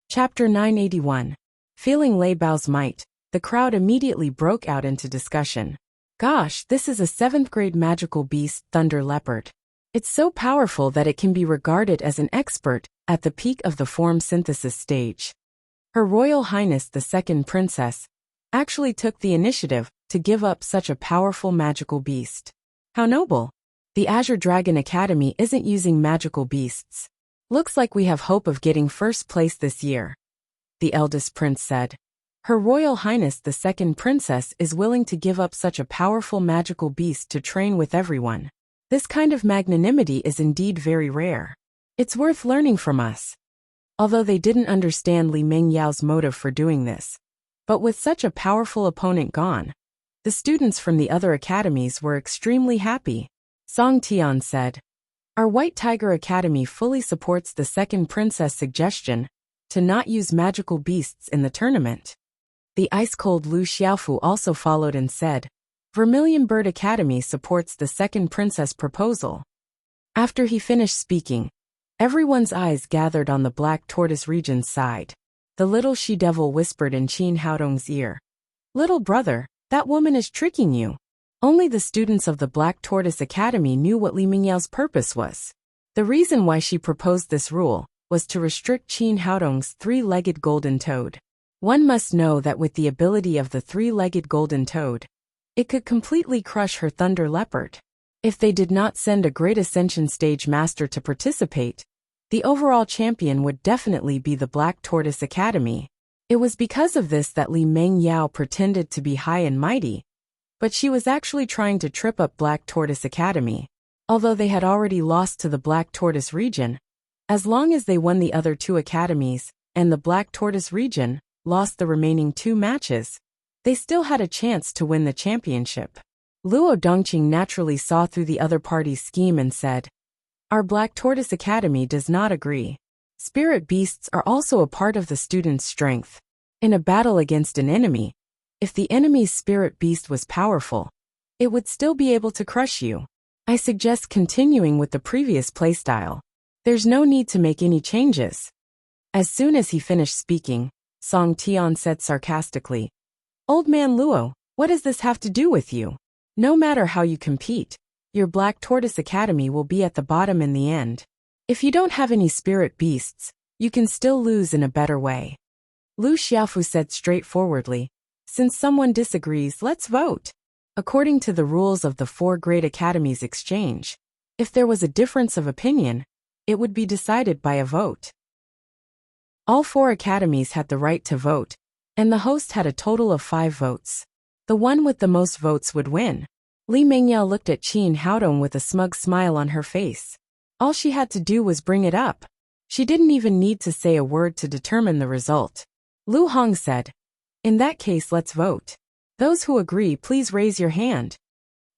Chapter 981. Feeling Lei Bao's might, the crowd immediately broke out into discussion. Gosh, this is a 7th grade magical beast, Thunder Leopard. It's so powerful that it can be regarded as an expert at the peak of the form synthesis stage. Her Royal Highness the Second Princess actually took the initiative to give up such a powerful magical beast. How noble! The Azure Dragon Academy isn't using magical beasts. Looks like we have hope of getting first place this year, the eldest prince said. Her Royal Highness the Second Princess is willing to give up such a powerful magical beast to train with everyone. This kind of magnanimity is indeed very rare. It's worth learning from us. Although they didn't understand Li Mengyao's motive for doing this. But with such a powerful opponent gone, the students from the other academies were extremely happy. Song Tian said, "Our White Tiger Academy fully supports the Second Princess' suggestion to not use magical beasts in the tournament." The ice-cold Lu Xiaofu also followed and said, "Vermilion Bird Academy supports the Second Princess' proposal." After he finished speaking, everyone's eyes gathered on the Black Tortoise region's side. The little she-devil whispered in Qin Haodong's ear, "Little brother, that woman is tricking you." Only the students of the Black Tortoise Academy knew what Li Mengyao's purpose was. The reason why she proposed this rule was to restrict Qin Haodong's three-legged golden toad. One must know that with the ability of the three-legged golden toad, it could completely crush her Thunder Leopard. If they did not send a Great Ascension Stage Master to participate, the overall champion would definitely be the Black Tortoise Academy. It was because of this that Li Mengyao pretended to be high and mighty, but she was actually trying to trip up Black Tortoise Academy. Although they had already lost to the Black Tortoise region, as long as they won the other two academies, and the Black Tortoise region lost the remaining 2 matches, they still had a chance to win the championship. Luo Dongqing naturally saw through the other party's scheme and said, "Our Black Tortoise Academy does not agree. Spirit beasts are also a part of the student's strength. In a battle against an enemy, if the enemy's spirit beast was powerful, it would still be able to crush you. I suggest continuing with the previous playstyle. There's no need to make any changes." As soon as he finished speaking, Song Tian said sarcastically, "Old man Luo, what does this have to do with you? No matter how you compete, your Black Tortoise Academy will be at the bottom in the end. If you don't have any spirit beasts, you can still lose in a better way." Lu Xiaofu said straightforwardly, "Since someone disagrees, let's vote. According to the rules of the 4 Great Academies exchange, if there was a difference of opinion, it would be decided by a vote." All 4 academies had the right to vote, and the host had a total of 5 votes. The one with the most votes would win. Li Mengyao looked at Qin Haodong with a smug smile on her face. All she had to do was bring it up. She didn't even need to say a word to determine the result. Lu Hong said, "In that case, let's vote. Those who agree, please raise your hand."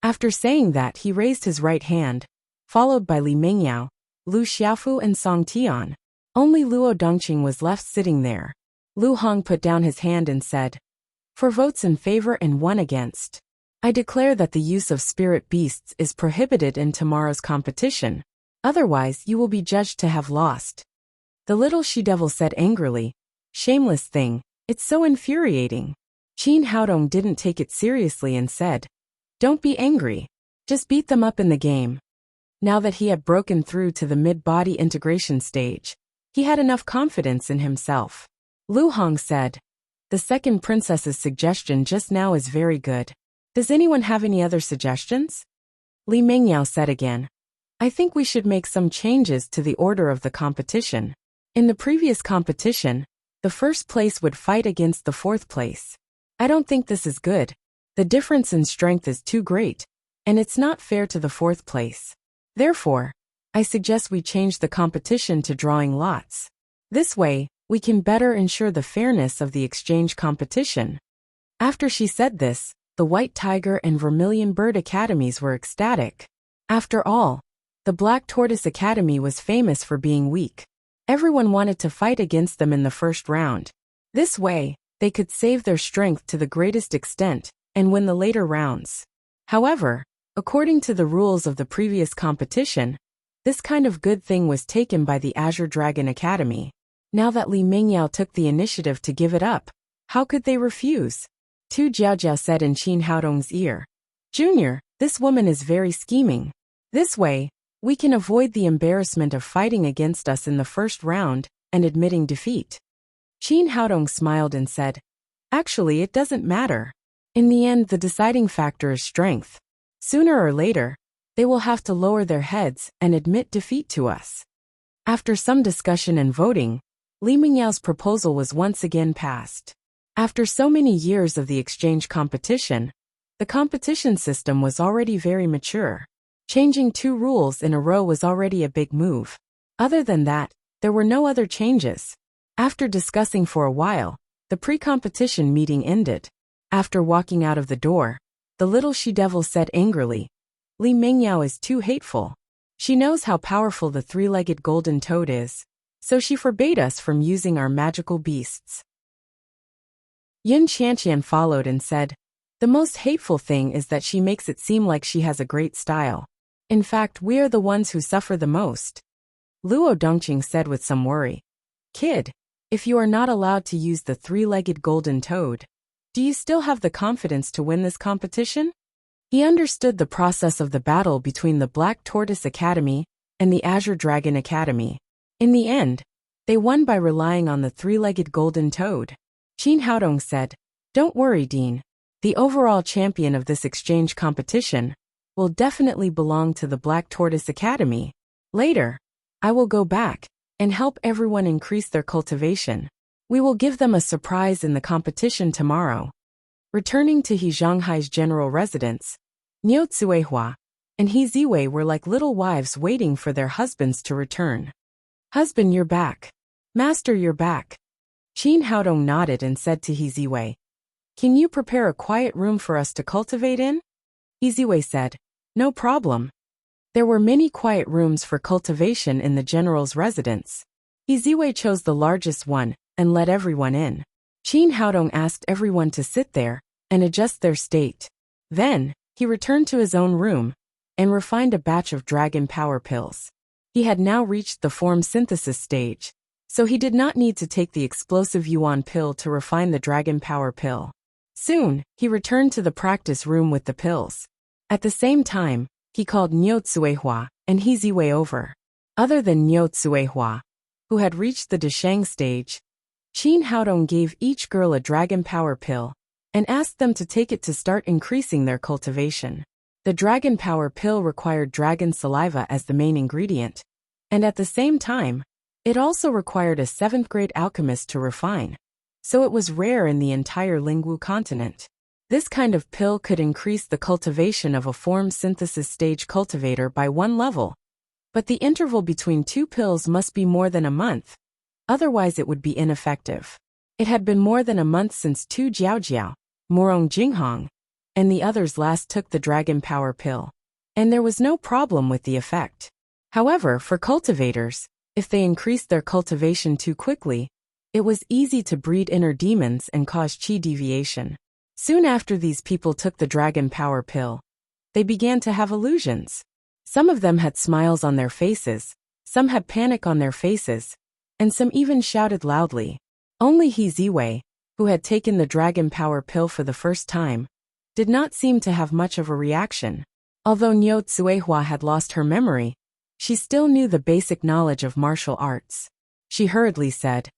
After saying that, he raised his right hand, followed by Li Mengyao, Lu Xiaofu and Song Tian. Only Luo Dongqing was left sitting there. Lu Hong put down his hand and said, "For votes in favor and 1 against, I declare that the use of spirit beasts is prohibited in tomorrow's competition. Otherwise, you will be judged to have lost." The little she-devil said angrily, "Shameless thing, it's so infuriating." Qin Haodong didn't take it seriously and said, "Don't be angry. Just beat them up in the game." Now that he had broken through to the mid-body integration stage, he had enough confidence in himself. Lu Hong said, "The Second Princess's suggestion just now is very good. Does anyone have any other suggestions?" Li Mengyao said again, "I think we should make some changes to the order of the competition. In the previous competition, the first place would fight against the 4th place. I don't think this is good. The difference in strength is too great, and it's not fair to the 4th place. Therefore, I suggest we change the competition to drawing lots. This way, we can better ensure the fairness of the exchange competition." After she said this, the White Tiger and Vermilion Bird Academies were ecstatic. After all, the Black Tortoise Academy was famous for being weak. Everyone wanted to fight against them in the first round. This way, they could save their strength to the greatest extent and win the later rounds. However, according to the rules of the previous competition, this kind of good thing was taken by the Azure Dragon Academy. Now that Li Mingyao took the initiative to give it up, how could they refuse? Tu Jiaojiao said in Qin Haodong's ear. Junior, this woman is very scheming. This way, we can avoid the embarrassment of fighting against us in the first round and admitting defeat. Qin Haodong smiled and said, actually, it doesn't matter. In the end, the deciding factor is strength. Sooner or later, they will have to lower their heads and admit defeat to us. After some discussion and voting, Li Mingyao's proposal was once again passed. After so many years of the exchange competition, the competition system was already very mature. Changing 2 rules in a row was already a big move. Other than that, there were no other changes. After discussing for a while, the pre-competition meeting ended. After walking out of the door, the little she-devil said angrily, Li Mingyao is too hateful. She knows how powerful the 3-legged golden toad is, so she forbade us from using our magical beasts. Yin Qianqian followed and said, the most hateful thing is that she makes it seem like she has a great style. In fact, we are the ones who suffer the most. Luo Dongqing said with some worry, Kid, if you are not allowed to use the 3-legged golden toad, do you still have the confidence to win this competition? He understood the process of the battle between the Black Tortoise Academy and the Azure Dragon Academy. In the end, they won by relying on the 3-legged golden toad. Qin Haodong said, don't worry, Dean. The overall champion of this exchange competition will definitely belong to the Black Tortoise Academy. Later, I will go back and help everyone increase their cultivation. We will give them a surprise in the competition tomorrow. Returning to He Zhanghai's general residence, Niu Tsuehua and He Ziwei were like little wives waiting for their husbands to return. Husband, you're back. Master, you're back. Qin Haodong nodded and said to He Ziwei, can you prepare a quiet room for us to cultivate in? He Ziwei said, no problem. There were many quiet rooms for cultivation in the general's residence. He Ziwei chose the largest one and let everyone in. Qin Haodong asked everyone to sit there and adjust their state. Then, he returned to his own room and refined a batch of dragon power pills. He had now reached the form synthesis stage, so he did not need to take the explosive yuan pill to refine the dragon power pill. Soon, he returned to the practice room with the pills. At the same time, he called Niu Tsuehua and He Ziwei over. Other than Niu Tsuehua, who had reached the Deshang stage, Qin Haodong gave each girl a dragon power pill and asked them to take it to start increasing their cultivation. The dragon power pill required dragon saliva as the main ingredient, and at the same time, it also required a 7th-grade alchemist to refine, so it was rare in the entire Lingwu continent. This kind of pill could increase the cultivation of a form synthesis stage cultivator by 1 level, but the interval between 2 pills must be more than a month, otherwise it would be ineffective. It had been more than a month since Tu Jiaojiao, Morong Jinghong, and the others last took the dragon power pill, and there was no problem with the effect. However, for cultivators, if they increased their cultivation too quickly, it was easy to breed inner demons and cause qi deviation. Soon after these people took the dragon power pill, they began to have illusions. Some of them had smiles on their faces, some had panic on their faces, and some even shouted loudly. Only He Ziwei, who had taken the dragon power pill for the first time, did not seem to have much of a reaction. Although Niu Tsuehua had lost her memory, she still knew the basic knowledge of martial arts. She hurriedly said,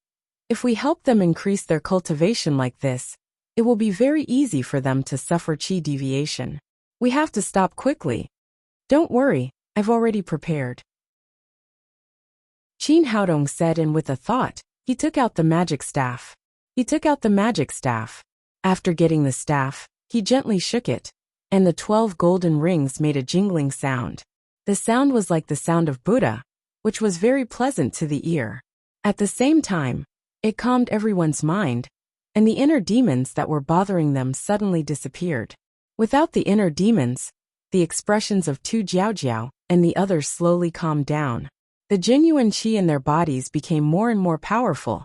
if we help them increase their cultivation like this, it will be very easy for them to suffer qi deviation. We have to stop quickly. Don't worry, I've already prepared. Qin Haodong said, and with a thought, he took out the magic staff. After getting the staff, he gently shook it, and the 12 golden rings made a jingling sound. The sound was like the sound of Buddha, which was very pleasant to the ear. At the same time, it calmed everyone's mind, and the inner demons that were bothering them suddenly disappeared. Without the inner demons, the expressions of Tu Jiaojiao and the others slowly calmed down. The genuine qi in their bodies became more and more powerful,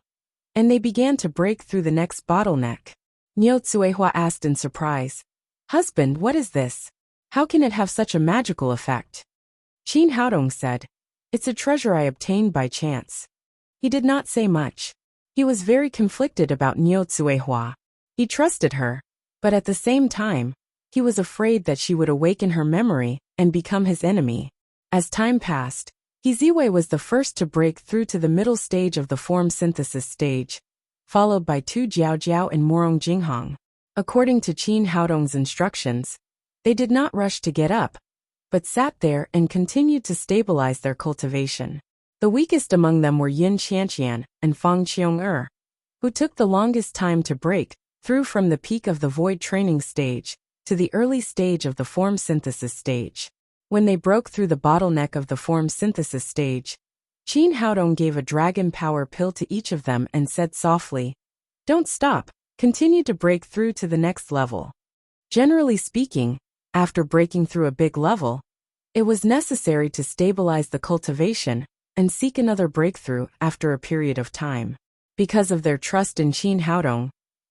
and they began to break through the next bottleneck. Niu Tsuehua asked in surprise, husband, what is this? How can it have such a magical effect? Qin Haodong said, it's a treasure I obtained by chance. He did not say much. He was very conflicted about Niu Tsuehua. He trusted her, but at the same time, he was afraid that she would awaken her memory and become his enemy. As time passed, Ziwei was the first to break through to the middle stage of the form synthesis stage, followed by Tu Jiaojiao and Morong Jinghong. According to Qin Haodong's instructions, they did not rush to get up, but sat there and continued to stabilize their cultivation. The weakest among them were Yin Qianqian and Fang Qiong-er, who took the longest time to break through from the peak of the void training stage to the early stage of the form synthesis stage. When they broke through the bottleneck of the form synthesis stage, Qin Haodong gave a dragon power pill to each of them and said softly, "Don't stop, continue to break through to the next level." Generally speaking, after breaking through a big level, it was necessary to stabilize the cultivation and seek another breakthrough after a period of time. Because of their trust in Qin Haodong,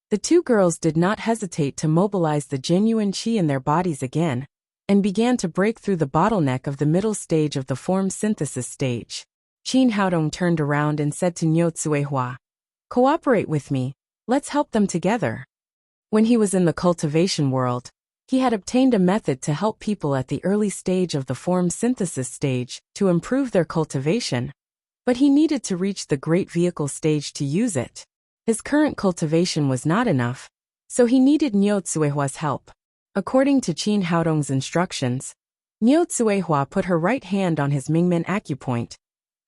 the two girls did not hesitate to mobilize the genuine qi in their bodies again, and began to break through the bottleneck of the middle stage of the form synthesis stage. Qin Haodong turned around and said to Niu Tsuehua, "Cooperate with me, let's help them together." When he was in the cultivation world, he had obtained a method to help people at the early stage of the form synthesis stage to improve their cultivation, but he needed to reach the great vehicle stage to use it. His current cultivation was not enough, so he needed Niu Tsuehua's help. According to Qin Haodong's instructions, Niu Tsuehua put her right hand on his Mingmen acupoint,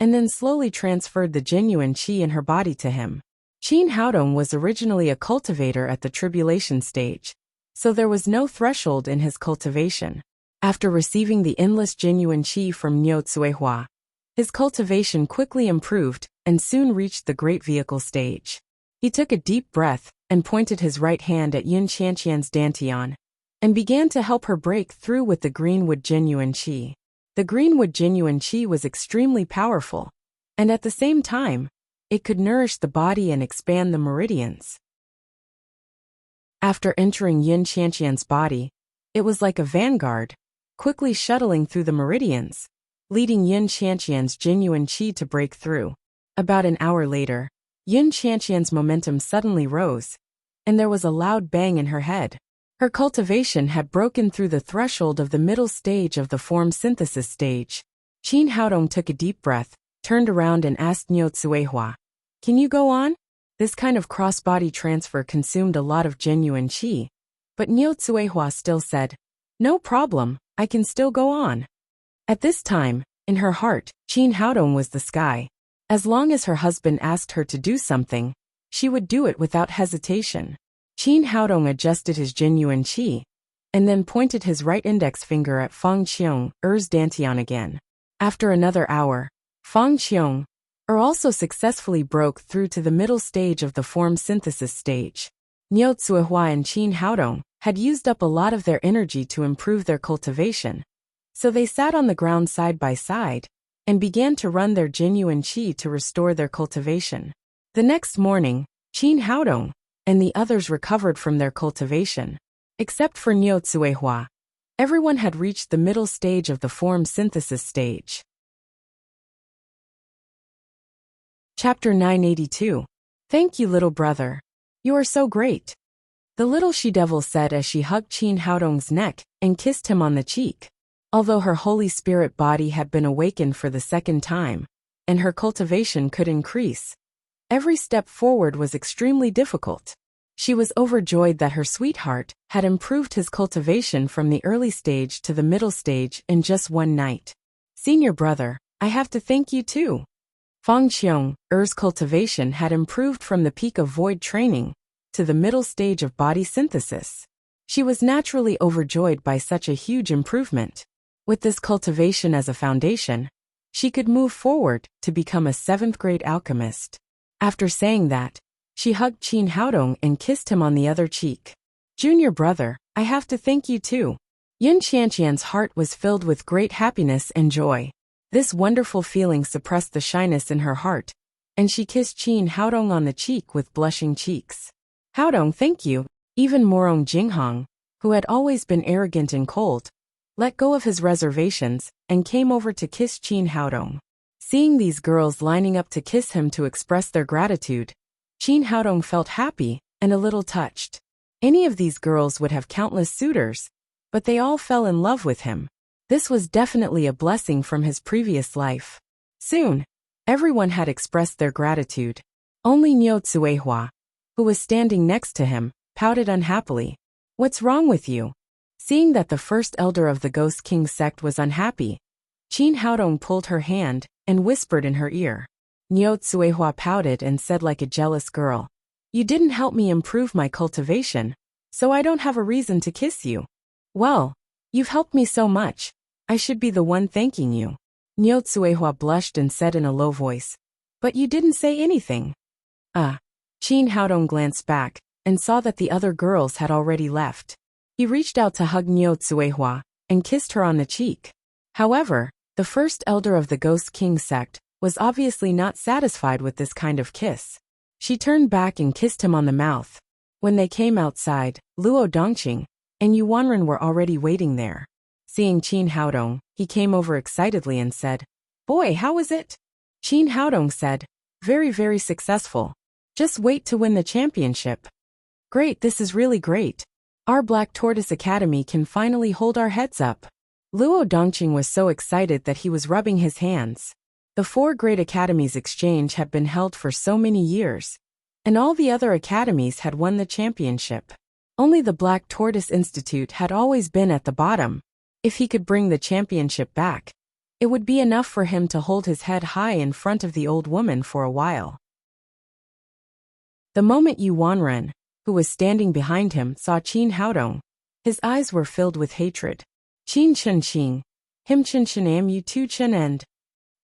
and then slowly transferred the genuine qi in her body to him. Qin Haodong was originally a cultivator at the tribulation stage, so there was no threshold in his cultivation. After receiving the endless genuine qi from Niu Tsuehua, his cultivation quickly improved and soon reached the great vehicle stage. He took a deep breath and pointed his right hand at Yin Qianqian's dantian, and began to help her break through with the greenwood genuine qi. The greenwood genuine qi was extremely powerful, and at the same time, it could nourish the body and expand the meridians. After entering Yin Qianqian's body, it was like a vanguard, quickly shuttling through the meridians, leading Yin Qianqian's genuine qi to break through. About an hour later, Yin Qianqian's momentum suddenly rose, and there was a loud bang in her head. Her cultivation had broken through the threshold of the middle stage of the form synthesis stage. Qin Haodong took a deep breath, turned around and asked Niu Tsuehua, "Can you go on?" This kind of cross-body transfer consumed a lot of genuine qi, but Niu Tsuehua still said, "No problem, I can still go on." At this time, in her heart, Qin Haodong was the sky. As long as her husband asked her to do something, she would do it without hesitation. Qin Haodong adjusted his genuine qi, and then pointed his right index finger at Fang Qiong-er's dantian again. After another hour, Fang Qiong-er also successfully broke through to the middle stage of the form synthesis stage. Niu Tsuehua and Qin Haodong had used up a lot of their energy to improve their cultivation, so they sat on the ground side by side and began to run their genuine qi to restore their cultivation. The next morning, Qin Haodong and the others recovered from their cultivation. Except for Niu Tsuehua, everyone had reached the middle stage of the form synthesis stage. Chapter 982. Thank you, little brother. You are so great. The little she-devil said as she hugged Qin Haodong's neck and kissed him on the cheek. Although her Holy Spirit body had been awakened for the second time, and her cultivation could increase, every step forward was extremely difficult. She was overjoyed that her sweetheart had improved his cultivation from the early stage to the middle stage in just one night. Senior brother, I have to thank you too. Fang Qiong-er's cultivation had improved from the peak of void training to the middle stage of body synthesis. She was naturally overjoyed by such a huge improvement. With this cultivation as a foundation, she could move forward to become a 7th-grade alchemist. After saying that, she hugged Qin Haodong and kissed him on the other cheek. Junior brother, I have to thank you too. Yin Qianqian's heart was filled with great happiness and joy. This wonderful feeling suppressed the shyness in her heart, and she kissed Qin Haodong on the cheek with blushing cheeks. Haodong, thank you. Even Morong Jinghong, who had always been arrogant and cold, let go of his reservations and came over to kiss Qin Haodong. Seeing these girls lining up to kiss him to express their gratitude, Qin Haodong felt happy and a little touched. Any of these girls would have countless suitors, but they all fell in love with him. This was definitely a blessing from his previous life. Soon, everyone had expressed their gratitude. Only Niu Tsuehua, who was standing next to him, pouted unhappily. "What's wrong with you?" Seeing that the first elder of the Ghost King sect was unhappy, Qin Haodong pulled her hand and whispered in her ear. Niu Tsuehua pouted and said like a jealous girl, "You didn't help me improve my cultivation, so I don't have a reason to kiss you." "Well, you've helped me so much, I should be the one thanking you." Niu Tsuehua blushed and said in a low voice, "But you didn't say anything." Qin Haodong glanced back and saw that the other girls had already left. He reached out to hug Niu Tsuehua and kissed her on the cheek. However, the first elder of the Ghost King sect was obviously not satisfied with this kind of kiss. She turned back and kissed him on the mouth. When they came outside, Luo Dongqing and Yuanren were already waiting there. Seeing Qin Haodong, he came over excitedly and said, "Boy, how was it?" Qin Haodong said, "Very, very successful. Just wait to win the championship." "Great, this is really great. Our Black Tortoise Academy can finally hold our heads up." Luo Dongqing was so excited that he was rubbing his hands. The 4 great academies exchange had been held for so many years, and all the other academies had won the championship. Only the Black Tortoise Institute had always been at the bottom. If he could bring the championship back, it would be enough for him to hold his head high in front of the old woman for a while. The moment Yuanren, who was standing behind him, saw Qin Haodong, his eyes were filled with hatred. "Qin Chen Qing, him Chen Chen am you tu Chen and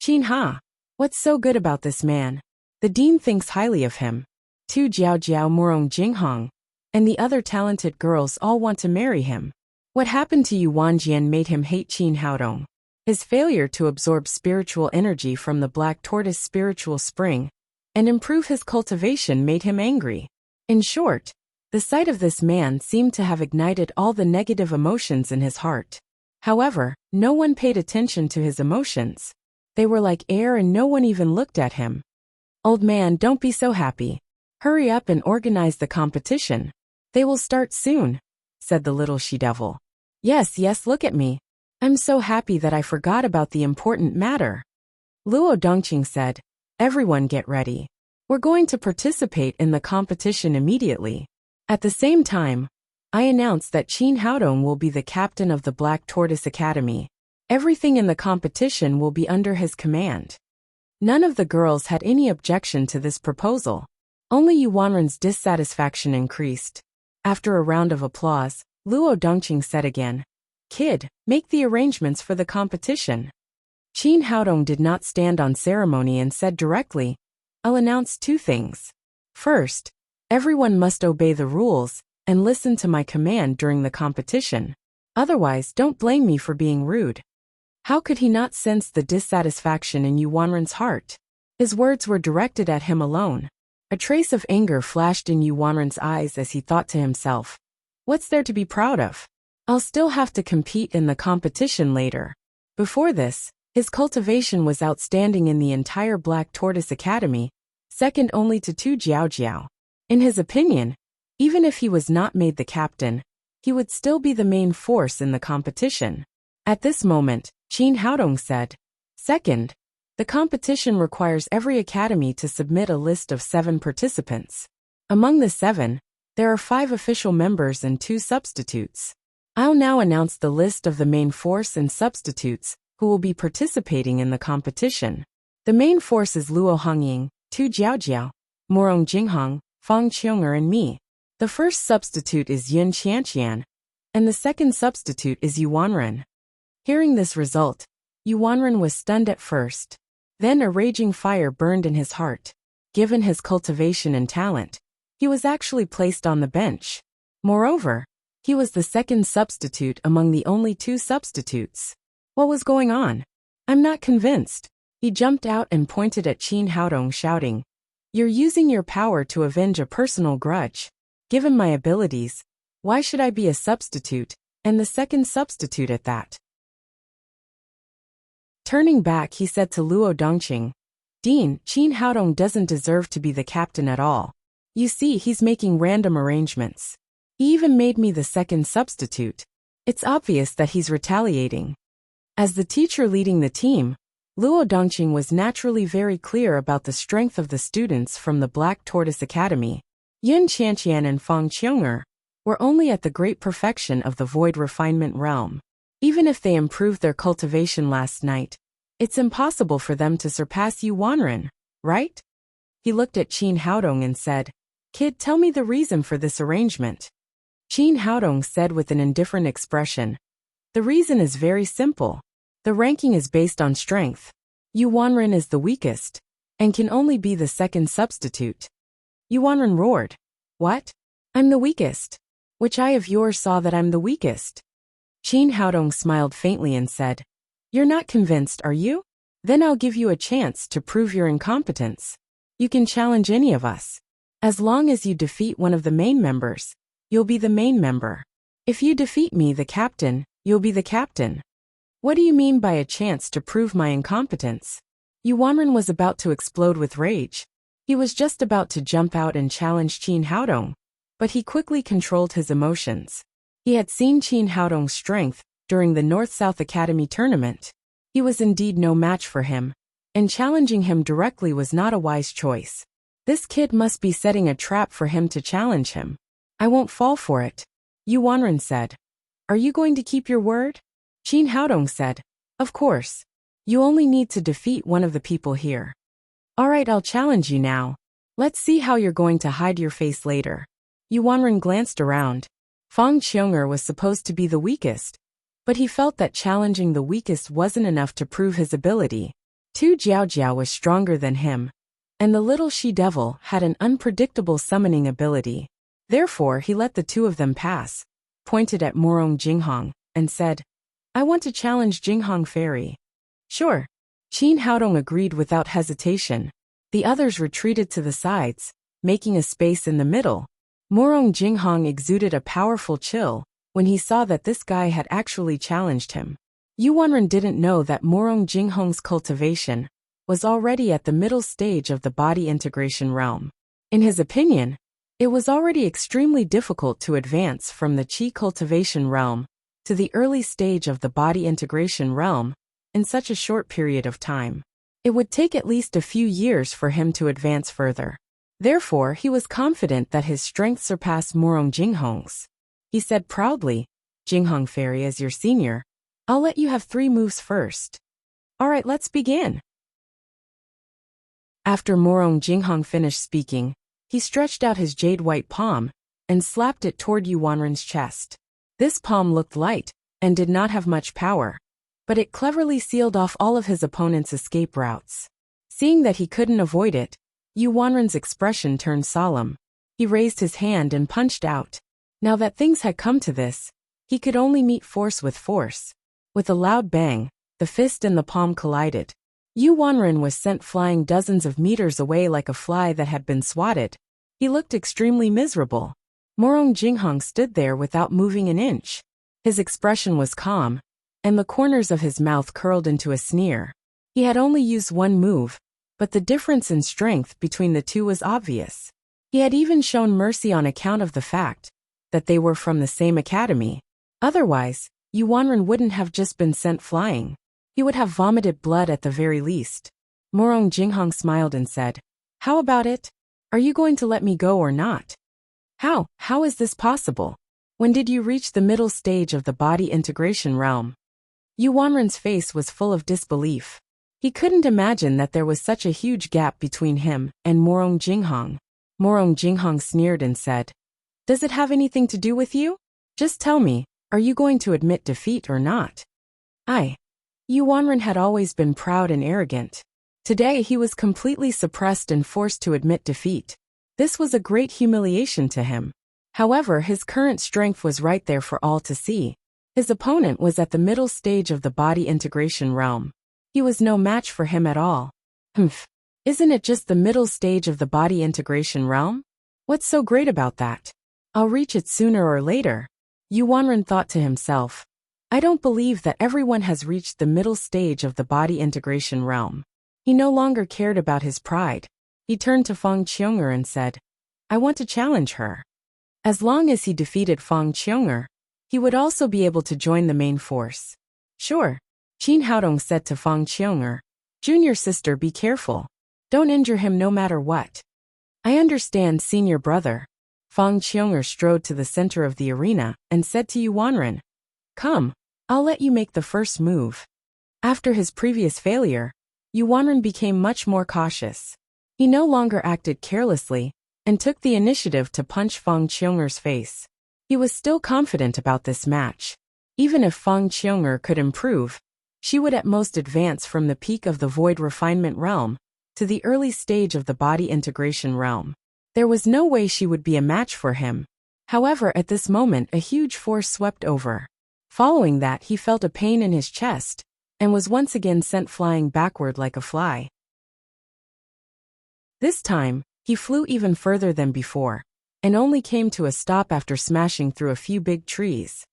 Qin Ha. What's so good about this man? The dean thinks highly of him. Tu Jiao Jiao Murong Jinghong, and the other talented girls all want to marry him." What happened to Yuan Jian made him hate Qin Haodong. His failure to absorb spiritual energy from the Black Tortoise spiritual spring and improve his cultivation made him angry. In short, the sight of this man seemed to have ignited all the negative emotions in his heart. However, no one paid attention to his emotions. They were like air and no one even looked at him. "Old man, don't be so happy. Hurry up and organize the competition. They will start soon," said the little she-devil. Yes, look at me. I'm so happy that I forgot about the important matter." Luo Dongqing said, "Everyone get ready. We're going to participate in the competition immediately." At the same time, I announced that Qin Haodong will be the captain of the Black Tortoise Academy. Everything in the competition will be under his command. None of the girls had any objection to this proposal. Only Yuanren's dissatisfaction increased. After a round of applause, Luo Dongqing said again, "Kid, make the arrangements for the competition." Qin Haodong did not stand on ceremony and said directly, "I'll announce 2 things. First, everyone must obey the rules and listen to my command during the competition. Otherwise, don't blame me for being rude." How could he not sense the dissatisfaction in Yuanren's heart? His words were directed at him alone. A trace of anger flashed in Yuanren's eyes as he thought to himself, "What's there to be proud of? I'll still have to compete in the competition later." Before this, his cultivation was outstanding in the entire Black Tortoise Academy, second only to Tu Jiao. In his opinion, even if he was not made the captain, he would still be the main force in the competition. At this moment, Qin Haodong said, "Second, the competition requires every academy to submit a list of 7 participants. Among the 7, there are 5 official members and 2 substitutes. I'll now announce the list of the main force and substitutes who will be participating in the competition. The main force is Luo Hongying, Tu Jiao, Morong Jinghong, Fang Qiong'er and me. The first substitute is Yun Qianqian, and the second substitute is Yuanren." Hearing this result, Yuanren was stunned at first. Then a raging fire burned in his heart. Given his cultivation and talent, he was actually placed on the bench. Moreover, he was the second substitute among the only 2 substitutes. What was going on? I'm not convinced. He jumped out and pointed at Qin Haodong, shouting, "You're using your power to avenge a personal grudge. Given my abilities, why should I be a substitute, and the second substitute at that?" Turning back, he said to Luo Dongqing, Dean, Qin Haodong doesn't deserve to be the captain at all. You see, he's making random arrangements. He even made me the second substitute. It's obvious that he's retaliating. As the teacher leading the team, Luo Dongqing was naturally very clear about the strength of the students from the Black Tortoise Academy. Yun Qianqian and Fang Qiong'er were only at the great perfection of the void refinement realm. Even if they improved their cultivation last night, it's impossible for them to surpass Yu Wanren, right? He looked at Qin Haodong and said, Kid, tell me the reason for this arrangement. Qin Haodong said with an indifferent expression, The reason is very simple. The ranking is based on strength. Yu Wanren is the weakest, and can only be the second substitute. Yu Wanren roared, What? I'm the weakest. Which eye of yours saw that I'm the weakest? Qin Haodong smiled faintly and said, You're not convinced, are you? Then I'll give you a chance to prove your incompetence. You can challenge any of us. As long as you defeat one of the main members, you'll be the main member. If you defeat me, the captain, you'll be the captain. What do you mean by a chance to prove my incompetence? Yu Wanren was about to explode with rage. He was just about to jump out and challenge Qin Haodong, but he quickly controlled his emotions. He had seen Qin Haodong's strength during the North-South Academy tournament. He was indeed no match for him, and challenging him directly was not a wise choice. This kid must be setting a trap for him to challenge him. I won't fall for it, Yu Wanren said. Are you going to keep your word? Qin Haodong said, Of course. You only need to defeat one of the people here. All right, I'll challenge you now. Let's see how you're going to hide your face later. Yu Wanren glanced around. Fang Qiong'er was supposed to be the weakest, but he felt that challenging the weakest wasn't enough to prove his ability. Tu Jiaojiao was stronger than him, and the little she-devil had an unpredictable summoning ability. Therefore, he let the two of them pass, pointed at Morong Jinghong, and said, I want to challenge Jinghong Fairy. Sure. Qin Haodong agreed without hesitation. The others retreated to the sides, making a space in the middle. Morong Jinghong exuded a powerful chill when he saw that this guy had actually challenged him. Yu Wanren didn't know that Morong Jinghong's cultivation was already at the middle stage of the body integration realm. In his opinion, it was already extremely difficult to advance from the qi cultivation realm to the early stage of the body integration realm in such a short period of time. It would take at least a few years for him to advance further. Therefore, he was confident that his strength surpassed Morong Jinghong's. He said proudly, Jinghong Fairy, as your senior, I'll let you have 3 moves first. All right, let's begin. After Morong Jinghong finished speaking, he stretched out his jade-white palm and slapped it toward Yu Wanren's chest. This palm looked light and did not have much power, but it cleverly sealed off all of his opponent's escape routes. Seeing that he couldn't avoid it, Yu Wanren's expression turned solemn. He raised his hand and punched out. Now that things had come to this, he could only meet force with force. With a loud bang, the fist and the palm collided. Yu Wanren was sent flying dozens of meters away like a fly that had been swatted. He looked extremely miserable. Morong Jinghong stood there without moving an inch. His expression was calm, and the corners of his mouth curled into a sneer. He had only used 1 move, but the difference in strength between the two was obvious. He had even shown mercy on account of the fact that they were from the same academy. Otherwise, Yu Wanren wouldn't have just been sent flying. He would have vomited blood at the very least. Morong Jinghong smiled and said, How about it? Are you going to let me go or not? How is this possible? When did you reach the middle stage of the body integration realm? Yu Wanren's face was full of disbelief. He couldn't imagine that there was such a huge gap between him and Morong Jinghong. Morong Jinghong sneered and said, Does it have anything to do with you? Just tell me, are you going to admit defeat or not? Yu Wanren had always been proud and arrogant. Today he was completely suppressed and forced to admit defeat. This was a great humiliation to him. However, his current strength was right there for all to see. His opponent was at the middle stage of the body integration realm. He was no match for him at all. Isn't it just the middle stage of the body integration realm? What's so great about that? I'll reach it sooner or later. Yu Wanren thought to himself. I don't believe that everyone has reached the middle stage of the body integration realm. He no longer cared about his pride. He turned to Feng Qiong'er and said, I want to challenge her. As long as he defeated Feng Qiong'er, he would also be able to join the main force. Sure. Qin Haodong said to Feng Qiong'er, Junior sister, be careful. Don't injure him no matter what. I understand, senior brother. Feng Qiong'er strode to the center of the arena and said to Yuanren, Come, I'll let you make the first move. After his previous failure, Yuanren became much more cautious. He no longer acted carelessly and took the initiative to punch Feng Qiong'er's face. He was still confident about this match. Even if Feng Qiong'er could improve, she would at most advance from the peak of the void refinement realm to the early stage of the body integration realm. There was no way she would be a match for him. However, at this moment a huge force swept over. Following that, he felt a pain in his chest and was once again sent flying backward like a fly. This time, he flew even further than before, and only came to a stop after smashing through a few big trees.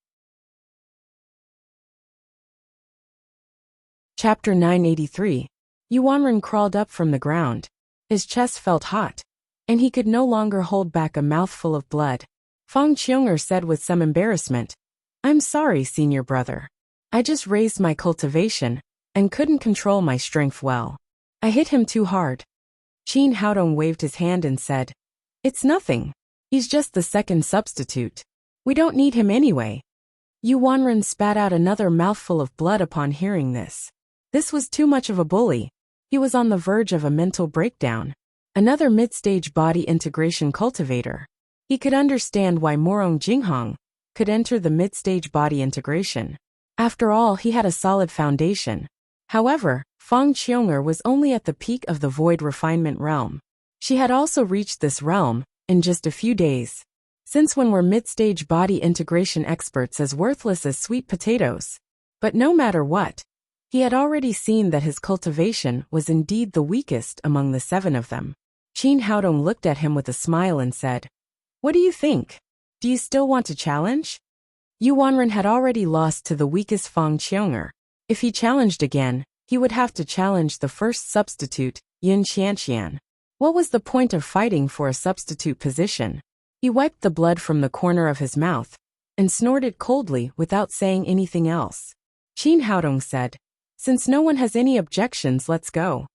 Chapter 983. Yuanren crawled up from the ground. His chest felt hot, and he could no longer hold back a mouthful of blood. Feng Qiong'er said with some embarrassment, I'm sorry, senior brother. I just raised my cultivation and couldn't control my strength well. I hit him too hard. Qin Haodong waved his hand and said, It's nothing. He's just the second substitute. We don't need him anyway. Yuanren spat out another mouthful of blood upon hearing this. This was too much of a bully. He was on the verge of a mental breakdown. Another mid-stage body integration cultivator. He could understand why Morong Jinghong could enter the mid-stage body integration. After all, he had a solid foundation. However, Feng Qiong'er was only at the peak of the void refinement realm. She had also reached this realm in just a few days. Since when were mid-stage body integration experts as worthless as sweet potatoes? But no matter what, he had already seen that his cultivation was indeed the weakest among the 7 of them. Qin Haodong looked at him with a smile and said, What do you think? Do you still want to challenge? Yuanren had already lost to the weakest Feng Qiong'er. If he challenged again, he would have to challenge the first substitute, Yin Qianqian. What was the point of fighting for a substitute position? He wiped the blood from the corner of his mouth and snorted coldly without saying anything else. Qin Haodong said, Since no one has any objections, let's go.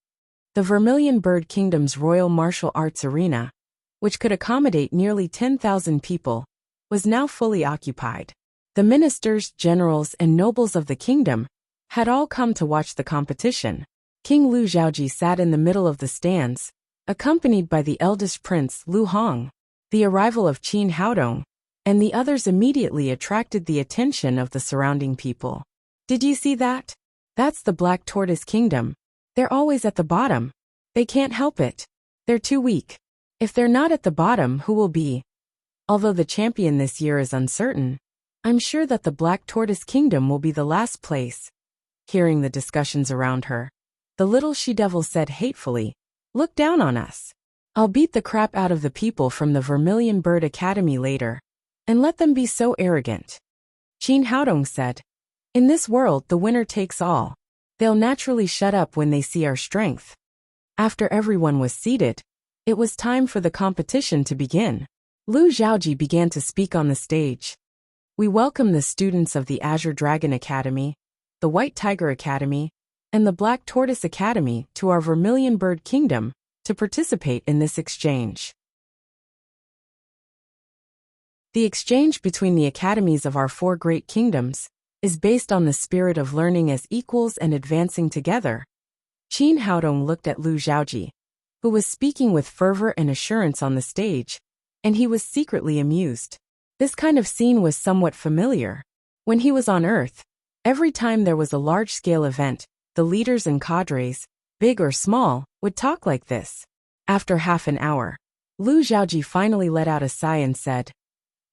The Vermilion Bird Kingdom's Royal Martial Arts Arena, which could accommodate nearly 10,000 people, was now fully occupied. The ministers, generals, and nobles of the kingdom had all come to watch the competition. King Lu Zhaoji sat in the middle of the stands, accompanied by the eldest prince, Lu Hong. The arrival of Qin Haodong and the others immediately attracted the attention of the surrounding people. Did you see that? That's the Black Tortoise Kingdom. They're always at the bottom. They can't help it. They're too weak. If they're not at the bottom, who will be? Although the champion this year is uncertain, I'm sure that the Black Tortoise Kingdom will be the last place. Hearing the discussions around her, the little she-devil said hatefully, Look down on us. I'll beat the crap out of the people from the Vermilion Bird Academy later, and let them be so arrogant. Qin Haodong said, In this world, the winner takes all. They'll naturally shut up when they see our strength. After everyone was seated, it was time for the competition to begin. Lu Zhaoji began to speak on the stage. We welcome the students of the Azure Dragon Academy, the White Tiger Academy, and the Black Tortoise Academy to our Vermilion Bird Kingdom to participate in this exchange. The exchange between the academies of our 4 great kingdoms is based on the spirit of learning as equals and advancing together. Qin Haodong looked at Lu Zhaoji, who was speaking with fervor and assurance on the stage, and he was secretly amused. This kind of scene was somewhat familiar. When he was on Earth, every time there was a large-scale event, the leaders and cadres, big or small, would talk like this. After half an hour, Lu Zhaoji finally let out a sigh and said,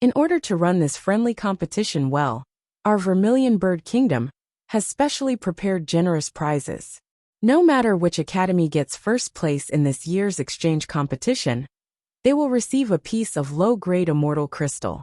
In order to run this friendly competition well, our Vermilion Bird Kingdom has specially prepared generous prizes. No matter which academy gets first place in this year's exchange competition, they will receive a piece of low-grade immortal crystal.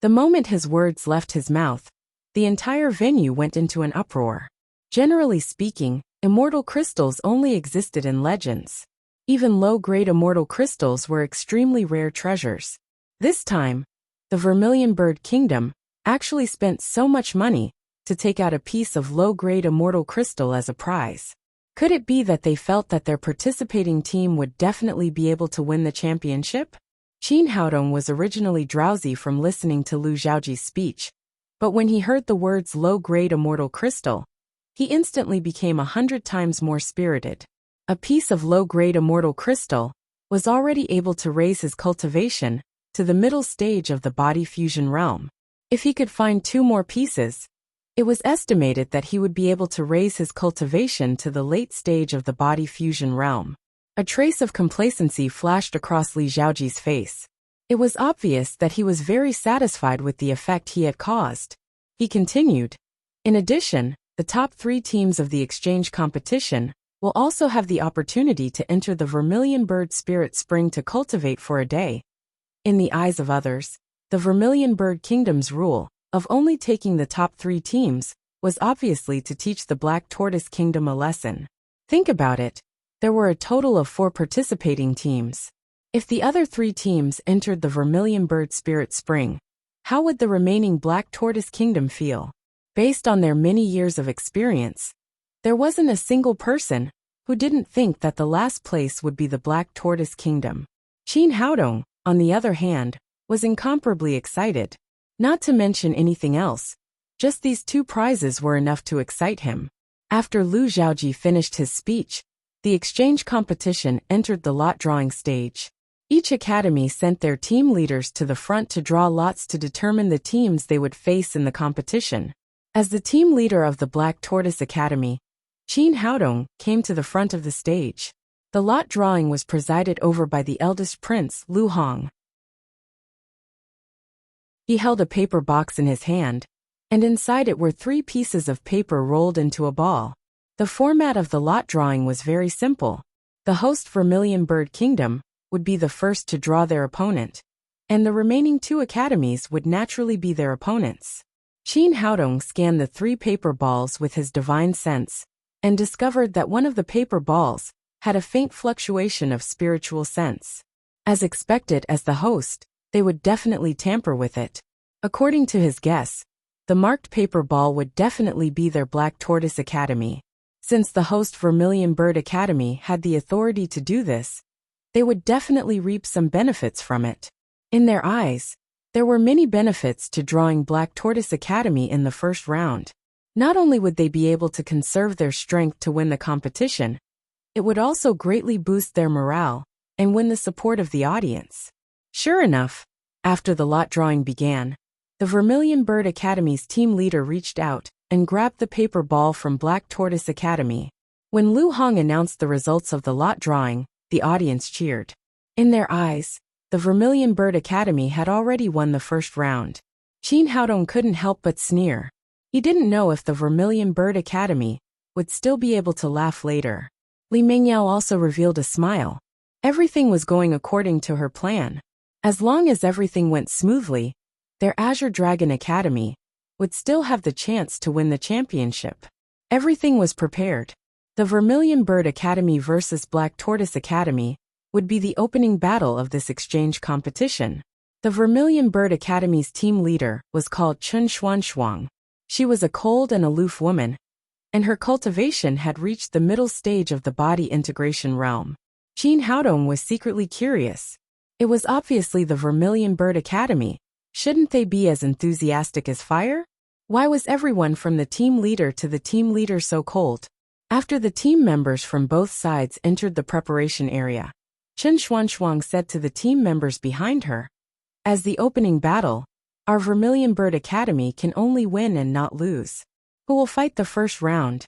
The moment his words left his mouth, the entire venue went into an uproar. Generally speaking, immortal crystals only existed in legends. Even low-grade immortal crystals were extremely rare treasures. This time, the Vermilion Bird Kingdom actually spent so much money to take out a piece of low-grade immortal crystal as a prize. Could it be that they felt that their participating team would definitely be able to win the championship? Qin Haodong was originally drowsy from listening to Lu Xiaoji's speech, but when he heard the words low-grade immortal crystal, he instantly became 100 times more spirited. A piece of low-grade immortal crystal was already able to raise his cultivation to the middle stage of the body fusion realm. If he could find 2 more pieces, it was estimated that he would be able to raise his cultivation to the late stage of the body fusion realm. A trace of complacency flashed across Li Xiaoji's face. It was obvious that he was very satisfied with the effect he had caused. He continued, "In addition, the top 3 teams of the exchange competition will also have the opportunity to enter the Vermilion Bird Spirit Spring to cultivate for a day." In the eyes of others, the Vermilion Bird Kingdom's rule of only taking the top 3 teams was obviously to teach the Black Tortoise Kingdom a lesson. Think about it. There were a total of 4 participating teams. If the other 3 teams entered the Vermilion Bird Spirit Spring, how would the remaining Black Tortoise Kingdom feel? Based on their many years of experience, there wasn't a single person who didn't think that the last place would be the Black Tortoise Kingdom. Qin Haodong, on the other hand, was incomparably excited. Not to mention anything else, just these 2 prizes were enough to excite him. After Lu Xiaoji finished his speech, the exchange competition entered the lot drawing stage. Each academy sent their team leaders to the front to draw lots to determine the teams they would face in the competition. As the team leader of the Black Tortoise Academy, Qin Haodong came to the front of the stage. The lot drawing was presided over by the eldest prince, Lu Hong. He held a paper box in his hand, and inside it were 3 pieces of paper rolled into a ball. The format of the lot drawing was very simple. The host Vermilion Bird Kingdom would be the first to draw their opponent, and the remaining 2 academies would naturally be their opponents. Qin Haodong scanned the 3 paper balls with his divine sense, and discovered that one of the paper balls had a faint fluctuation of spiritual sense. As expected as the host, they would definitely tamper with it. According to his guess, the marked paper ball would definitely be their Black Tortoise Academy. Since the host Vermilion Bird Academy had the authority to do this, they would definitely reap some benefits from it. In their eyes, there were many benefits to drawing Black Tortoise Academy in the first round. Not only would they be able to conserve their strength to win the competition, it would also greatly boost their morale and win the support of the audience. Sure enough, after the lot drawing began, the Vermilion Bird Academy's team leader reached out and grabbed the paper ball from Black Tortoise Academy. When Lu Hong announced the results of the lot drawing, the audience cheered. In their eyes, the Vermilion Bird Academy had already won the first round. Qin Haodong couldn't help but sneer. He didn't know if the Vermilion Bird Academy would still be able to laugh later. Li Mingyao also revealed a smile. Everything was going according to her plan. As long as everything went smoothly, their Azure Dragon Academy would still have the chance to win the championship. Everything was prepared. The Vermilion Bird Academy versus Black Tortoise Academy would be the opening battle of this exchange competition. The Vermilion Bird Academy's team leader was called Chun Xuanshuang. She was a cold and aloof woman, and her cultivation had reached the middle stage of the body integration realm. Qin Haodong was secretly curious. It was obviously the Vermilion Bird Academy. Shouldn't they be as enthusiastic as fire? Why was everyone from the team leader to the team leader so cold? After the team members from both sides entered the preparation area, Chen Xuanshuang said to the team members behind her, "As the opening battle, our Vermilion Bird Academy can only win and not lose. Who will fight the first round?"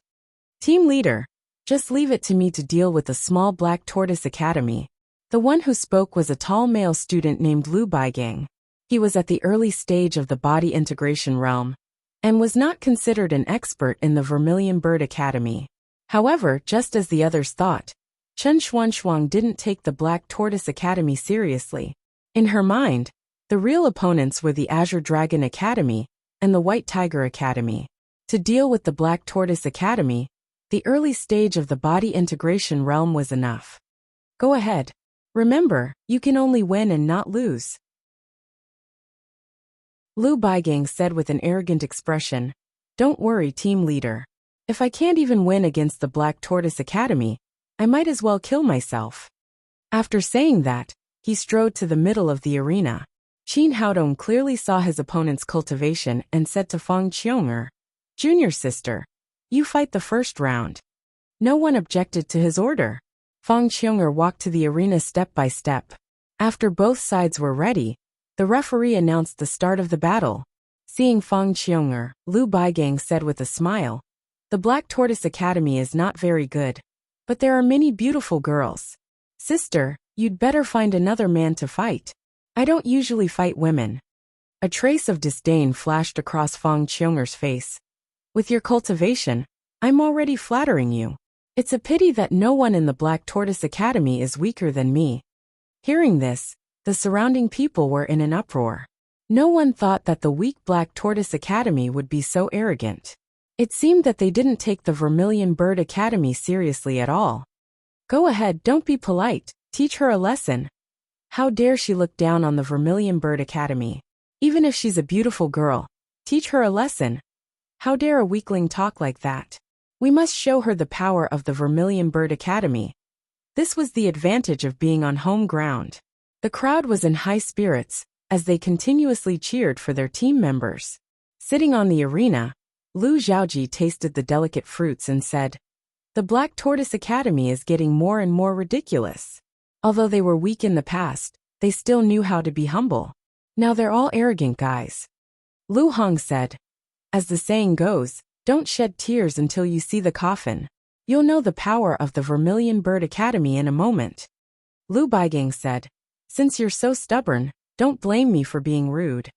"Team leader, just leave it to me to deal with the small Black Tortoise Academy." The one who spoke was a tall male student named Lu Baigang. He was at the early stage of the body integration realm, and was not considered an expert in the Vermilion Bird Academy. However, just as the others thought, Chen Xuanshuang didn't take the Black Tortoise Academy seriously. In her mind, the real opponents were the Azure Dragon Academy and the White Tiger Academy. To deal with the Black Tortoise Academy, the early stage of the body integration realm was enough. Go ahead. Remember, you can only win and not lose. Lu Baigang said with an arrogant expression. Don't worry, team leader. If I can't even win against the Black Tortoise Academy, I might as well kill myself. After saying that, he strode to the middle of the arena. Qin Haodong clearly saw his opponent's cultivation and said to Fang Qiong'er, Junior sister, you fight the first round. No one objected to his order. Fang Qiong'er walked to the arena step by step. After both sides were ready, the referee announced the start of the battle. Seeing Fang Qiong'er, Lu Baigang said with a smile, the Black Tortoise Academy is not very good, but there are many beautiful girls. Sister, you'd better find another man to fight. I don't usually fight women. A trace of disdain flashed across Fang Qiong'er's face. With your cultivation, I'm already flattering you. It's a pity that no one in the Black Tortoise Academy is weaker than me. Hearing this, the surrounding people were in an uproar. No one thought that the weak Black Tortoise Academy would be so arrogant. It seemed that they didn't take the Vermilion Bird Academy seriously at all. Go ahead, don't be polite, teach her a lesson. How dare she look down on the Vermilion Bird Academy? Even if she's a beautiful girl, teach her a lesson. How dare a weakling talk like that? We must show her the power of the Vermilion Bird Academy. This was the advantage of being on home ground. The crowd was in high spirits, as they continuously cheered for their team members. Sitting on the arena, Lu Zhaoji tasted the delicate fruits and said, the Black Tortoise Academy is getting more and more ridiculous. Although they were weak in the past, they still knew how to be humble. Now they're all arrogant guys. Lu Hong said, as the saying goes, don't shed tears until you see the coffin. You'll know the power of the Vermilion Bird Academy in a moment. Lu Baigang said, since you're so stubborn, don't blame me for being rude.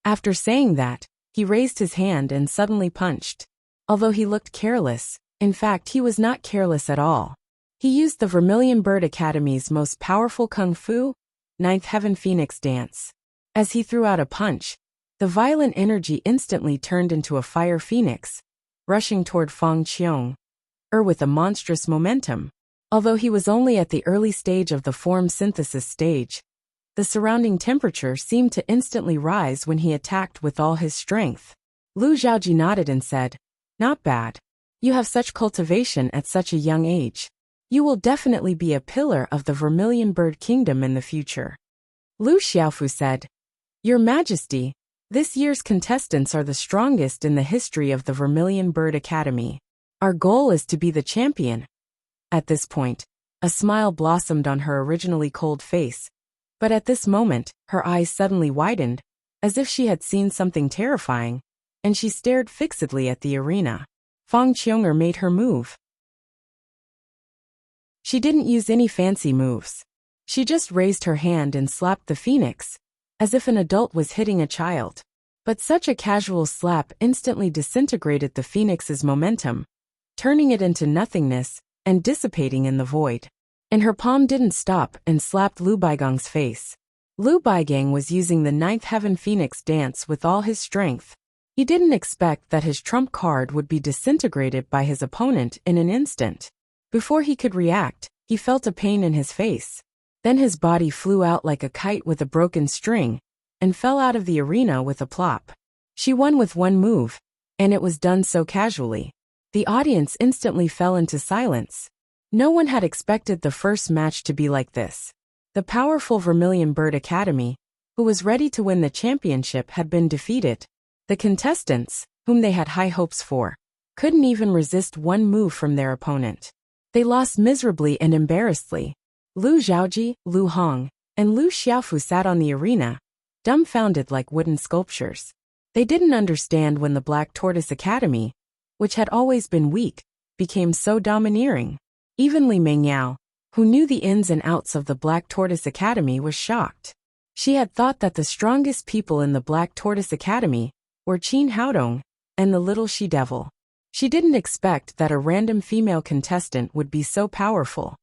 After saying that, he raised his hand and suddenly punched. Although he looked careless, in fact he was not careless at all. He used the Vermilion Bird Academy's most powerful kung fu, Ninth Heaven Phoenix dance. As he threw out a punch, the violent energy instantly turned into a fire phoenix, rushing toward Fang Qiong'er with a monstrous momentum. Although he was only at the early stage of the form synthesis stage, the surrounding temperature seemed to instantly rise when he attacked with all his strength. Lu Zhaoji nodded and said, not bad. You have such cultivation at such a young age. You will definitely be a pillar of the Vermilion Bird Kingdom in the future. Lu Xiaofu said, Your Majesty, this year's contestants are the strongest in the history of the Vermilion Bird Academy. Our goal is to be the champion. At this point, a smile blossomed on her originally cold face, but at this moment, her eyes suddenly widened, as if she had seen something terrifying, and she stared fixedly at the arena. Fang Qiong'er made her move. She didn't use any fancy moves. She just raised her hand and slapped the phoenix, as if an adult was hitting a child. But such a casual slap instantly disintegrated the phoenix's momentum, turning it into nothingness and dissipating in the void. And her palm didn't stop and slapped Lu Baigang's face. Lu Baigang was using the Ninth Heaven Phoenix dance with all his strength. He didn't expect that his trump card would be disintegrated by his opponent in an instant. Before he could react, he felt a pain in his face. Then his body flew out like a kite with a broken string, and fell out of the arena with a plop. She won with one move, and it was done so casually. The audience instantly fell into silence. No one had expected the first match to be like this. The powerful Vermilion Bird Academy, who was ready to win the championship, had been defeated. The contestants, whom they had high hopes for, couldn't even resist one move from their opponent. They lost miserably and embarrassedly. Lu Zhaoji, Lu Hong, and Lu Xiaofu sat on the arena, dumbfounded like wooden sculptures. They didn't understand when the Black Tortoise Academy, which had always been weak, became so domineering. Even Li Mengyao, who knew the ins and outs of the Black Tortoise Academy, was shocked. She had thought that the strongest people in the Black Tortoise Academy were Qin Haodong and the little she-devil. She didn't expect that a random female contestant would be so powerful.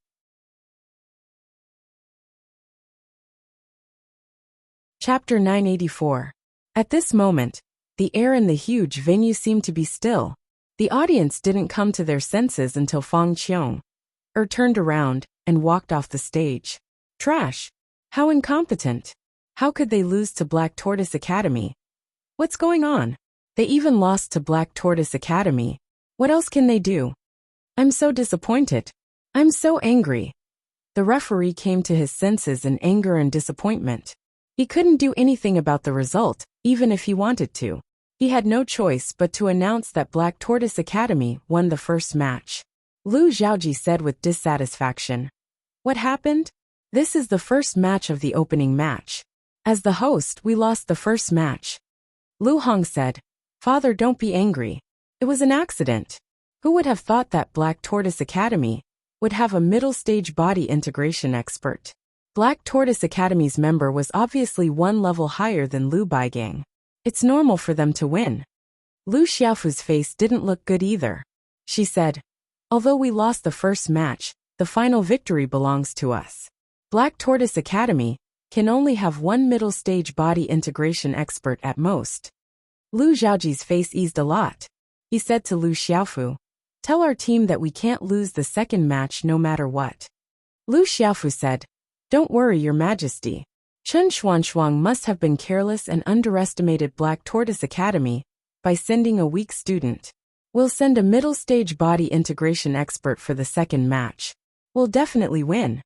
Chapter 984. At this moment, The air in the huge venue seemed to be still. The audience didn't come to their senses until Fong Qiong turned around and walked off the stage. Trash. How incompetent. How could they lose to Black Tortoise Academy? What's going on? They even lost to Black Tortoise Academy. What else can they do? I'm so disappointed. I'm so angry. The referee came to his senses in anger and disappointment. He couldn't do anything about the result, even if he wanted to. He had no choice but to announce that Black Tortoise Academy won the first match. Lu Xiaoji said with dissatisfaction. What happened? This is the first match of the opening match. As the host, we lost the first match. Lu Hong said, Father, don't be angry. It was an accident. Who would have thought that Black Tortoise Academy would have a middle-stage body integration expert? Black Tortoise Academy's member was obviously one level higher than Lu Baigang. It's normal for them to win. Lu Xiaofu's face didn't look good either. She said, although we lost the first match, the final victory belongs to us. Black Tortoise Academy can only have one middle-stage body integration expert at most. Lu Xiaoji's face eased a lot. He said to Lu Xiaofu, tell our team that we can't lose the second match no matter what. Lu Xiaofu said, don't worry, Your Majesty. Chen Xuanshuang must have been careless and underestimated Black Tortoise Academy by sending a weak student. We'll send a middle-stage body integration expert for the second match. We'll definitely win.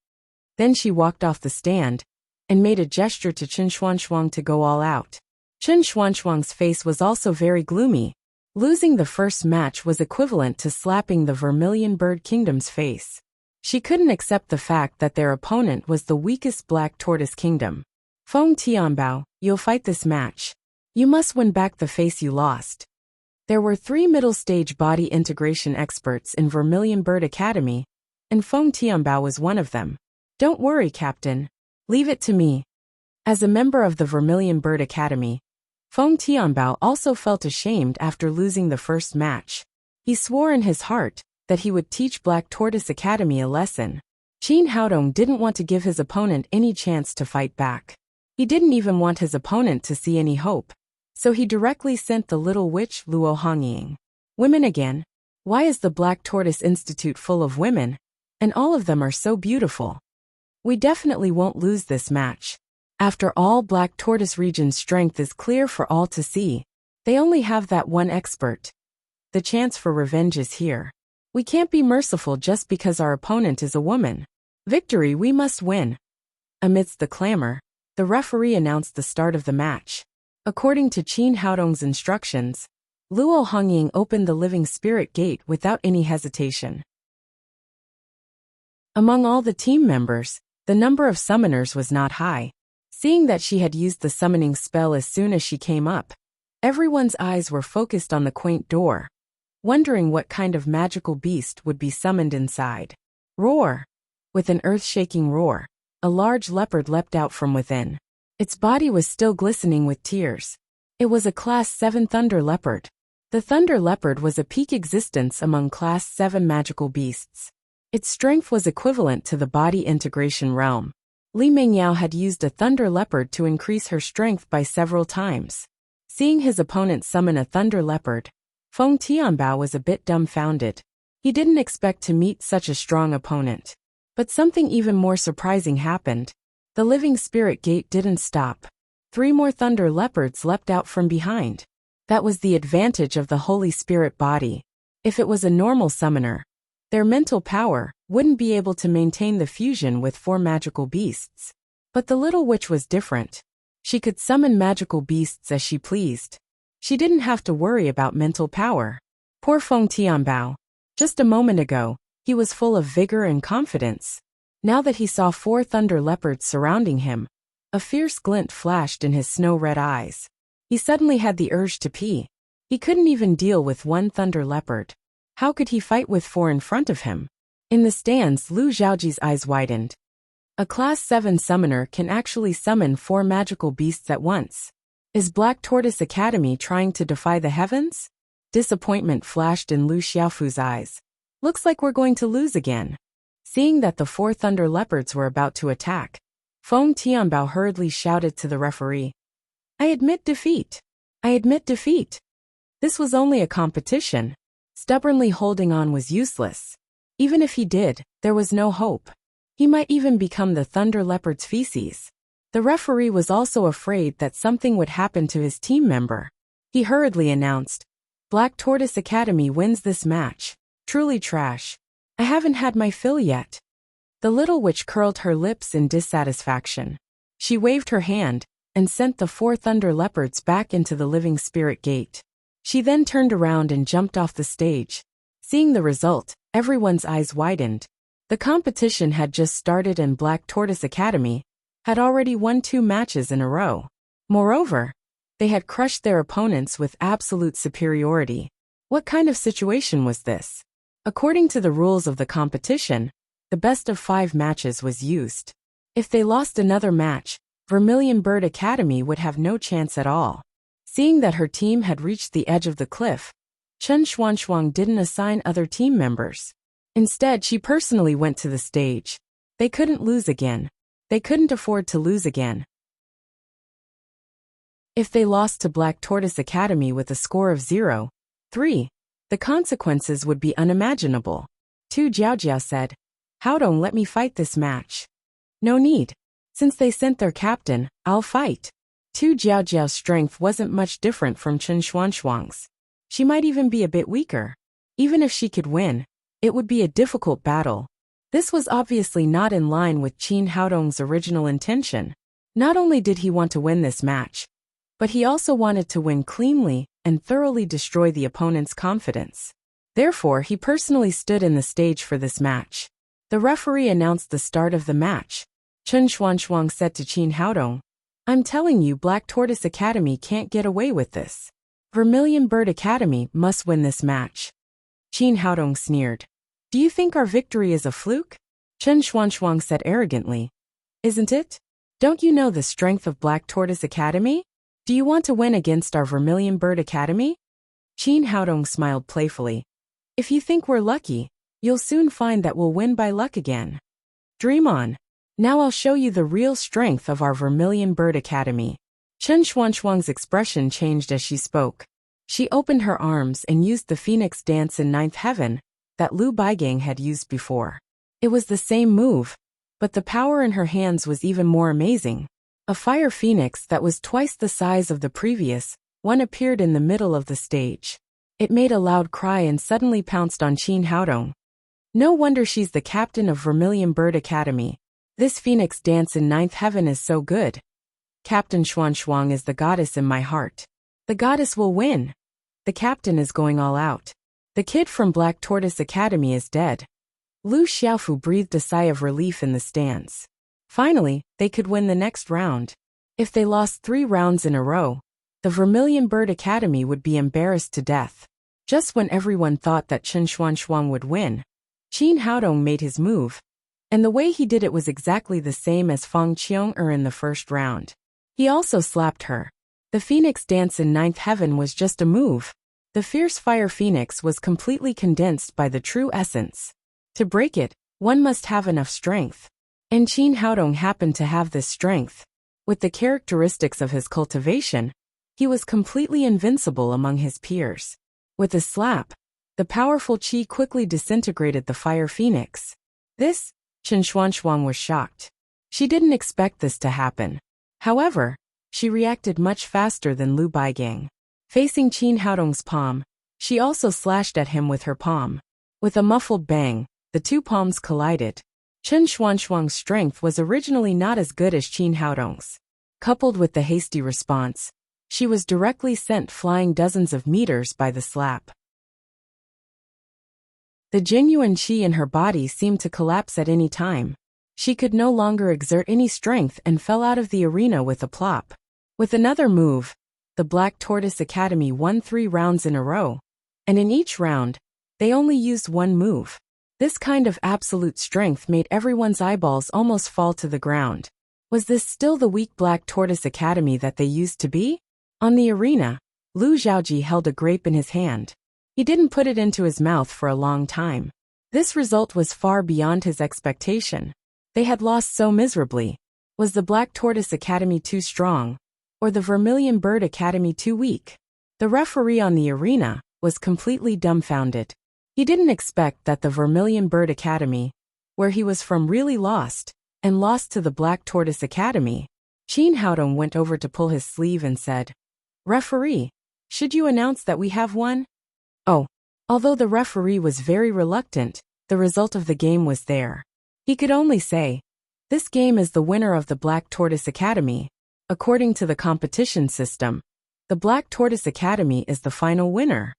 Then she walked off the stand and made a gesture to Chen Xuanshuang to go all out. Chen Xuanshuang's face was also very gloomy. Losing the first match was equivalent to slapping the Vermilion Bird Kingdom's face. She couldn't accept the fact that their opponent was the weakest Black Tortoise Kingdom. Feng Tianbao, you'll fight this match. You must win back the face you lost. There were 3 middle-stage body integration experts in Vermilion Bird Academy, and Feng Tianbao was one of them. Don't worry, Captain. Leave it to me. As a member of the Vermilion Bird Academy, Feng Tianbao also felt ashamed after losing the first match. He swore in his heart that he would teach Black Tortoise Academy a lesson. Qin Haodong didn't want to give his opponent any chance to fight back. He didn't even want his opponent to see any hope. So he directly sent the little witch Luo Hongying. Women again? Why is the Black Tortoise Institute full of women? And all of them are so beautiful. We definitely won't lose this match. After all, Black Tortoise Region's strength is clear for all to see. They only have that one expert. The chance for revenge is here. We can't be merciful just because our opponent is a woman. Victory, we must win. Amidst the clamor, the referee announced the start of the match. According to Qin Haodong's instructions, Luo Hongying opened the Living Spirit Gate without any hesitation. Among all the team members, the number of summoners was not high. Seeing that she had used the summoning spell as soon as she came up, everyone's eyes were focused on the quaint door, wondering what kind of magical beast would be summoned inside. Roar! With an earth-shaking roar, a large leopard leapt out from within. Its body was still glistening with tears. It was a Class 7 Thunder Leopard. The Thunder Leopard was a peak existence among Class 7 magical beasts. Its strength was equivalent to the body integration realm. Li Mengyao had used a Thunder Leopard to increase her strength by several times. Seeing his opponent summon a Thunder Leopard, Feng Tianbao was a bit dumbfounded. He didn't expect to meet such a strong opponent. But something even more surprising happened. The Living Spirit Gate didn't stop. 3 more Thunder Leopards leapt out from behind. That was the advantage of the Holy Spirit body. If it was a normal summoner, their mental power wouldn't be able to maintain the fusion with 4 magical beasts. But the little witch was different. She could summon magical beasts as she pleased. She didn't have to worry about mental power. Poor Feng Tianbao. Just a moment ago, he was full of vigor and confidence. Now that he saw 4 Thunder Leopards surrounding him, a fierce glint flashed in his snow-red eyes. He suddenly had the urge to pee. He couldn't even deal with 1 Thunder Leopard. How could he fight with 4 in front of him? In the stands, Lu Xiaoji's eyes widened. A Class 7 summoner can actually summon 4 magical beasts at once. Is Black Tortoise Academy trying to defy the heavens? Disappointment flashed in Lu Xiaofu's eyes. Looks like we're going to lose again. Seeing that the 4 Thunder Leopards were about to attack, Feng Tianbao hurriedly shouted to the referee. I admit defeat. I admit defeat. This was only a competition. Stubbornly holding on was useless. Even if he did, there was no hope. He might even become the Thunder Leopard's feces. The referee was also afraid that something would happen to his team member. He hurriedly announced, Black Tortoise Academy wins this match. Truly trash. I haven't had my fill yet. The little witch curled her lips in dissatisfaction. She waved her hand and sent the 4 Thunder Leopards back into the Living Spirit Gate. She then turned around and jumped off the stage. Seeing the result, everyone's eyes widened. The competition had just started and Black Tortoise Academy had already won 2 matches in a row. Moreover, they had crushed their opponents with absolute superiority. What kind of situation was this? According to the rules of the competition, the best of 5 matches was used. If they lost another match, Vermilion Bird Academy would have no chance at all. Seeing that her team had reached the edge of the cliff, Chen Xuanxuang didn't assign other team members. Instead, she personally went to the stage. They couldn't lose again. They couldn't afford to lose again. If they lost to Black Tortoise Academy with a score of 0-3, the consequences would be unimaginable. Tu Jiaojiao said, Haodong let me fight this match. No need. Since they sent their captain, I'll fight. Tu Jiaojiao's strength wasn't much different from Chen Xuanxuang's. She might even be a bit weaker. Even if she could win, it would be a difficult battle. This was obviously not in line with Qin Haodong's original intention. Not only did he want to win this match, but he also wanted to win cleanly and thoroughly destroy the opponent's confidence. Therefore, he personally stood in the stage for this match. The referee announced the start of the match. Chen Xuanxuang said to Qin Haodong, I'm telling you, Black Tortoise Academy can't get away with this. Vermilion Bird Academy must win this match. Qin Haodong sneered. Do you think our victory is a fluke? Chen Xuanxuang said arrogantly. Isn't it? Don't you know the strength of Black Tortoise Academy? Do you want to win against our Vermilion Bird Academy? Qin Haodong smiled playfully. If you think we're lucky, you'll soon find that we'll win by luck again. Dream on. Now I'll show you the real strength of our Vermilion Bird Academy. Chen Xuanxuang's expression changed as she spoke. She opened her arms and used the phoenix dance in 9th heaven that Lu Baigang had used before. It was the same move, but the power in her hands was even more amazing. A fire phoenix that was twice the size of the previous one appeared in the middle of the stage. It made a loud cry and suddenly pounced on Qin Haodong. No wonder she's the captain of Vermilion Bird Academy. This phoenix dance in 9th heaven is so good. Captain Xuanxuang is the goddess in my heart. The goddess will win. The captain is going all out. The kid from Black Tortoise Academy is dead. Lu Xiaofu breathed a sigh of relief in the stands. Finally, they could win the next round. If they lost 3 rounds in a row, the Vermilion Bird Academy would be embarrassed to death. Just when everyone thought that Chen Xuanxuang would win, Qin Haodong made his move, and the way he did it was exactly the same as Fang Qiong-er in the first round. He also slapped her. The phoenix dance in 9th heaven was just a move. The fierce fire phoenix was completely condensed by the true essence. To break it, one must have enough strength. And Qin Haodong happened to have this strength. With the characteristics of his cultivation, he was completely invincible among his peers. With a slap, the powerful qi quickly disintegrated the fire phoenix. This, Chen Xuanxuang was shocked. She didn't expect this to happen. However, she reacted much faster than Lu Baigang. Facing Qin Haodong's palm, she also slashed at him with her palm. With a muffled bang, the 2 palms collided. Chen Xuanxuang's strength was originally not as good as Qin Haodong's. Coupled with the hasty response, she was directly sent flying dozens of meters by the slap. The genuine qi in her body seemed to collapse at any time. She could no longer exert any strength and fell out of the arena with a plop. With another move, the Black Tortoise Academy won 3 rounds in a row, and in each round, they only used 1 move. This kind of absolute strength made everyone's eyeballs almost fall to the ground. Was this still the weak Black Tortoise Academy that they used to be? On the arena, Lu Zhaoji held a grape in his hand. He didn't put it into his mouth for a long time. This result was far beyond his expectation. They had lost so miserably. Was the Black Tortoise Academy too strong? or the Vermilion Bird Academy too weak? The referee on the arena was completely dumbfounded. He didn't expect that the Vermilion Bird Academy, where he was from, really lost, and lost to the Black Tortoise Academy. Chin Haodong went over to pull his sleeve and said, "Referee, should you announce that we have won?" Oh. Although the referee was very reluctant, the result of the game was there. He could only say, "This game is the winner of the Black Tortoise Academy. According to the competition system, the Black Tortoise Academy is the final winner."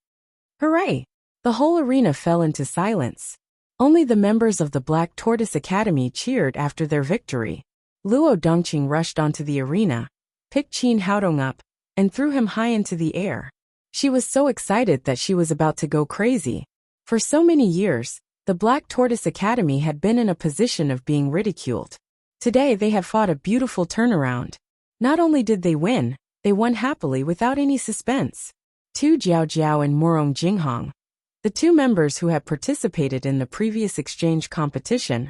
Hooray! The whole arena fell into silence. Only the members of the Black Tortoise Academy cheered after their victory. Luo Dongqing rushed onto the arena, picked Chin Haodong up, and threw him high into the air. She was so excited that she was about to go crazy. For so many years, the Black Tortoise Academy had been in a position of being ridiculed. Today they had fought a beautiful turnaround. Not only did they win, they won happily without any suspense. Tu Jiao and Morong Jinghong, the two members who had participated in the previous exchange competition,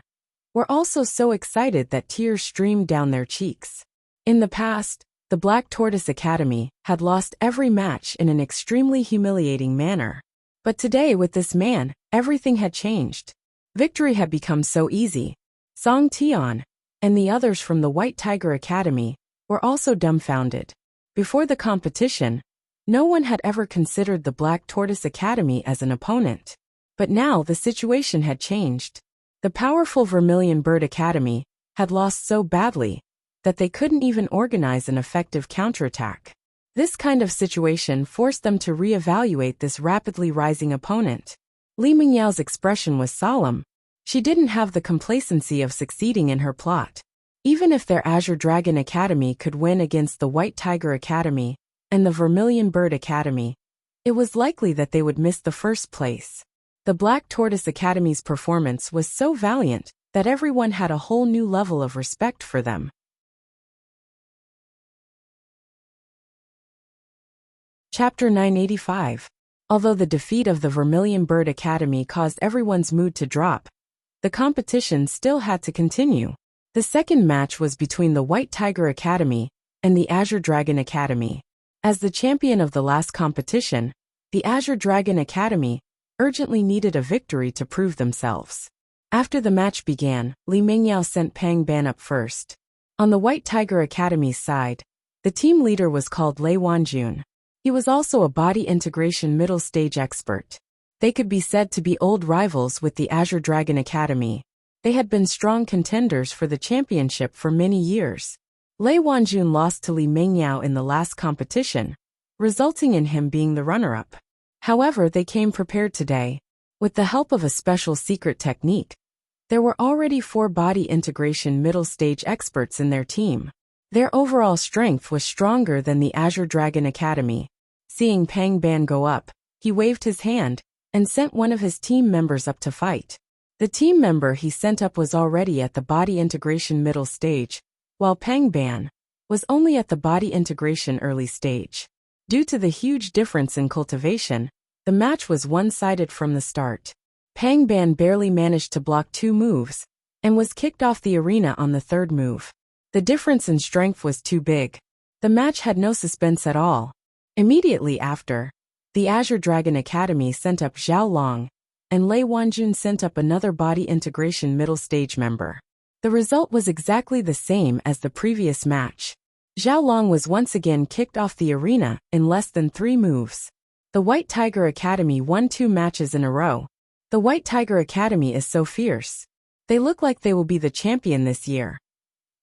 were also so excited that tears streamed down their cheeks. In the past, the Black Tortoise Academy had lost every match in an extremely humiliating manner. But today, with this man, everything had changed. Victory had become so easy. Song Tian and the others from the White Tiger Academy were also dumbfounded. Before the competition, no one had ever considered the Black Tortoise Academy as an opponent. But now the situation had changed. The powerful Vermilion Bird Academy had lost so badly that they couldn't even organize an effective counterattack. This kind of situation forced them to reevaluate this rapidly rising opponent. Li Mingyao's expression was solemn. She didn't have the complacency of succeeding in her plot. Even if their Azure Dragon Academy could win against the White Tiger Academy and the Vermilion Bird Academy, it was likely that they would miss the first place. The Black Tortoise Academy's performance was so valiant that everyone had a whole new level of respect for them. Chapter 985. Although the defeat of the Vermilion Bird Academy caused everyone's mood to drop, the competition still had to continue. The second match was between the White Tiger Academy and the Azure Dragon Academy. As the champion of the last competition, the Azure Dragon Academy urgently needed a victory to prove themselves. After the match began, Li Mingyao sent Pang Ban up first. On the White Tiger Academy's side, the team leader was called Lei Wanjun. He was also a body integration middle stage expert. They could be said to be old rivals with the Azure Dragon Academy. They had been strong contenders for the championship for many years. Lei Wanjun lost to Li Mingyao in the last competition, resulting in him being the runner-up. However, they came prepared today. With the help of a special secret technique, there were already 4 body integration middle stage experts in their team. Their overall strength was stronger than the Azure Dragon Academy. Seeing Pang Ban go up, he waved his hand and sent one of his team members up to fight. The team member he sent up was already at the body integration middle stage, while Pang Ban was only at the body integration early stage. Due to the huge difference in cultivation, the match was one-sided from the start. Pang Ban barely managed to block 2 moves and was kicked off the arena on the 3rd move. The difference in strength was too big. The match had no suspense at all. Immediately after, the Azure Dragon Academy sent up Zhao Long, and Lei Wanjun sent up another body integration middle stage member. The result was exactly the same as the previous match. Zhao Long was once again kicked off the arena in less than 3 moves. The White Tiger Academy won 2 matches in a row. The White Tiger Academy is so fierce. They look like they will be the champion this year.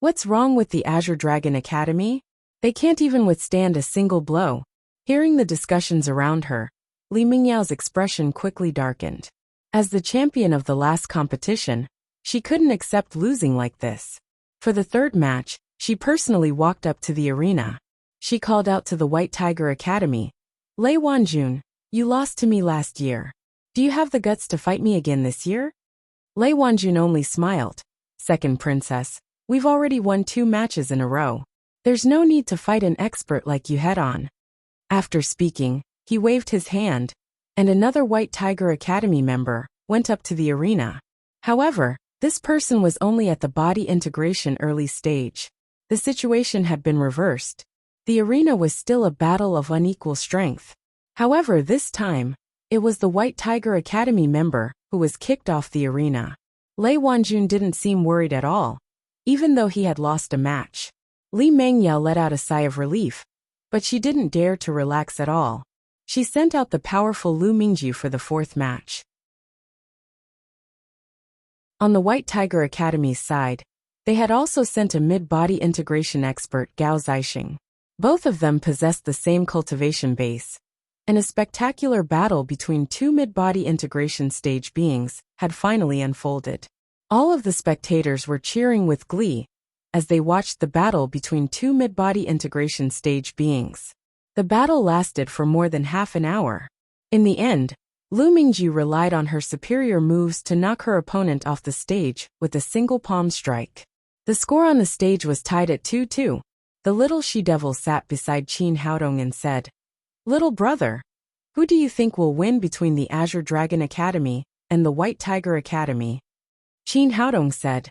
What's wrong with the Azure Dragon Academy? They can't even withstand a single blow. Hearing the discussions around her, Li Mingyao's expression quickly darkened. As the champion of the last competition, she couldn't accept losing like this. For the 3rd match, she personally walked up to the arena. She called out to the White Tiger Academy, "Lei Wanjun, you lost to me last year. Do you have the guts to fight me again this year?" Lei Wanjun only smiled. "Second princess, we've already won 2 matches in a row. There's no need to fight an expert like you head-on." After speaking, he waved his hand, and another White Tiger Academy member went up to the arena. However, this person was only at the body integration early stage. The situation had been reversed. The arena was still a battle of unequal strength. However, this time, it was the White Tiger Academy member who was kicked off the arena. Lei Wanjun didn't seem worried at all, even though he had lost a match. Li Mengyao let out a sigh of relief, but she didn't dare to relax at all. She sent out the powerful Lu Mingju for the fourth match. On the White Tiger Academy's side, they had also sent a mid-body integration expert, Gao Zixing. Both of them possessed the same cultivation base, and a spectacular battle between two mid-body integration stage beings had finally unfolded. All of the spectators were cheering with glee as they watched the battle between two mid-body integration stage beings. The battle lasted for more than half an hour. In the end, Lu Mingju relied on her superior moves to knock her opponent off the stage with a single palm strike. The score on the stage was tied at 2-2. The little she-devil sat beside Qin Haodong and said, "Little brother, who do you think will win between the Azure Dragon Academy and the White Tiger Academy?" Qin Haodong said,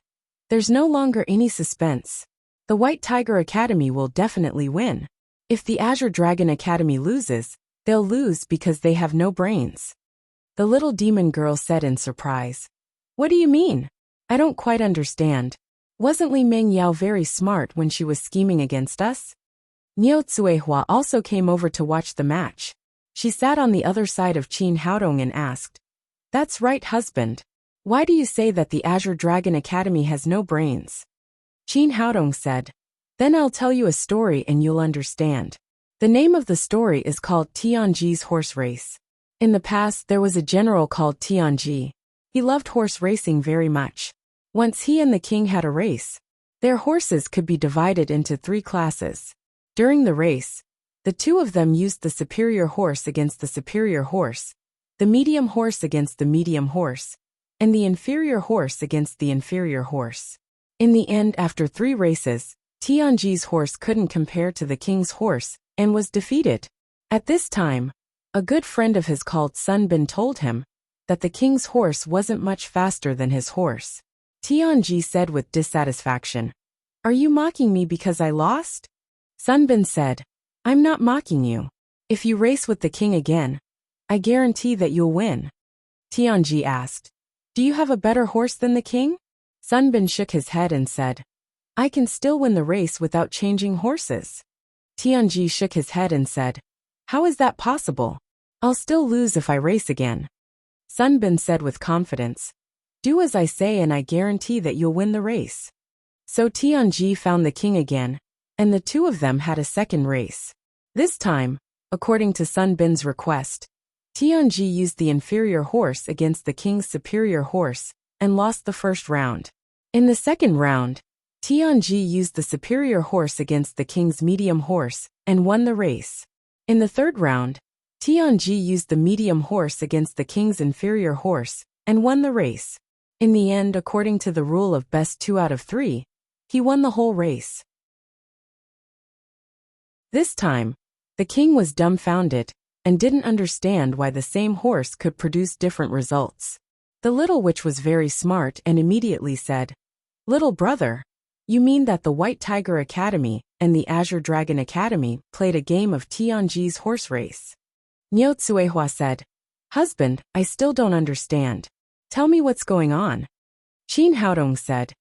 "There's no longer any suspense. The White Tiger Academy will definitely win. If the Azure Dragon Academy loses, they'll lose because they have no brains." The little demon girl said in surprise, "What do you mean? I don't quite understand. Wasn't Li Mengyao very smart when she was scheming against us?" Niu Tsuehua also came over to watch the match. She sat on the other side of Qin Haodong and asked, "That's right, husband. Why do you say that the Azure Dragon Academy has no brains?" Qin Haodong said, "Then I'll tell you a story and you'll understand." The name of the story is called Tianji's Horse Race. In the past, there was a general called Tianji. He loved horse racing very much. Once he and the king had a race. Their horses could be divided into 3 classes. During the race, the two of them used the superior horse against the superior horse, the medium horse against the medium horse, and the inferior horse against the inferior horse. In the end, after 3 races, Tianji's horse couldn't compare to the king's horse and was defeated. At this time, a good friend of his called Sun Bin told him that the king's horse wasn't much faster than his horse. Tianji said with dissatisfaction, "Are you mocking me because I lost?" Sun Bin said, "I'm not mocking you. If you race with the king again, I guarantee that you'll win." Tianji asked, "Do you have a better horse than the king?" Sun Bin shook his head and said, "I can still win the race without changing horses." Tianji shook his head and said, "How is that possible? I'll still lose if I race again." Sun Bin said with confidence, "Do as I say and I guarantee that you'll win the race." So Tianji found the king again, and the two of them had a second race. This time, according to Sun Bin's request, Tianji used the inferior horse against the king's superior horse and lost the first round. In the second round, Tianji used the superior horse against the king's medium horse and won the race. In the third round, Tianji used the medium horse against the king's inferior horse and won the race. In the end, according to the rule of best 2 out of 3, he won the whole race. This time, the king was dumbfounded and didn't understand why the same horse could produce different results. The little witch was very smart and immediately said, "Little brother, you mean that the White Tiger Academy and the Azure Dragon Academy played a game of Tianji's horse race?" Niu Tsuehua said, "Husband, I still don't understand. Tell me what's going on." Qin Haodong said,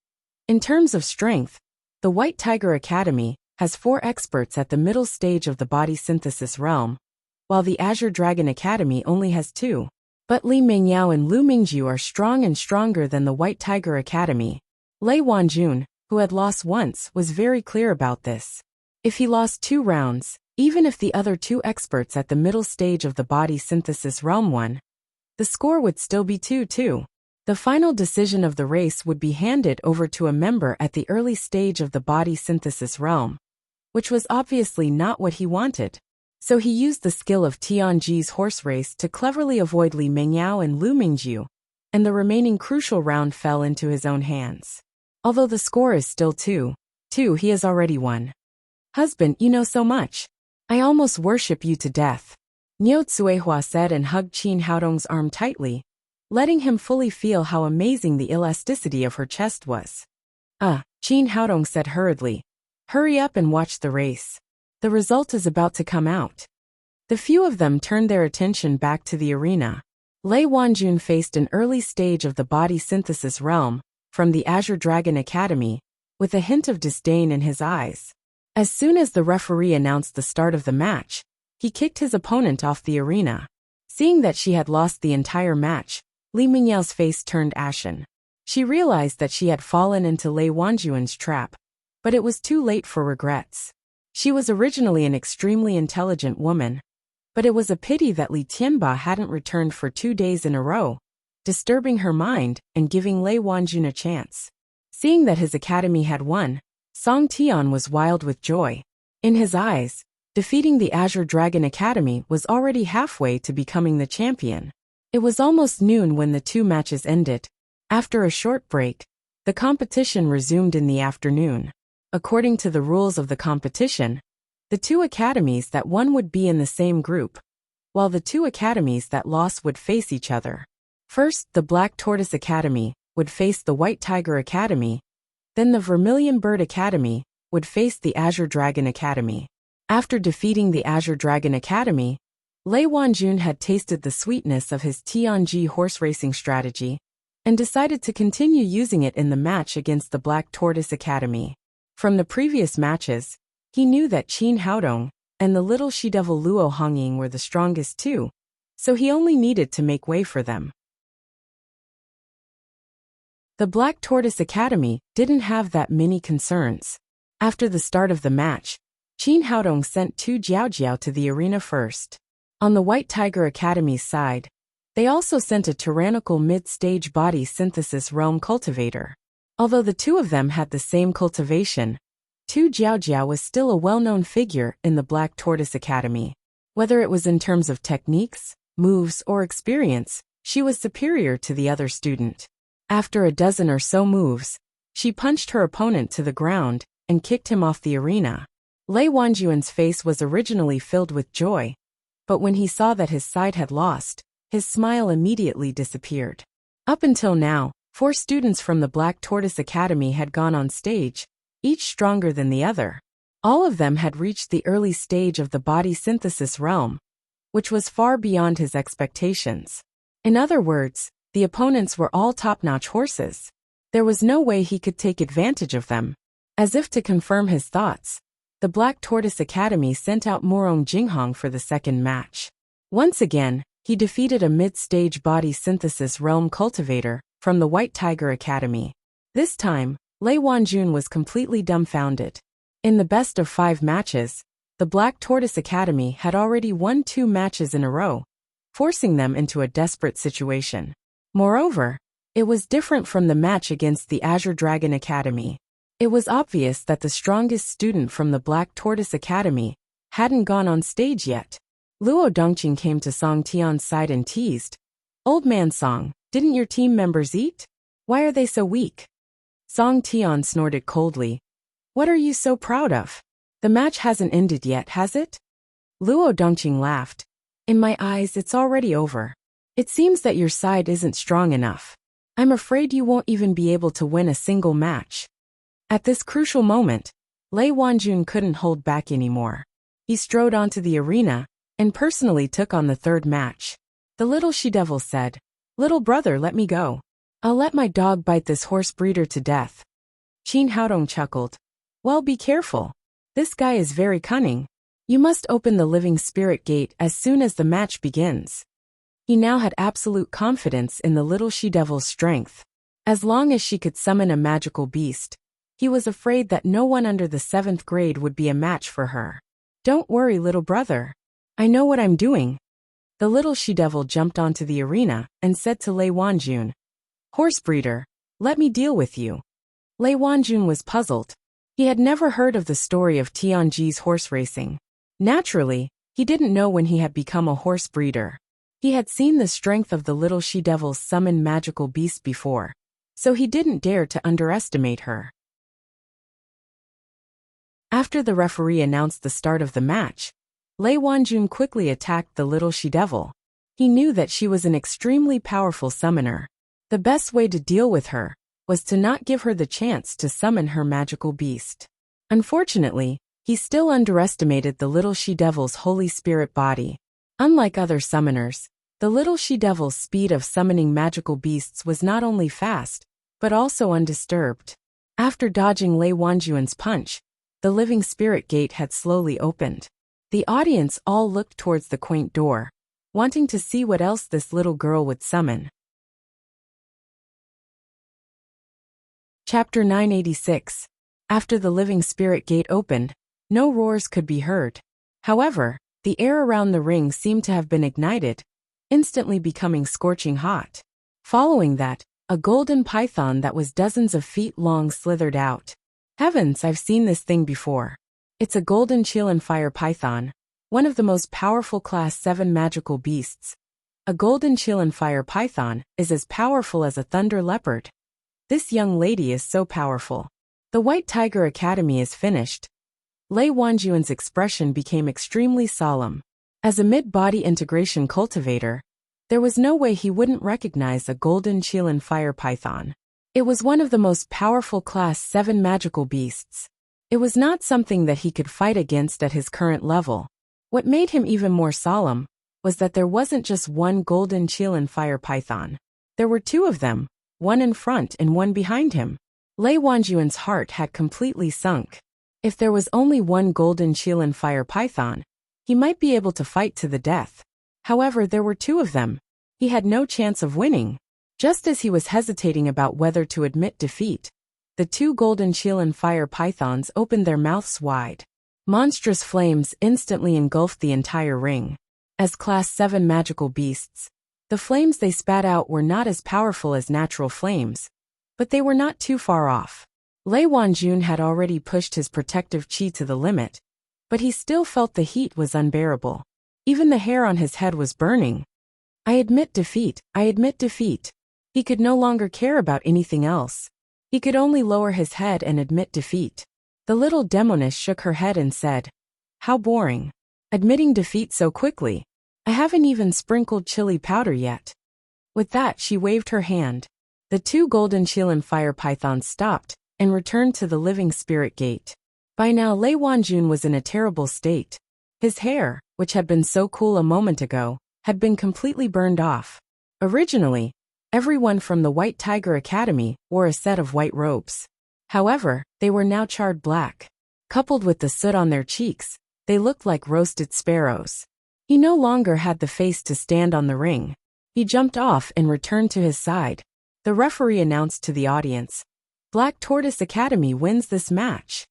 "In terms of strength, the White Tiger Academy has 4 experts at the middle stage of the body synthesis realm, while the Azure Dragon Academy only has 2. But Li Mengyao and Lu Mingju are strong and stronger than the White Tiger Academy." Lei Wanjun, who had lost once, was very clear about this. If he lost 2 rounds, even if the other 2 experts at the middle stage of the body synthesis realm won, the score would still be 2-2. The final decision of the race would be handed over to a member at the early stage of the body synthesis realm, which was obviously not what he wanted. So he used the skill of Tianji's horse race to cleverly avoid Li Mengyao and Lu Mingju, and the remaining crucial round fell into his own hands. Although the score is still 2-2, he has already won. "Husband, you know so much. I almost worship you to death," Niu Tsuehua said and hugged Qin Haodong's arm tightly, letting him fully feel how amazing the elasticity of her chest was. Qin Haodong said hurriedly, "Hurry up and watch the race." The result is about to come out. The few of them turned their attention back to the arena. Lei Wanjun faced an early stage of the body synthesis realm, from the Azure Dragon Academy, with a hint of disdain in his eyes. As soon as the referee announced the start of the match, he kicked his opponent off the arena. Seeing that she had lost the entire match, Li Mingyao's face turned ashen. She realized that she had fallen into Lei Wanjun's trap, but it was too late for regrets. She was originally an extremely intelligent woman, but it was a pity that Li Tianba hadn't returned for 2 days in a row, disturbing her mind and giving Lei Wanjun a chance. Seeing that his academy had won, Song Tian was wild with joy. In his eyes, defeating the Azure Dragon Academy was already halfway to becoming the champion. It was almost noon when the 2 matches ended. After a short break, the competition resumed in the afternoon. According to the rules of the competition, the 2 academies that won would be in the same group, while the 2 academies that lost would face each other. First, the Black Tortoise Academy would face the White Tiger Academy, then the Vermilion Bird Academy would face the Azure Dragon Academy. After defeating the Azure Dragon Academy, Lei Wanjun had tasted the sweetness of his Tianji horse racing strategy and decided to continue using it in the match against the Black Tortoise Academy. From the previous matches, he knew that Qin Haodong and the little she-devil Luo Hongying were the strongest too, so he only needed to make way for them. The Black Tortoise Academy didn't have that many concerns. After the start of the match, Qin Haodong sent 2 Jiaojiao to the arena first. On the White Tiger Academy's side, they also sent a tyrannical mid-stage body synthesis realm cultivator. Although the 2 of them had the same cultivation, 2 Jiaojiao was still a well-known figure in the Black Tortoise Academy. Whether it was in terms of techniques, moves, or experience, she was superior to the other student. After a dozen or so moves, she punched her opponent to the ground and kicked him off the arena. Lei Wanjun's face was originally filled with joy, but when he saw that his side had lost, his smile immediately disappeared. Up until now, 4 students from the Black Tortoise Academy had gone on stage, each stronger than the other. All of them had reached the early stage of the body synthesis realm, which was far beyond his expectations. In other words, the opponents were all top-notch horses. There was no way he could take advantage of them. As if to confirm his thoughts, the Black Tortoise Academy sent out Morong Jinghong for the second match. Once again, he defeated a mid-stage body synthesis realm cultivator from the White Tiger Academy. This time, Lei Wanjun was completely dumbfounded. In the best of 5 matches, the Black Tortoise Academy had already won 2 matches in a row, forcing them into a desperate situation. Moreover, it was different from the match against the Azure Dragon Academy. It was obvious that the strongest student from the Black Tortoise Academy hadn't gone on stage yet. Luo Dongqing came to Song Tian's side and teased, "Old man Song, didn't your team members eat? Why are they so weak?" Song Tian snorted coldly. "What are you so proud of? The match hasn't ended yet, has it?" Luo Dongqing laughed. "In my eyes, it's already over. It seems that your side isn't strong enough. I'm afraid you won't even be able to win a single match." At this crucial moment, Lei Wanjun couldn't hold back anymore. He strode onto the arena and personally took on the 3rd match. The little she-devil said, "Little brother, let me go. I'll let my dog bite this horse breeder to death." Qin Haodong chuckled. "Well, be careful. This guy is very cunning. You must open the living spirit gate as soon as the match begins." He now had absolute confidence in the little she-devil's strength. As long as she could summon a magical beast, he was afraid that no one under the 7th grade would be a match for her. "Don't worry, little brother. I know what I'm doing." The little she-devil jumped onto the arena and said to Lei Wanjun, "Horse breeder, let me deal with you." Lei Wanjun was puzzled. He had never heard of the story of Tianji's horse racing. Naturally, he didn't know when he had become a horse breeder. He had seen the strength of the little she-devil summon magical beasts before, so he didn't dare to underestimate her. After the referee announced the start of the match, Lei Wanjun quickly attacked the little she-devil. He knew that she was an extremely powerful summoner. The best way to deal with her was to not give her the chance to summon her magical beast. Unfortunately, He still underestimated the little she-devil's Holy Spirit body. Unlike other summoners, the little she-devil's speed of summoning magical beasts was not only fast, but also undisturbed. After dodging Lei Wanjuan's punch, the living spirit gate had slowly opened. The audience all looked towards the quaint door, wanting to see what else this little girl would summon. Chapter 986. After the living spirit gate opened, no roars could be heard. However, the air around the ring seemed to have been ignited, instantly becoming scorching hot. Following that, a golden python that was dozens of feet long slithered out. Heavens, I've seen this thing before. It's a golden Qilin fire python, one of the most powerful Class 7 magical beasts. A golden Qilin fire python is as powerful as a thunder leopard. This young lady is so powerful. The White Tiger Academy is finished. Lei Wanjuan's expression became extremely solemn. As a mid-body integration cultivator, there was no way he wouldn't recognize a golden Qilin fire python. It was one of the most powerful Class 7 magical beasts. It was not something that he could fight against at his current level. What made him even more solemn was that there wasn't just one golden Qilin fire python. There were two of them, one in front and one behind him. Lei Wanjuan's heart had completely sunk. If there was only one golden Qilin fire python, he might be able to fight to the death. However, there were two of them. He had no chance of winning. Just as he was hesitating about whether to admit defeat, the two golden Qilin fire pythons opened their mouths wide. Monstrous flames instantly engulfed the entire ring. As Class 7 magical beasts, the flames they spat out were not as powerful as natural flames, but they were not too far off. Lei Wanjun had already pushed his protective chi to the limit, but he still felt the heat was unbearable. Even the hair on his head was burning. I admit defeat, I admit defeat. He could no longer care about anything else. He could only lower his head and admit defeat. The little demoness shook her head and said, "How boring. Admitting defeat so quickly. I haven't even sprinkled chili powder yet." With that, she waved her hand. The two golden Qilin fire pythons stopped and returned to the living spirit gate. By now Lei Wanjun was in a terrible state. His hair, which had been so cool a moment ago, had been completely burned off. Originally, everyone from the White Tiger Academy wore a set of white robes. However, they were now charred black. Coupled with the soot on their cheeks, they looked like roasted sparrows. He no longer had the face to stand on the ring. He jumped off and returned to his side. The referee announced to the audience, "Black Tortoise Academy wins this match."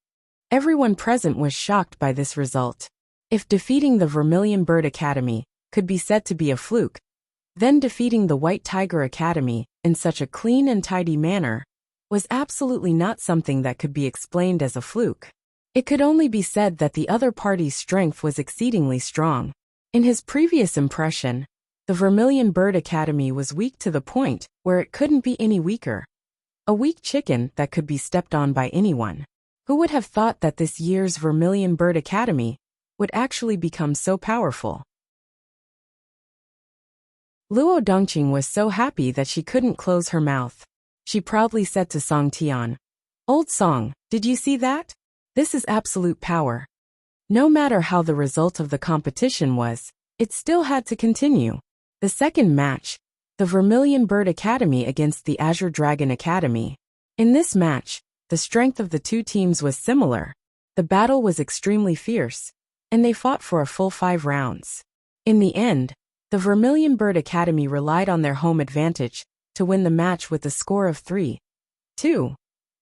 Everyone present was shocked by this result. If defeating the Vermilion Bird Academy could be said to be a fluke, then defeating the White Tiger Academy in such a clean and tidy manner was absolutely not something that could be explained as a fluke. It could only be said that the other party's strength was exceedingly strong. In his previous impression, the Vermilion Bird Academy was weak to the point where it couldn't be any weaker. A weak chicken that could be stepped on by anyone. Who would have thought that this year's Vermilion Bird Academy would actually become so powerful? Luo Dongqing was so happy that she couldn't close her mouth. She proudly said to Song Tian, "Old Song, did you see that? This is absolute power." No matter how the result of the competition was, it still had to continue. The second match, the Vermilion Bird Academy against the Azure Dragon Academy. In this match, the strength of the two teams was similar. The battle was extremely fierce, and they fought for a full 5 rounds. In the end, the Vermilion Bird Academy relied on their home advantage to win the match with a score of 3-2,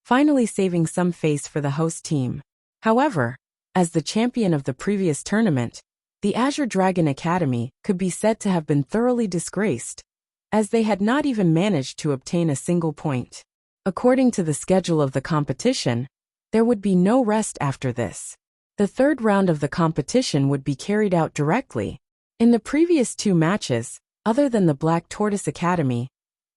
finally saving some face for the host team. However, as the champion of the previous tournament, the Azure Dragon Academy could be said to have been thoroughly disgraced, as they had not even managed to obtain a single point. According to the schedule of the competition, there would be no rest after this. The third round of the competition would be carried out directly. In the previous 2 matches, other than the Black Tortoise Academy,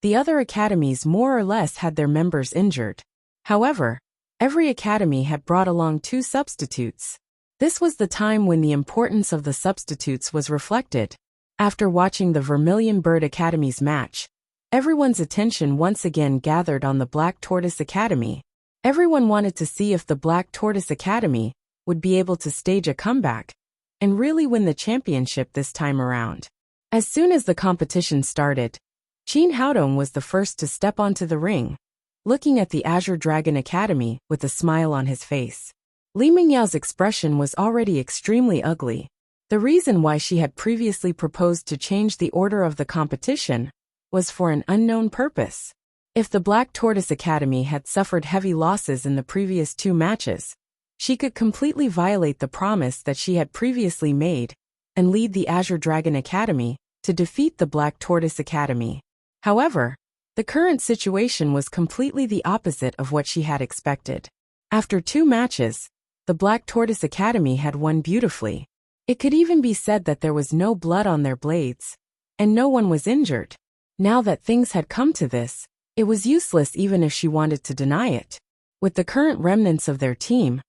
the other academies more or less had their members injured. However, every academy had brought along 2 substitutes. This was the time when the importance of the substitutes was reflected. After watching the Vermilion Bird Academy's match, everyone's attention once again gathered on the Black Tortoise Academy. Everyone wanted to see if the Black Tortoise Academy would be able to stage a comeback and really win the championship this time around. As soon as the competition started, Jin Haodong was the first to step onto the ring, looking at the Azure Dragon Academy with a smile on his face. Li Mingyao's expression was already extremely ugly. The reason why she had previously proposed to change the order of the competition was for an unknown purpose. If the Black Tortoise Academy had suffered heavy losses in the previous 2 matches, she could completely violate the promise that she had previously made and lead the Azure Dragon Academy to defeat the Black Tortoise Academy. However, the current situation was completely the opposite of what she had expected. After 2 matches, the Black Tortoise Academy had won beautifully. It could even be said that there was no blood on their blades, and no one was injured. Now that things had come to this, it was useless even if she wanted to deny it. With the current remnants of their team,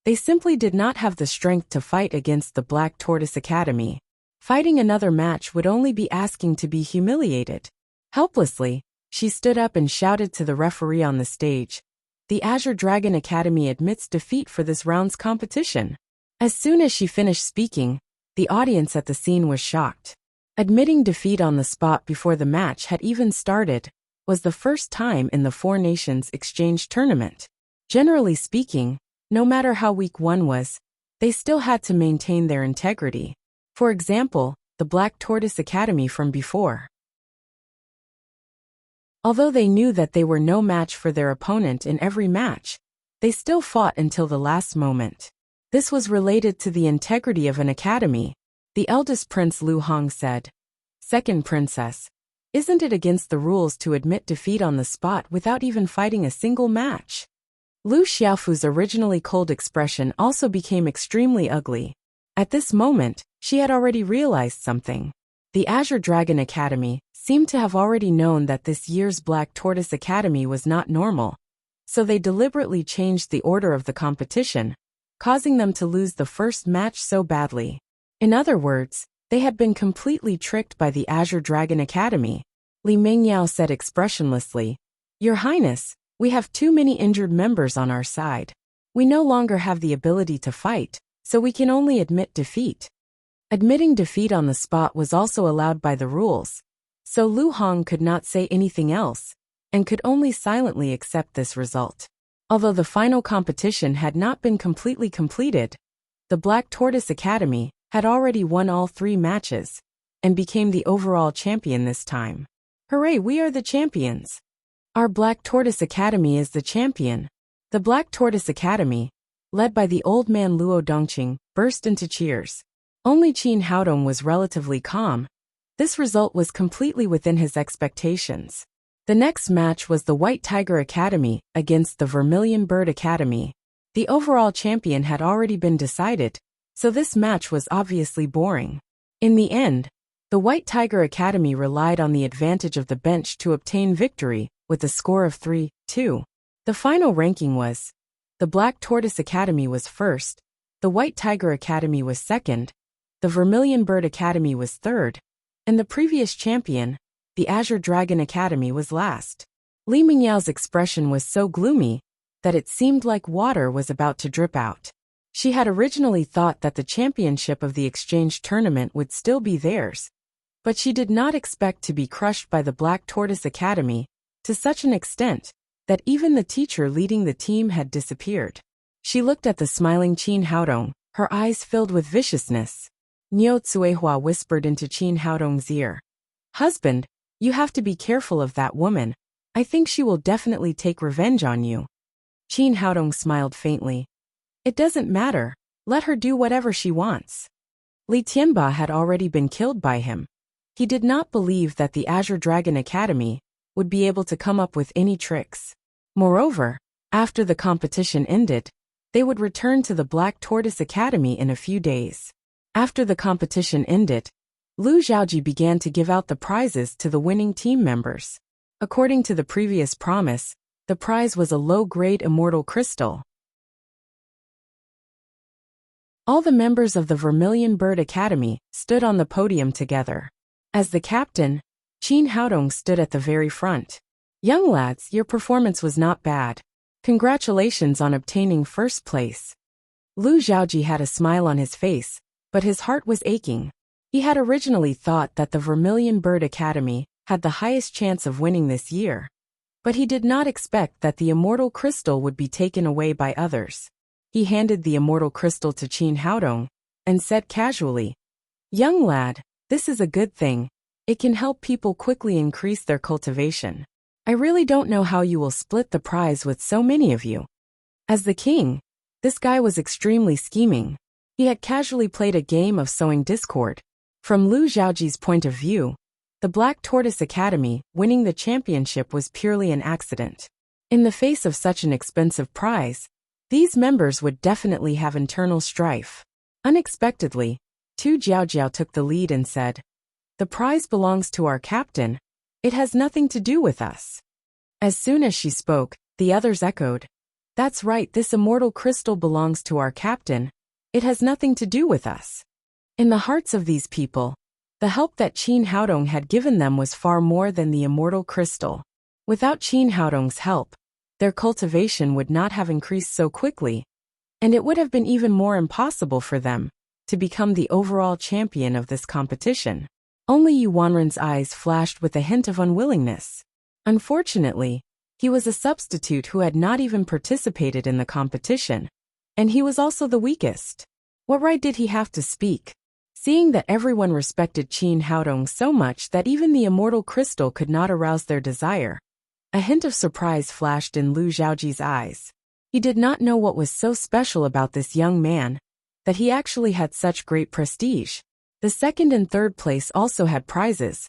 they simply did not have the strength to fight against the Black Tortoise Academy. Fighting another match would only be asking to be humiliated. Helplessly, she stood up and shouted to the referee on the stage, "The Azure Dragon Academy admits defeat for this round's competition." As soon as she finished speaking, the audience at the scene was shocked. Admitting defeat on the spot before the match had even started was the first time in the 4 Nations Exchange tournament. Generally speaking, no matter how weak one was, they still had to maintain their integrity. For example, the Black Tortoise Academy from before. Although they knew that they were no match for their opponent in every match, they still fought until the last moment. This was related to the integrity of an academy. The eldest prince Lu Hong said, "Second princess, isn't it against the rules to admit defeat on the spot without even fighting a single match?" Lu Xiaofu's originally cold expression also became extremely ugly. At this moment, she had already realized something. The Azure Dragon Academy seemed to have already known that this year's Black Tortoise Academy was not normal, so they deliberately changed the order of the competition, causing them to lose the first match so badly. In other words, they had been completely tricked by the Azure Dragon Academy. Li Mingyao said expressionlessly, "Your Highness, we have too many injured members on our side. We no longer have the ability to fight, so we can only admit defeat." Admitting defeat on the spot was also allowed by the rules, so Lu Hong could not say anything else, and could only silently accept this result. Although the final competition had not been completely completed, the Black Tortoise Academy had already won all 3 matches, and became the overall champion this time. "Hooray, we are the champions! Our Black Tortoise Academy is the champion." The Black Tortoise Academy, led by the old man Luo Dongqing, burst into cheers. Only Jin Haodong was relatively calm. This result was completely within his expectations. The next match was the White Tiger Academy against the Vermilion Bird Academy. The overall champion had already been decided, so this match was obviously boring. In the end, the White Tiger Academy relied on the advantage of the bench to obtain victory, with a score of 3-2. The final ranking was: the Black Tortoise Academy was first, the White Tiger Academy was second, the Vermilion Bird Academy was third, and the previous champion, the Azure Dragon Academy, was last. Li Mingyao's expression was so gloomy that it seemed like water was about to drip out. She had originally thought that the championship of the exchange tournament would still be theirs, but she did not expect to be crushed by the Black Tortoise Academy to such an extent that even the teacher leading the team had disappeared. She looked at the smiling Jin Haodong, her eyes filled with viciousness. Niu Tsuehua whispered into Jin Haodong's ear, "Husband, you have to be careful of that woman. I think she will definitely take revenge on you." Jin Haodong smiled faintly. "It doesn't matter. Let her do whatever she wants." Li Tianba had already been killed by him. He did not believe that the Azure Dragon Academy would be able to come up with any tricks. Moreover, after the competition ended, they would return to the Black Tortoise Academy in a few days. After the competition ended, Lu Zhaoji began to give out the prizes to the winning team members. According to the previous promise, the prize was a low-grade immortal crystal. All the members of the Vermilion Bird Academy stood on the podium together. As the captain, Jin Haodong stood at the very front. "Young lads, your performance was not bad. Congratulations on obtaining first place." Lu Xiaoji had a smile on his face, but his heart was aching. He had originally thought that the Vermilion Bird Academy had the highest chance of winning this year. But he did not expect that the immortal crystal would be taken away by others. He handed the immortal crystal to Qin Haodong and said casually, "Young lad, this is a good thing. It can help people quickly increase their cultivation. I really don't know how you will split the prize with so many of you." As the king, this guy was extremely scheming. He had casually played a game of sowing discord. From Lu Xiaoji's point of view, the Black Tortoise Academy winning the championship was purely an accident. In the face of such an expensive prize, these members would definitely have internal strife. Unexpectedly, Tu Jiaojiao took the lead and said, "The prize belongs to our captain. It has nothing to do with us." As soon as she spoke, the others echoed, "That's right, this immortal crystal belongs to our captain. It has nothing to do with us." In the hearts of these people, the help that Qin Haodong had given them was far more than the immortal crystal. Without Qin Haodong's help, their cultivation would not have increased so quickly, and it would have been even more impossible for them to become the overall champion of this competition. Only Yu Wanren's eyes flashed with a hint of unwillingness. Unfortunately, he was a substitute who had not even participated in the competition, and he was also the weakest. What right did he have to speak? Seeing that everyone respected Qin Haodong so much that even the immortal crystal could not arouse their desire, a hint of surprise flashed in Lu Xiaoji's eyes. He did not know what was so special about this young man, that he actually had such great prestige. The second and third place also had prizes,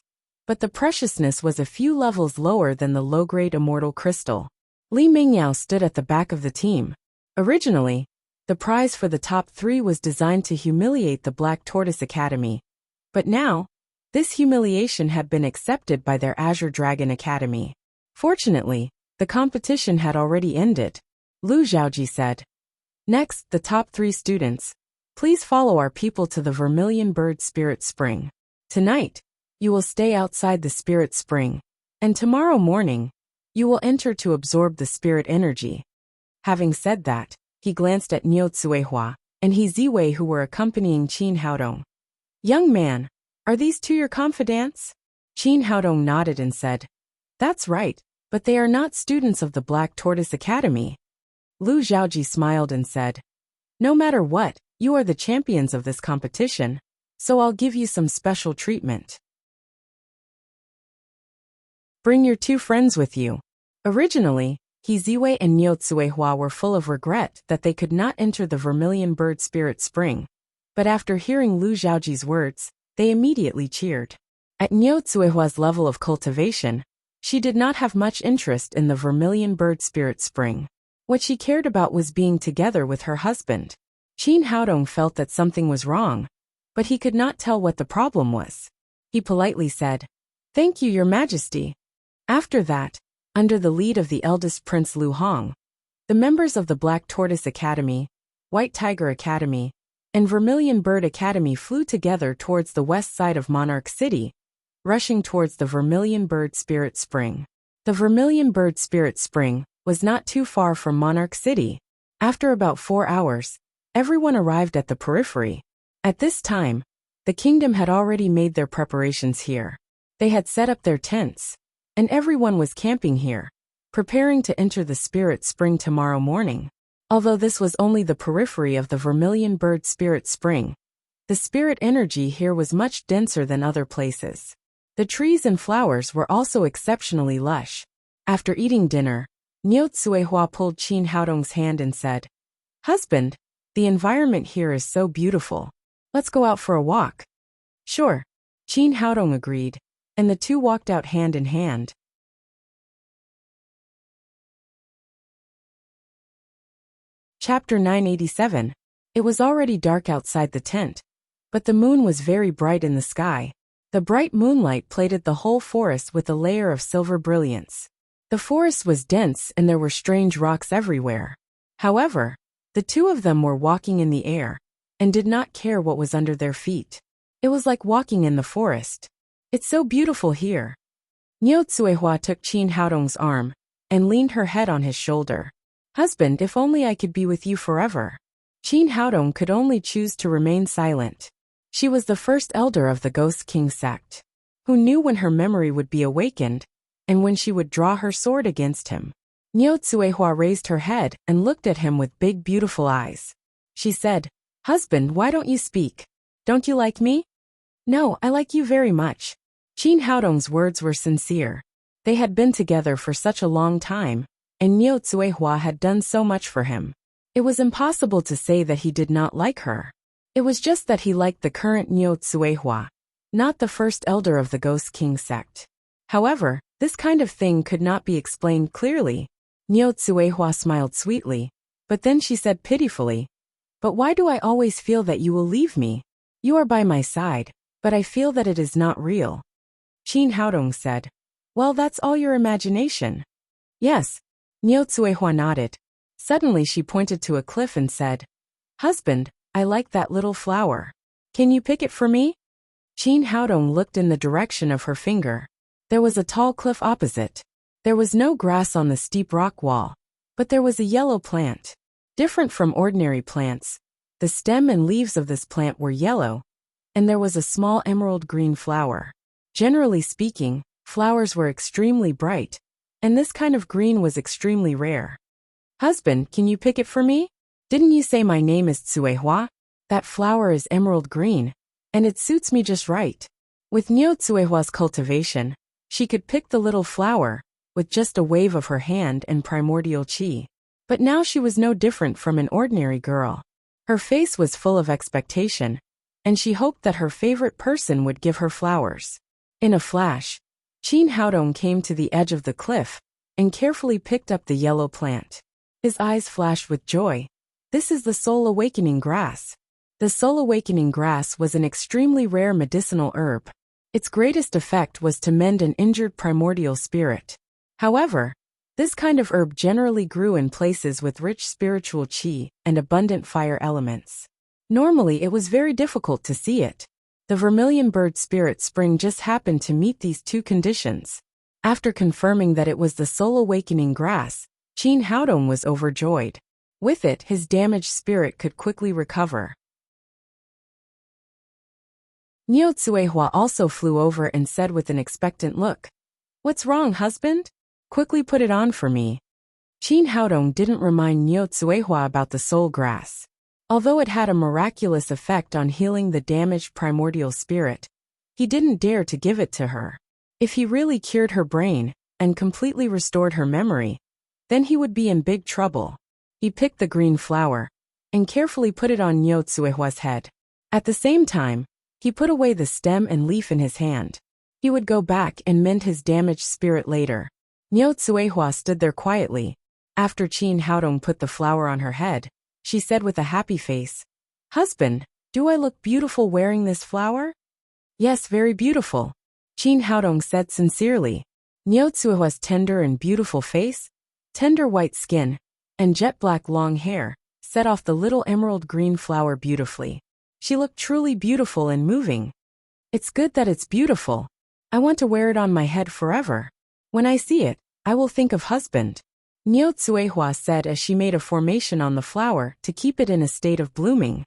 but the preciousness was a few levels lower than the low-grade immortal crystal. Li Mingyao stood at the back of the team. Originally, the prize for the top 3 was designed to humiliate the Black Tortoise Academy, but now, this humiliation had been accepted by their Azure Dragon Academy. Fortunately, the competition had already ended. Lu Xiaoji said, "Next, the top 3 students. Please follow our people to the Vermilion Bird Spirit Spring. Tonight, you will stay outside the Spirit Spring, and tomorrow morning, you will enter to absorb the spirit energy." Having said that, he glanced at Niu Tsuehua and He Ziwei who were accompanying Qin Haodong. "Young man, are these 2 your confidants?" Qin Haodong nodded and said, "That's right, but they are not students of the Black Tortoise Academy." Lu Xiaoji smiled and said, "No matter what, you are the champions of this competition, so I'll give you some special treatment. Bring your 2 friends with you." Originally, He Ziwei and Niu Tsuehua were full of regret that they could not enter the Vermilion Bird Spirit Spring, but after hearing Lu Xiaoji's words, they immediately cheered. At Niu Tsuehua's level of cultivation, she did not have much interest in the Vermilion Bird Spirit Spring. What she cared about was being together with her husband. Qin Haodong felt that something was wrong, but he could not tell what the problem was. He politely said, "Thank you, Your Majesty." After that, under the lead of the eldest Prince Lu Hong, the members of the Black Tortoise Academy, White Tiger Academy, and Vermilion Bird Academy flew together towards the west side of Monarch City, rushing towards the Vermilion Bird Spirit Spring. The Vermilion Bird Spirit Spring was not too far from Monarch City. After about 4 hours, everyone arrived at the periphery. At this time, the kingdom had already made their preparations here. They had set up their tents, and everyone was camping here, preparing to enter the Spirit Spring tomorrow morning. Although this was only the periphery of the Vermilion Bird Spirit Spring, the spirit energy here was much denser than other places. The trees and flowers were also exceptionally lush. After eating dinner, Niu Tsuehua pulled Qin Haodong's hand and said, "Husband, the environment here is so beautiful. Let's go out for a walk." "Sure," Qin Haodong agreed, and the 2 walked out hand in hand. Chapter 987. It was already dark outside the tent, but the moon was very bright in the sky. The bright moonlight plated the whole forest with a layer of silver brilliance. The forest was dense and there were strange rocks everywhere. However, the 2 of them were walking in the air and did not care what was under their feet. It was like walking in the forest. "It's so beautiful here." Niu Tsuehua took Qin Haodong's arm and leaned her head on his shoulder. "Husband, if only I could be with you forever." Qin Haodong could only choose to remain silent. She was the first elder of the Ghost King sect, who knew when her memory would be awakened, and when she would draw her sword against him. Niu Tsuehua raised her head and looked at him with big beautiful eyes. She said, "Husband, why don't you speak? Don't you like me?" "No, I like you very much." Qin Haodong's words were sincere. They had been together for such a long time, and Niu Tsuehua had done so much for him. It was impossible to say that he did not like her. It was just that he liked the current Niu Tsuehua, not the first elder of the Ghost King sect. However, this kind of thing could not be explained clearly. Niu Tsuehua smiled sweetly, but then she said pitifully, "But why do I always feel that you will leave me? You are by my side, but I feel that it is not real." Qin Haodong said, "Well, that's all your imagination." "Yes." Niu Tsuehua nodded. Suddenly she pointed to a cliff and said, "Husband, I like that little flower. Can you pick it for me?" Qin Haodong looked in the direction of her finger. There was a tall cliff opposite. There was no grass on the steep rock wall, but there was a yellow plant. Different from ordinary plants, the stem and leaves of this plant were yellow, and there was a small emerald green flower. Generally speaking, flowers were extremely bright, and this kind of green was extremely rare. "Husband, can you pick it for me? Didn't you say my name is Tsuehua? That flower is emerald green, and it suits me just right." With Niu Tsuehua's cultivation, she could pick the little flower with just a wave of her hand and primordial qi. But now she was no different from an ordinary girl. Her face was full of expectation, and she hoped that her favorite person would give her flowers. In a flash, Qin Haodong came to the edge of the cliff and carefully picked up the yellow plant. His eyes flashed with joy. "This is the soul awakening grass." The soul awakening grass was an extremely rare medicinal herb. Its greatest effect was to mend an injured primordial spirit. However, this kind of herb generally grew in places with rich spiritual qi and abundant fire elements. Normally it was very difficult to see it. The vermilion bird spirit spring just happened to meet these two conditions. After confirming that it was the soul awakening grass, Qin Haodong was overjoyed. With it, his damaged spirit could quickly recover. Niu Tsuehua also flew over and said with an expectant look, "What's wrong, husband? Quickly put it on for me." Qin Haodong didn't remind Niu Tsuehua about the soul grass. Although it had a miraculous effect on healing the damaged primordial spirit, he didn't dare to give it to her. If he really cured her brain and completely restored her memory, then he would be in big trouble. He picked the green flower and carefully put it on Niu Tsuehua's head. At the same time, he put away the stem and leaf in his hand. He would go back and mend his damaged spirit later. Niu Tsuehua stood there quietly. After Qin Haodong put the flower on her head, she said with a happy face, "Husband, do I look beautiful wearing this flower?" "Yes, very beautiful," Qin Haodong said sincerely. Niu Tsuehua's tender and beautiful face, tender white skin, and jet black long hair set off the little emerald green flower beautifully. She looked truly beautiful and moving. "It's good that it's beautiful. I want to wear it on my head forever. When I see it, I will think of husband," Niu Tsuehua said as she made a formation on the flower to keep it in a state of blooming.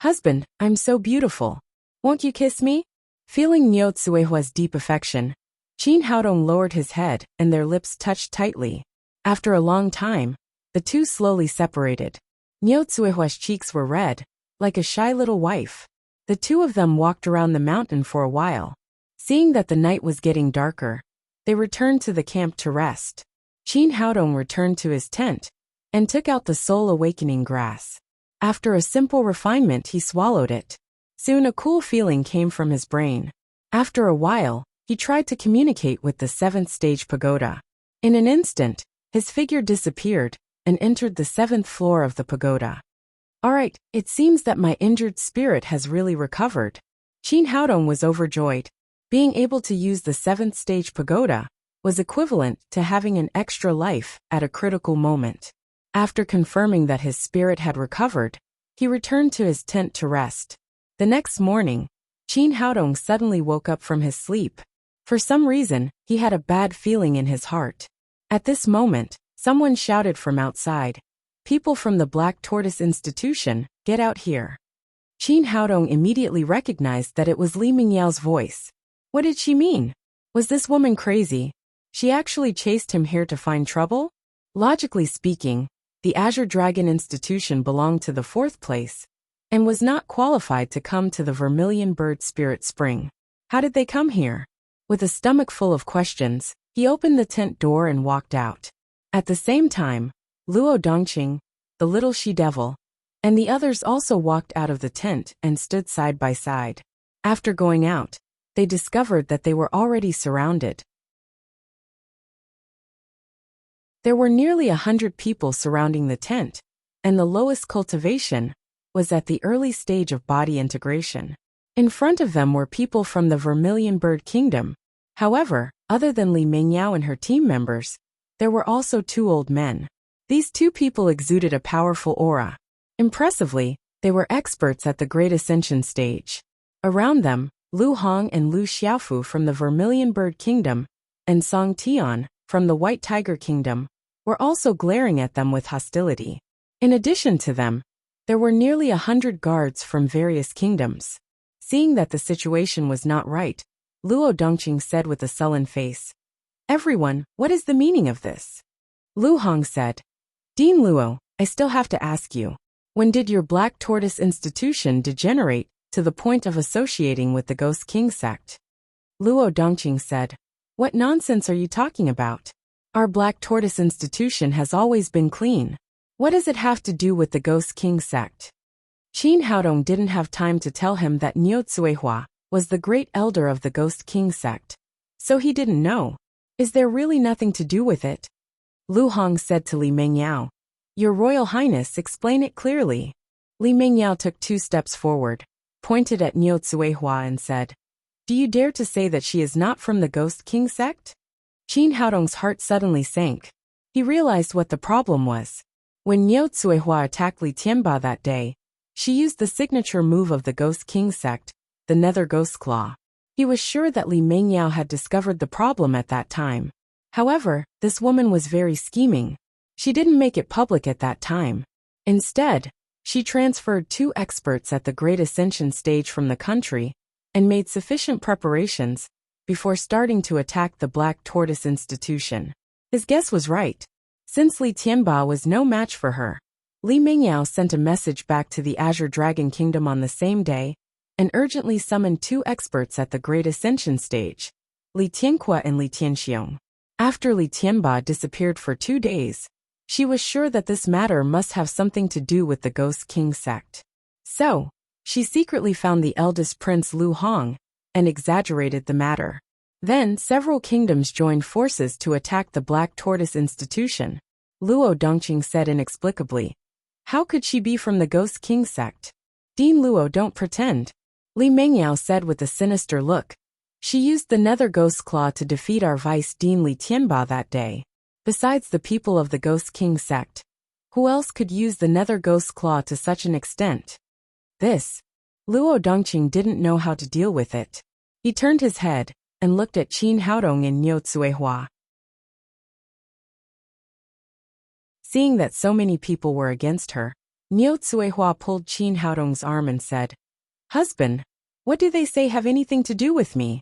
"Husband, I'm so beautiful. Won't you kiss me?" Feeling Niu Tsuehua's deep affection, Qin Haodong lowered his head and their lips touched tightly. After a long time, the two slowly separated. Niu Tsuehua's cheeks were red, like a shy little wife. The two of them walked around the mountain for a while. Seeing that the night was getting darker, they returned to the camp to rest. Qin Haodong returned to his tent and took out the soul awakening grass. After a simple refinement, he swallowed it. Soon a cool feeling came from his brain. After a while, he tried to communicate with the 7th stage pagoda. In an instant, his figure disappeared and entered the 7th floor of the pagoda. "Alright, it seems that my injured spirit has really recovered." Qin Haodong was overjoyed. Being able to use the 7th stage pagoda was equivalent to having an extra life at a critical moment. After confirming that his spirit had recovered, he returned to his tent to rest. The next morning, Qin Haodong suddenly woke up from his sleep. For some reason, he had a bad feeling in his heart. At this moment, someone shouted from outside, People from the Black Tortoise Institution, get out here. Qin Haodong immediately recognized that it was Li Mingyao's voice. What did she mean? Was this woman crazy? She actually chased him here to find trouble? Logically speaking, the Azure Dragon Institution belonged to the fourth place and was not qualified to come to the Vermilion Bird Spirit Spring. How did they come here? With a stomach full of questions, he opened the tent door and walked out. At the same time, Luo Dongqing, the little she-devil, and the others also walked out of the tent and stood side by side. After going out, they discovered that they were already surrounded. There were nearly 100 people surrounding the tent, and the lowest cultivation was at the early stage of body integration. In front of them were people from the Vermilion Bird Kingdom. However, other than Li Mingyao and her team members, there were also 2 old men. These 2 people exuded a powerful aura. Impressively, they were experts at the Great Ascension stage. Around them, Lu Hong and Lu Xiaofu from the Vermilion Bird Kingdom and Song Tian from the White Tiger Kingdom were also glaring at them with hostility. In addition to them, there were nearly 100 guards from various kingdoms. Seeing that the situation was not right, Luo Dongqing said with a sullen face, "Everyone, what is the meaning of this?" Lu Hong said, "Dean Luo, I still have to ask you, when did your Black Tortoise Institution degenerate to the point of associating with the Ghost King sect?" Luo Dongqing said, "What nonsense are you talking about? Our Black Tortoise Institution has always been clean. What does it have to do with the Ghost King sect?" Qin Haodong didn't have time to tell him that Niu Tsuehua was the great elder of the Ghost King sect, so he didn't know. Is there really nothing to do with it? Lu Hong said to Li Mingyao, "Your Royal Highness, explain it clearly." Li Mingyao took 2 steps forward, pointed at Niu Tsuehua and said, "Do you dare to say that she is not from the Ghost King sect?" Qin Haodong's heart suddenly sank. He realized what the problem was. When Niu Tsuehua attacked Li Tianba that day, she used the signature move of the Ghost King sect, the Nether Ghost Claw. He was sure that Li Mingyao had discovered the problem at that time. However, this woman was very scheming. She didn't make it public at that time. Instead, she transferred 2 experts at the Great Ascension stage from the country and made sufficient preparations before starting to attack the Black Tortoise Institution. His guess was right. Since Li Tianba was no match for her, Li Mingyao sent a message back to the Azure Dragon Kingdom on the same day and urgently summoned 2 experts at the Great Ascension stage, Li Tianqua and Li Tianxiong. After Li Tianba disappeared for 2 days, she was sure that this matter must have something to do with the Ghost King sect. So, she secretly found the eldest prince Lu Hong and exaggerated the matter. Then several kingdoms joined forces to attack the Black Tortoise Institution. Luo Dongqing said inexplicably, "How could she be from the Ghost King sect?" "Dean Luo, don't pretend," Li Mingyao said with a sinister look. "She used the Nether Ghost Claw to defeat our Vice Dean Li Tianba that day. Besides the people of the Ghost King sect, who else could use the Nether Ghost Claw to such an extent?" This, Luo Dongqing didn't know how to deal with it. He turned his head and looked at Qin Haodong and Niu Tsuehua. Seeing that so many people were against her, Niu Tsuehua pulled Qin Haodong's arm and said, "Husband, what do they say have anything to do with me?"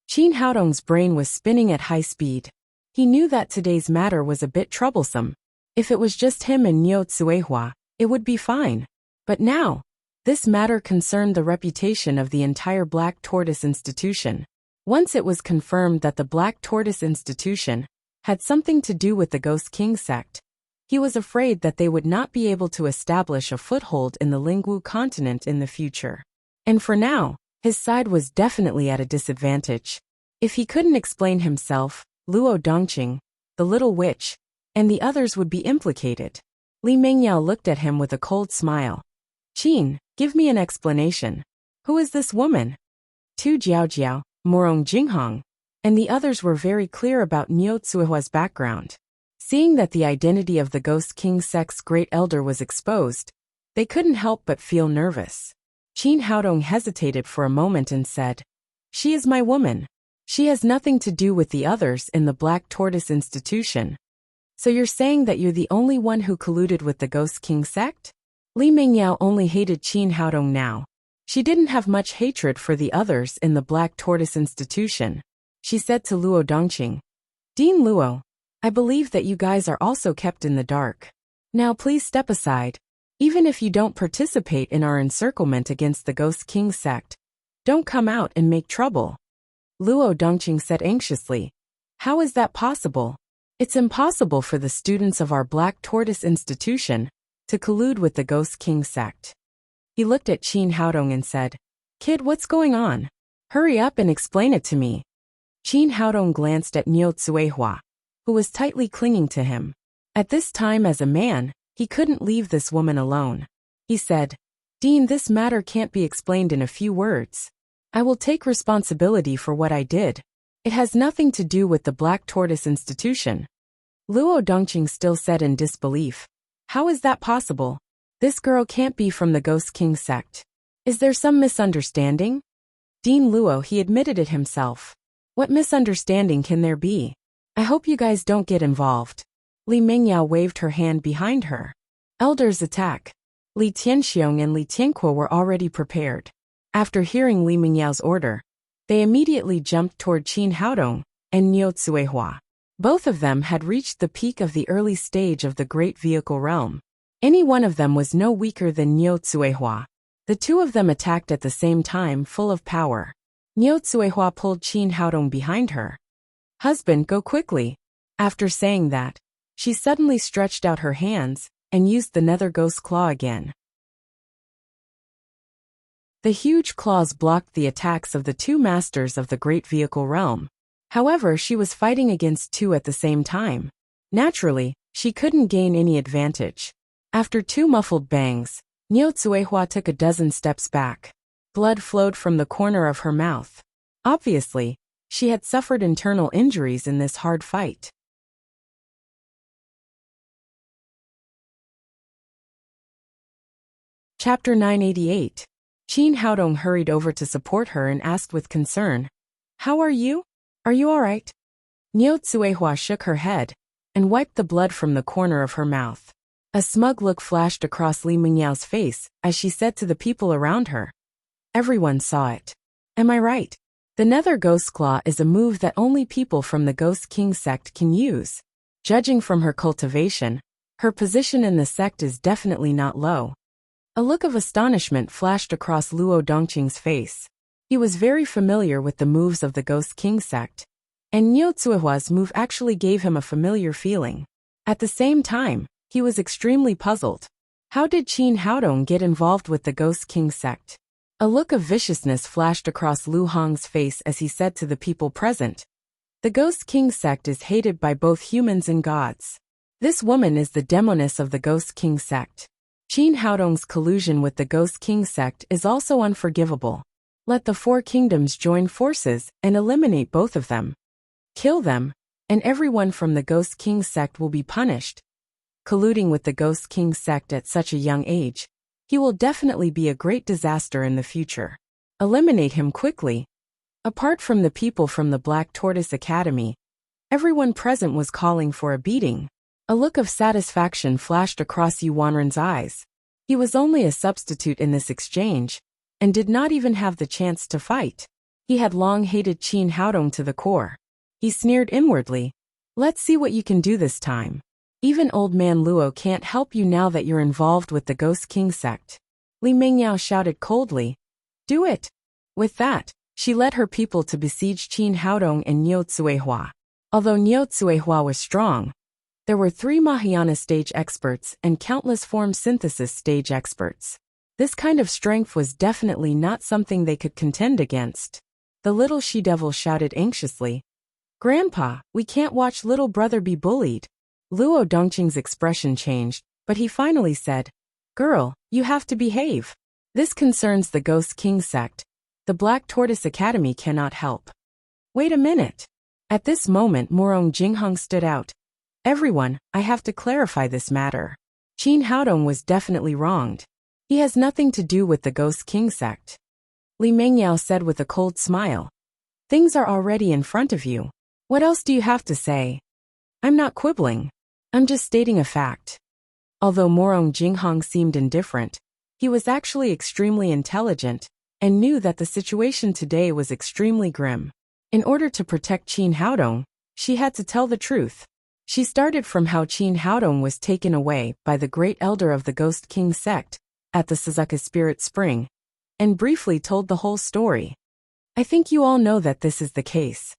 Qin Haodong's brain was spinning at high speed. He knew that today's matter was a bit troublesome. If it was just him and Niu Tsuehua, it would be fine. But now, this matter concerned the reputation of the entire Black Tortoise Institution. Once it was confirmed that the Black Tortoise Institution had something to do with the Ghost King sect, he was afraid that they would not be able to establish a foothold in the Lingwu continent in the future. And for now, his side was definitely at a disadvantage. If he couldn't explain himself, Luo Dongqing, the little witch, and the others would be implicated. Li Mingyao looked at him with a cold smile. "Qin, give me an explanation. Who is this woman?" Tu Jiaojiao, Morong Jinghong, and the others were very clear about Niu Tsuehua's background. Seeing that the identity of the Ghost King sect's great elder was exposed, they couldn't help but feel nervous. Qin Haodong hesitated for a moment and said, "She is my woman. She has nothing to do with the others in the Black Tortoise Institution." So you're saying that you're the only one who colluded with the Ghost King sect? Li Mingyao only hated Qin Haodong now. She didn't have much hatred for the others in the Black Tortoise Institution. She said to Luo Dongqing, Dean Luo, I believe that you guys are also kept in the dark. Now please step aside. Even if you don't participate in our encirclement against the Ghost King sect, don't come out and make trouble. Luo Dongqing said anxiously, How is that possible? It's impossible for the students of our Black Tortoise Institution to collude with the Ghost King sect. He looked at Qin Haodong and said, Kid, what's going on? Hurry up and explain it to me. Qin Haodong glanced at Niu Tsuehua, who was tightly clinging to him. At this time as a man, he couldn't leave this woman alone. He said, Dean, this matter can't be explained in a few words. I will take responsibility for what I did. It has nothing to do with the Black Tortoise Institution. Luo Dongqing still said in disbelief, How is that possible? This girl can't be from the Ghost King sect. Is there some misunderstanding? Dean Luo, he admitted it himself. What misunderstanding can there be? I hope you guys don't get involved. Li Mingyao waved her hand behind her. Elders attack. Li Tianxiong and Li Tianquo were already prepared. After hearing Li Mingyao's order, they immediately jumped toward Qin Haodong and Niu Tsuehua. Both of them had reached the peak of the early stage of the Great Vehicle Realm. Any one of them was no weaker than Niu Tsuehua. The two of them attacked at the same time, full of power. Niu Tsuehua pulled Qin Haodong behind her. Husband, go quickly. After saying that, she suddenly stretched out her hands and used the nether ghost claw again. The huge claws blocked the attacks of the two masters of the Great Vehicle Realm. However, she was fighting against two at the same time. Naturally, she couldn't gain any advantage. After two muffled bangs, Niu Tsuehua took a dozen steps back. Blood flowed from the corner of her mouth. Obviously, she had suffered internal injuries in this hard fight. Chapter 988. Qin Haodong hurried over to support her and asked with concern, How are you? Are you all right? Niu Tsuehua shook her head and wiped the blood from the corner of her mouth. A smug look flashed across Li Mingyao's face as she said to the people around her. Everyone saw it. Am I right? The Nether Ghost Claw is a move that only people from the Ghost King sect can use. Judging from her cultivation, her position in the sect is definitely not low. A look of astonishment flashed across Luo Dongqing's face. He was very familiar with the moves of the Ghost King sect, and Niu Tsuehua's move actually gave him a familiar feeling. At the same time, he was extremely puzzled. How did Qin Haodong get involved with the Ghost King sect? A look of viciousness flashed across Lu Hong's face as he said to the people present, The Ghost King sect is hated by both humans and gods. This woman is the demoness of the Ghost King sect. Qin Haodong's collusion with the Ghost King sect is also unforgivable. Let the four kingdoms join forces and eliminate both of them. Kill them, and everyone from the Ghost King sect will be punished. Colluding with the Ghost King sect at such a young age, he will definitely be a great disaster in the future. Eliminate him quickly. Apart from the people from the Black Tortoise Academy, everyone present was calling for a beating. A look of satisfaction flashed across Yu Wanren's eyes. He was only a substitute in this exchange, and did not even have the chance to fight. He had long hated Qin Haodong to the core. He sneered inwardly. Let's see what you can do this time. Even old man Luo can't help you now that you're involved with the Ghost King sect. Li Mingyao shouted coldly. Do it. With that, she led her people to besiege Qin Haodong and Niu Tsuehua. Although Niu Tsuehua was strong, there were 3 Mahayana stage experts and countless form synthesis stage experts. This kind of strength was definitely not something they could contend against. The little she-devil shouted anxiously, Grandpa, we can't watch little brother be bullied. Luo Dongqing's expression changed, but he finally said, Girl, you have to behave. This concerns the Ghost King sect. The Black Tortoise Academy cannot help. Wait a minute. At this moment Morong Jingheng stood out. Everyone, I have to clarify this matter. Qin Haodong was definitely wronged. He has nothing to do with the Ghost King sect. Li Mingyao said with a cold smile. Things are already in front of you. What else do you have to say? I'm not quibbling. I'm just stating a fact. Although Morong Jinghong seemed indifferent, he was actually extremely intelligent and knew that the situation today was extremely grim. In order to protect Qin Haodong, she had to tell the truth. She started from how Qin Haodong was taken away by the great elder of the Ghost King sect at the Suzuka Spirit Spring, and briefly told the whole story. I think you all know that this is the case.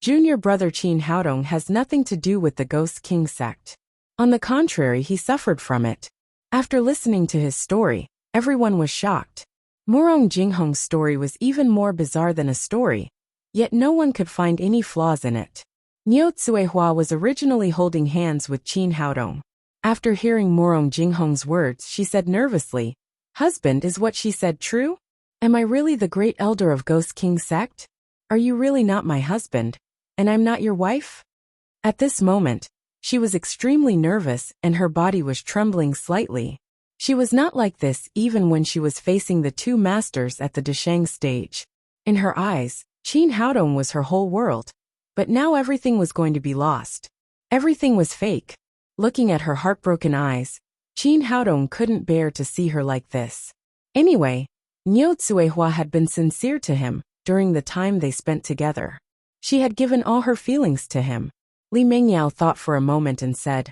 Junior brother Qin Haodong has nothing to do with the Ghost King sect. On the contrary, he suffered from it. After listening to his story, everyone was shocked. Morong Jinghong's story was even more bizarre than a story, yet no one could find any flaws in it. Niu Tsuehua was originally holding hands with Qin Haodong. After hearing Morong Jinghong's words, she said nervously, "Husband, is what she said true? Am I really the great elder of Ghost King sect? Are you really not my husband, and I'm not your wife?" At this moment, she was extremely nervous and her body was trembling slightly. She was not like this even when she was facing the two masters at the Deshang stage. In her eyes, Qin Haodong was her whole world. But now everything was going to be lost. Everything was fake. Looking at her heartbroken eyes, Qin Haodong couldn't bear to see her like this. Anyway, Niu Tsuehua had been sincere to him during the time they spent together. She had given all her feelings to him. Li Mengyao thought for a moment and said,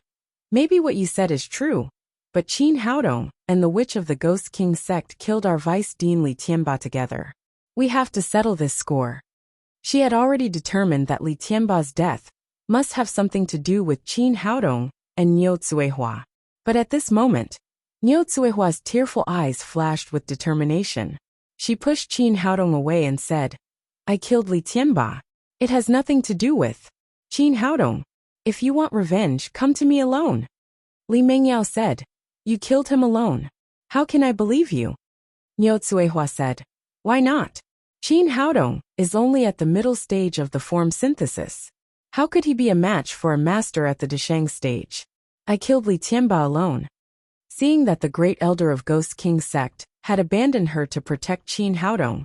"Maybe what you said is true, but Qin Haodong and the witch of the Ghost King sect killed our vice dean Li Tianba together. We have to settle this score." She had already determined that Li Tianba's death must have something to do with Qin Haodong and Niu Tsuehua. But at this moment, Niu Tsuehua's tearful eyes flashed with determination. She pushed Qin Haodong away and said, "I killed Li Tianba. It has nothing to do with Qin Haodong. If you want revenge, come to me alone." Li Mengyao said, "You killed him alone. How can I believe you?" Niu Tsuehua said, "Why not? Qin Haodong is only at the middle stage of the form synthesis. How could he be a match for a master at the Deshang stage? I killed Li Tianba alone." Seeing that the great elder of Ghost King sect had abandoned her to protect Qin Haodong,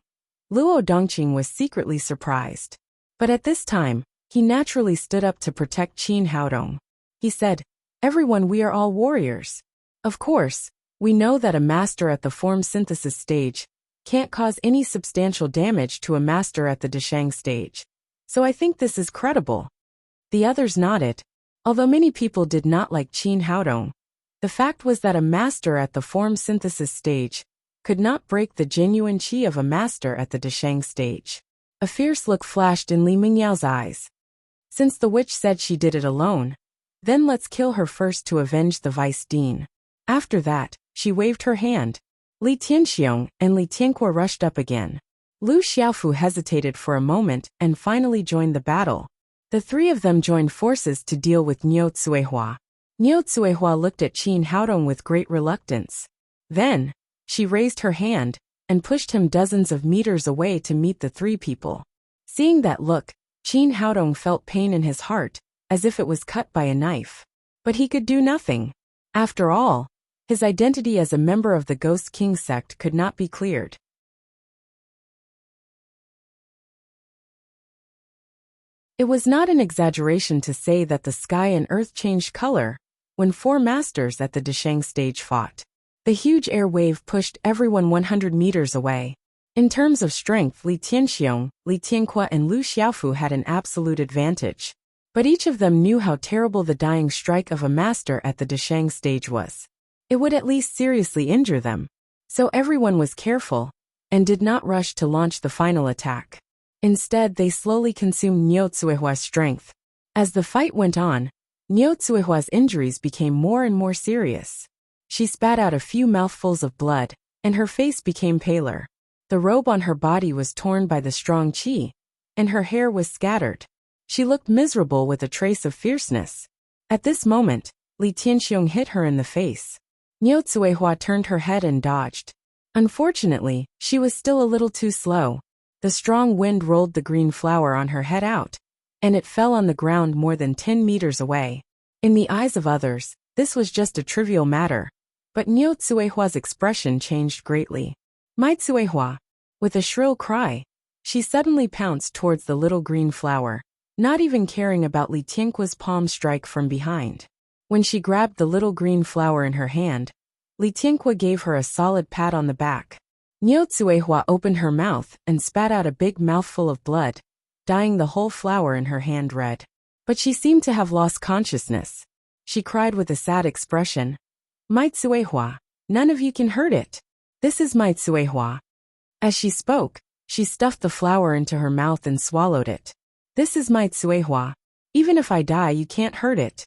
Luo Dongqing was secretly surprised. But at this time, he naturally stood up to protect Qin Haodong. He said, "Everyone, we are all warriors. Of course, we know that a master at the form synthesis stage can't cause any substantial damage to a master at the Deshang stage. So I think this is credible." The others nodded. Although many people did not like Qin Haodong, the fact was that a master at the form synthesis stage could not break the genuine qi of a master at the Deshang stage. A fierce look flashed in Li Mingyao's eyes. Since the witch said she did it alone, then let's kill her first to avenge the vice dean. After that, she waved her hand. Li Tianxiong and Li Tianque rushed up again. Lu Xiaofu hesitated for a moment and finally joined the battle. The three of them joined forces to deal with Niu Tsuehua. Niu Tsuehua looked at Qin Haodong with great reluctance. Then, she raised her hand and pushed him dozens of meters away to meet the three people. Seeing that look, Qin Haodong felt pain in his heart, as if it was cut by a knife. But he could do nothing. After all, his identity as a member of the Ghost King sect could not be cleared. It was not an exaggeration to say that the sky and earth changed color when four masters at the Deshang stage fought. The huge air wave pushed everyone 100 meters away. In terms of strength, Li Tianxiong, Li Tianque and Lu Xiaofu had an absolute advantage. But each of them knew how terrible the dying strike of a master at the Deshang stage was. It would at least seriously injure them. So everyone was careful and did not rush to launch the final attack. Instead, they slowly consumed Niu Tsuehua's strength. As the fight went on, Niu Tsuehua's injuries became more and more serious. She spat out a few mouthfuls of blood, and her face became paler. The robe on her body was torn by the strong qi, and her hair was scattered. She looked miserable with a trace of fierceness. At this moment, Li Tianxiong hit her in the face. Niu Tsuehua turned her head and dodged. Unfortunately, she was still a little too slow. The strong wind rolled the green flower on her head out, and it fell on the ground more than 10 meters away. In the eyes of others, this was just a trivial matter, but Niu Tsuehua's expression changed greatly. "My Tsuehua!" With a shrill cry, she suddenly pounced towards the little green flower. not even caring about Li Tianqua's palm strike from behind. When she grabbed the little green flower in her hand, Li Tianqua gave her a solid pat on the back. Niu Tsuehua opened her mouth and spat out a big mouthful of blood, dyeing the whole flower in her hand red. But she seemed to have lost consciousness. She cried with a sad expression, "My Tsuehua, none of you can hurt it. This is my Tsuehua." As she spoke, she stuffed the flower into her mouth and swallowed it. "This is my Tsuehua. Even if I die, you can't hurt it."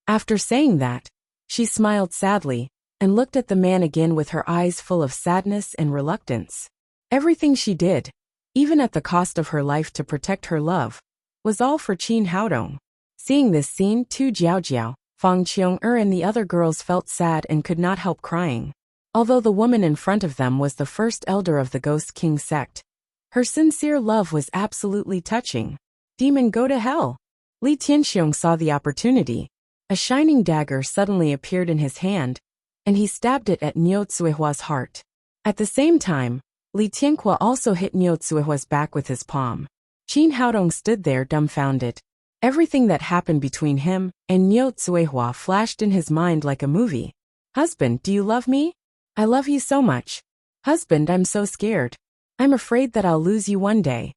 After saying that, she smiled sadly and looked at the man again with her eyes full of sadness and reluctance. Everything she did, even at the cost of her life to protect her love, was all for Qin Haodong. Seeing this scene, Tu Jiaojiao, Fang Qiong-er and the other girls felt sad and could not help crying. Although the woman in front of them was the first elder of the Ghost King sect, her sincere love was absolutely touching. "Demon, go to hell!" Li Tianxiong saw the opportunity. A shining dagger suddenly appeared in his hand, and he stabbed it at Niu Tsuehua's heart. At the same time, Li Tianqua also hit Niu Tsuehua's back with his palm. Qin Haodong stood there dumbfounded. Everything that happened between him and Niu Tsuehua flashed in his mind like a movie. "Husband, do you love me? I love you so much. Husband, I'm so scared. I'm afraid that I'll lose you one day.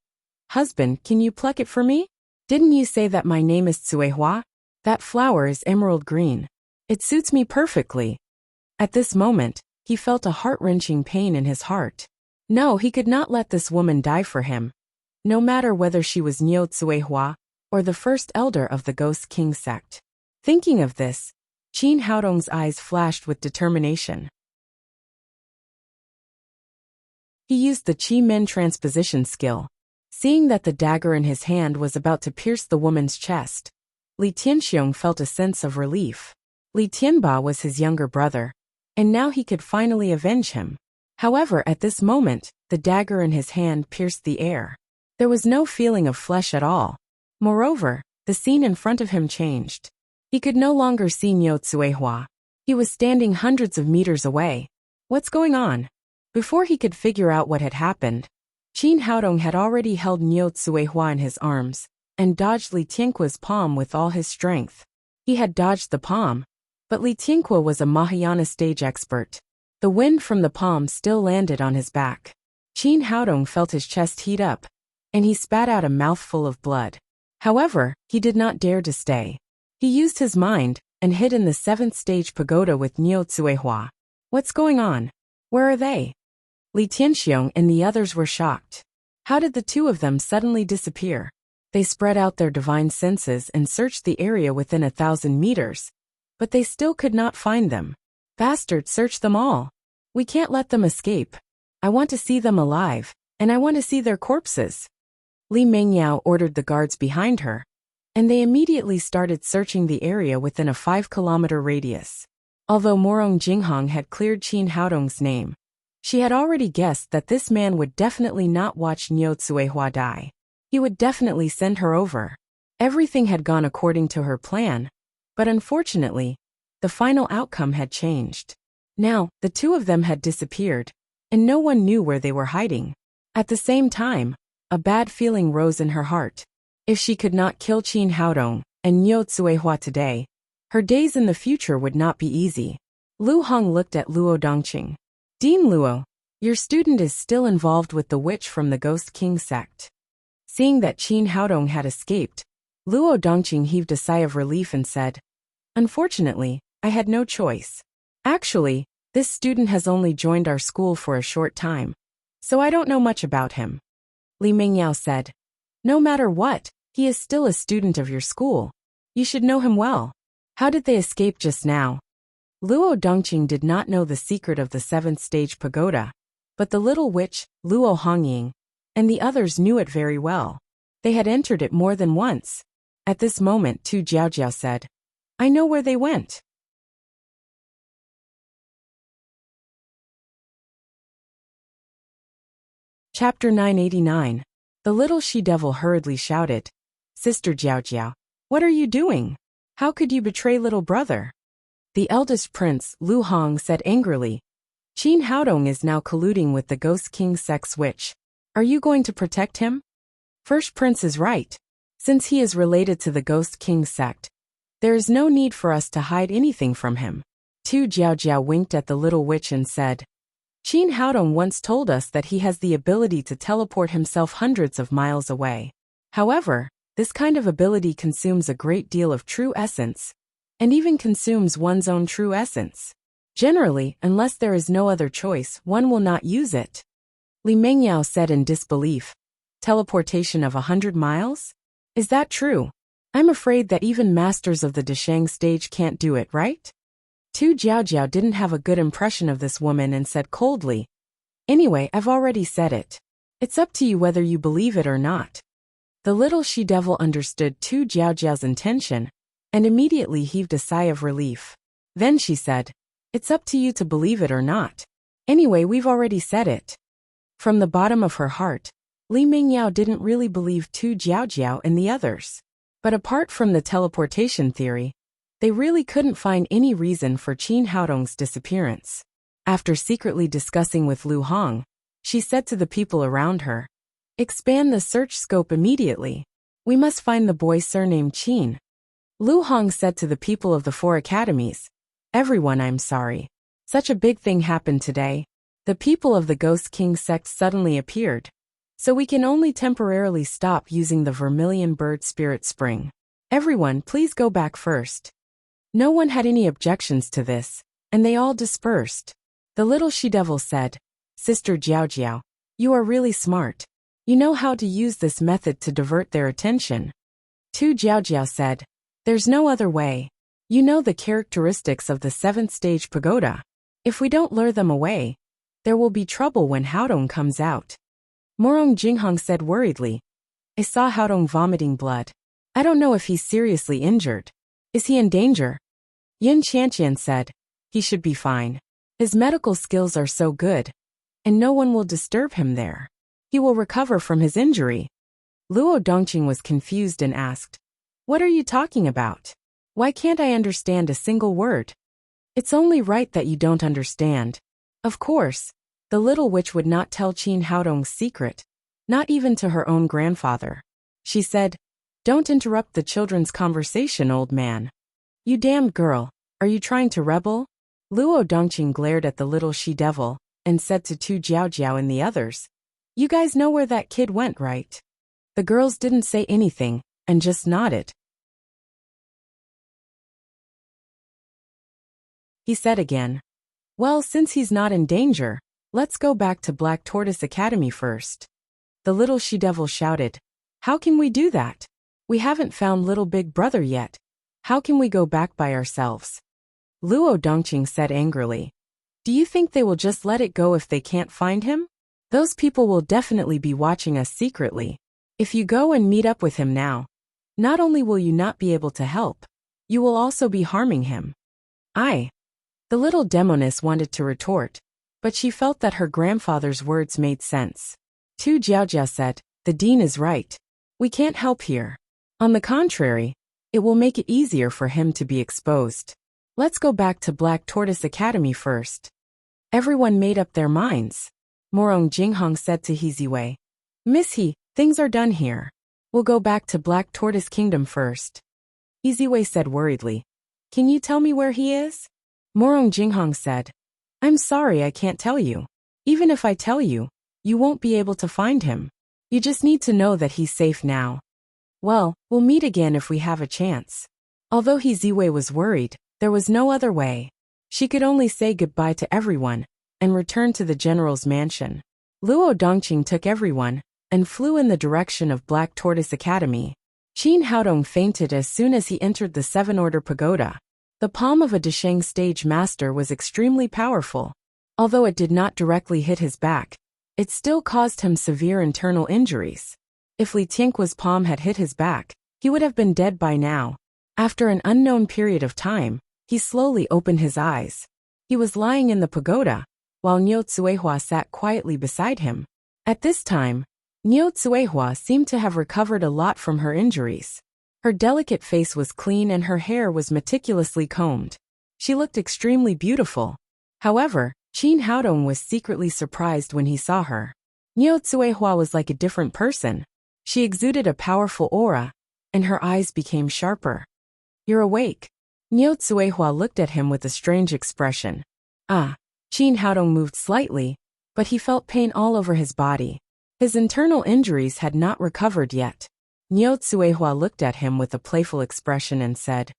Husband, can you pluck it for me? Didn't you say that my name is Tsuehua? That flower is emerald green. It suits me perfectly." At this moment, he felt a heart-wrenching pain in his heart. No, he could not let this woman die for him, no matter whether she was Niu Tsuehua or the first elder of the Ghost King sect. Thinking of this, Qin Haodong's eyes flashed with determination. He used the Qi Min transposition skill. Seeing that the dagger in his hand was about to pierce the woman's chest, Li Tianxiong felt a sense of relief. Li Tianba was his younger brother, and now he could finally avenge him. However, at this moment, the dagger in his hand pierced the air. There was no feeling of flesh at all. Moreover, the scene in front of him changed. He could no longer see Niu Tsuehua. He was standing hundreds of meters away. What's going on? Before he could figure out what had happened, Qin Haodong had already held Niu Tsuehua in his arms and dodged Li Tianqua's palm with all his strength. He had dodged the palm, but Li Tianqua was a Mahayana stage expert. The wind from the palm still landed on his back. Qin Haodong felt his chest heat up, and he spat out a mouthful of blood. However, he did not dare to stay. He used his mind and hid in the 7th stage pagoda with Niu Tsuehua. What's going on? Where are they? Li Tianxiong and the others were shocked. How did the two of them suddenly disappear? They spread out their divine senses and searched the area within 1,000 meters, but they still could not find them. Bastard, search them all. We can't let them escape. I want to see them alive, and I want to see their corpses. Li Mengyao ordered the guards behind her, and they immediately started searching the area within a 5-kilometer radius. Although Morong Jinghong had cleared Qin Haodong's name, she had already guessed that this man would definitely not watch Niu Tsuehua die. He would definitely send her over. Everything had gone according to her plan, but unfortunately, the final outcome had changed. Now, the two of them had disappeared, and no one knew where they were hiding. At the same time, a bad feeling rose in her heart. If she could not kill Qin Haodong and Niu Tsuehua today, her days in the future would not be easy. Lu Hong looked at Luo Dongqing. "Dean Luo, your student is still involved with the witch from the Ghost King sect." Seeing that Qin Haodong had escaped, Luo Dongqing heaved a sigh of relief and said, "Unfortunately, I had no choice. Actually, this student has only joined our school for a short time, so I don't know much about him." Li Mingyao said, "No matter what, he is still a student of your school. You should know him well. How did they escape just now?" Luo Dongqing did not know the secret of the 7th stage pagoda, but the little witch, Luo Hongying, and the others knew it very well. They had entered it more than once. At this moment, Tu Jiaojiao said, "I know where they went." Chapter 989. The little she-devil hurriedly shouted, "Sister Jiaojiao, what are you doing? How could you betray little brother?" The eldest prince, Lu Hong, said angrily, "Qin Haodong is now colluding with the Ghost King sect's witch. Are you going to protect him?" First prince is right. Since he is related to the Ghost King sect, there is no need for us to hide anything from him. Tu Jiaojiao winked at the little witch and said, Qin Haodong once told us that he has the ability to teleport himself hundreds of miles away. However, this kind of ability consumes a great deal of true essence, and even consumes one's own true essence. Generally, unless there is no other choice, one will not use it. Li Mengyao said in disbelief. Teleportation of 100 miles? Is that true? I'm afraid that even masters of the Deshang stage can't do it, right? Tu Jiaojiao didn't have a good impression of this woman and said coldly, Anyway, I've already said it. It's up to you whether you believe it or not. The little she-devil understood Tu Jiaojiao's intention, and immediately heaved a sigh of relief. Then she said, It's up to you to believe it or not. Anyway, we've already said it. From the bottom of her heart, Li Mingyao didn't really believe Tu Jiaojiao and the others. But apart from the teleportation theory, they really couldn't find any reason for Qin Haodong's disappearance. After secretly discussing with Lu Hong, she said to the people around her, Expand the search scope immediately. We must find the boy surnamed Qin. Lu Hong said to the people of the 4 academies, Everyone, I'm sorry. Such a big thing happened today. The people of the Ghost King sect suddenly appeared, so we can only temporarily stop using the Vermilion Bird Spirit Spring. Everyone, please go back first. No one had any objections to this, and they all dispersed. The little she-devil said, Sister Jiaojiao, you are really smart. You know how to use this method to divert their attention. Tu Jiaojiao said, There's no other way. You know the characteristics of the 7th stage pagoda. If we don't lure them away, there will be trouble when Haodong comes out. Morong Jinghong said worriedly, I saw Haodong vomiting blood. I don't know if he's seriously injured. Is he in danger? Yin Qianqian said, He should be fine. His medical skills are so good, and no one will disturb him there. He will recover from his injury. Luo Dongqing was confused and asked, What are you talking about? Why can't I understand a single word? It's only right that you don't understand. Of course, the little witch would not tell Qin Haodong's secret, not even to her own grandfather. She said, Don't interrupt the children's conversation, old man. You damned girl, are you trying to rebel? Luo Dongqing glared at the little she-devil and said to Tu Jiaojiao and the others, You guys know where that kid went, right? The girls didn't say anything and just nodded. He said again, Well, since he's not in danger, let's go back to Black Tortoise Academy first. The little she-devil shouted, How can we do that? We haven't found little big brother yet. How can we go back by ourselves? Luo Dongqing said angrily, Do you think they will just let it go if they can't find him? Those people will definitely be watching us secretly. If you go and meet up with him now, not only will you not be able to help, you will also be harming him. The little demoness wanted to retort, but she felt that her grandfather's words made sense. Tu Jiaojia said, The dean is right. We can't help here. On the contrary, it will make it easier for him to be exposed. Let's go back to Black Tortoise Academy first. Everyone made up their minds. Morong Jinghong said to Heziwei, Miss He, things are done here. We'll go back to Black Tortoise Kingdom first. Heziwei said worriedly, Can you tell me where he is? Morong Jinghong said, I'm sorry, I can't tell you. Even if I tell you, you won't be able to find him. You just need to know that he's safe now. Well, we'll meet again if we have a chance. Although Heziwei was worried, there was no other way. She could only say goodbye to everyone and return to the general's mansion. Luo Dongqing took everyone and flew in the direction of Black Tortoise Academy. Qin Haodong fainted as soon as he entered the 7-order pagoda. The palm of a Deshang stage master was extremely powerful. Although it did not directly hit his back, it still caused him severe internal injuries. If Li Tianqua's palm had hit his back, he would have been dead by now. After an unknown period of time, he slowly opened his eyes. He was lying in the pagoda, while Niu Tsuehua sat quietly beside him. At this time, Niu Tsuehua seemed to have recovered a lot from her injuries. Her delicate face was clean and her hair was meticulously combed. She looked extremely beautiful. However, Qin Haodong was secretly surprised when he saw her. Niu Tsuehua was like a different person. She exuded a powerful aura, and her eyes became sharper. You're awake. Niu Tsuehua looked at him with a strange expression. Qin Haodong moved slightly, but he felt pain all over his body. His internal injuries had not recovered yet. Niu Tsuehua looked at him with a playful expression and said,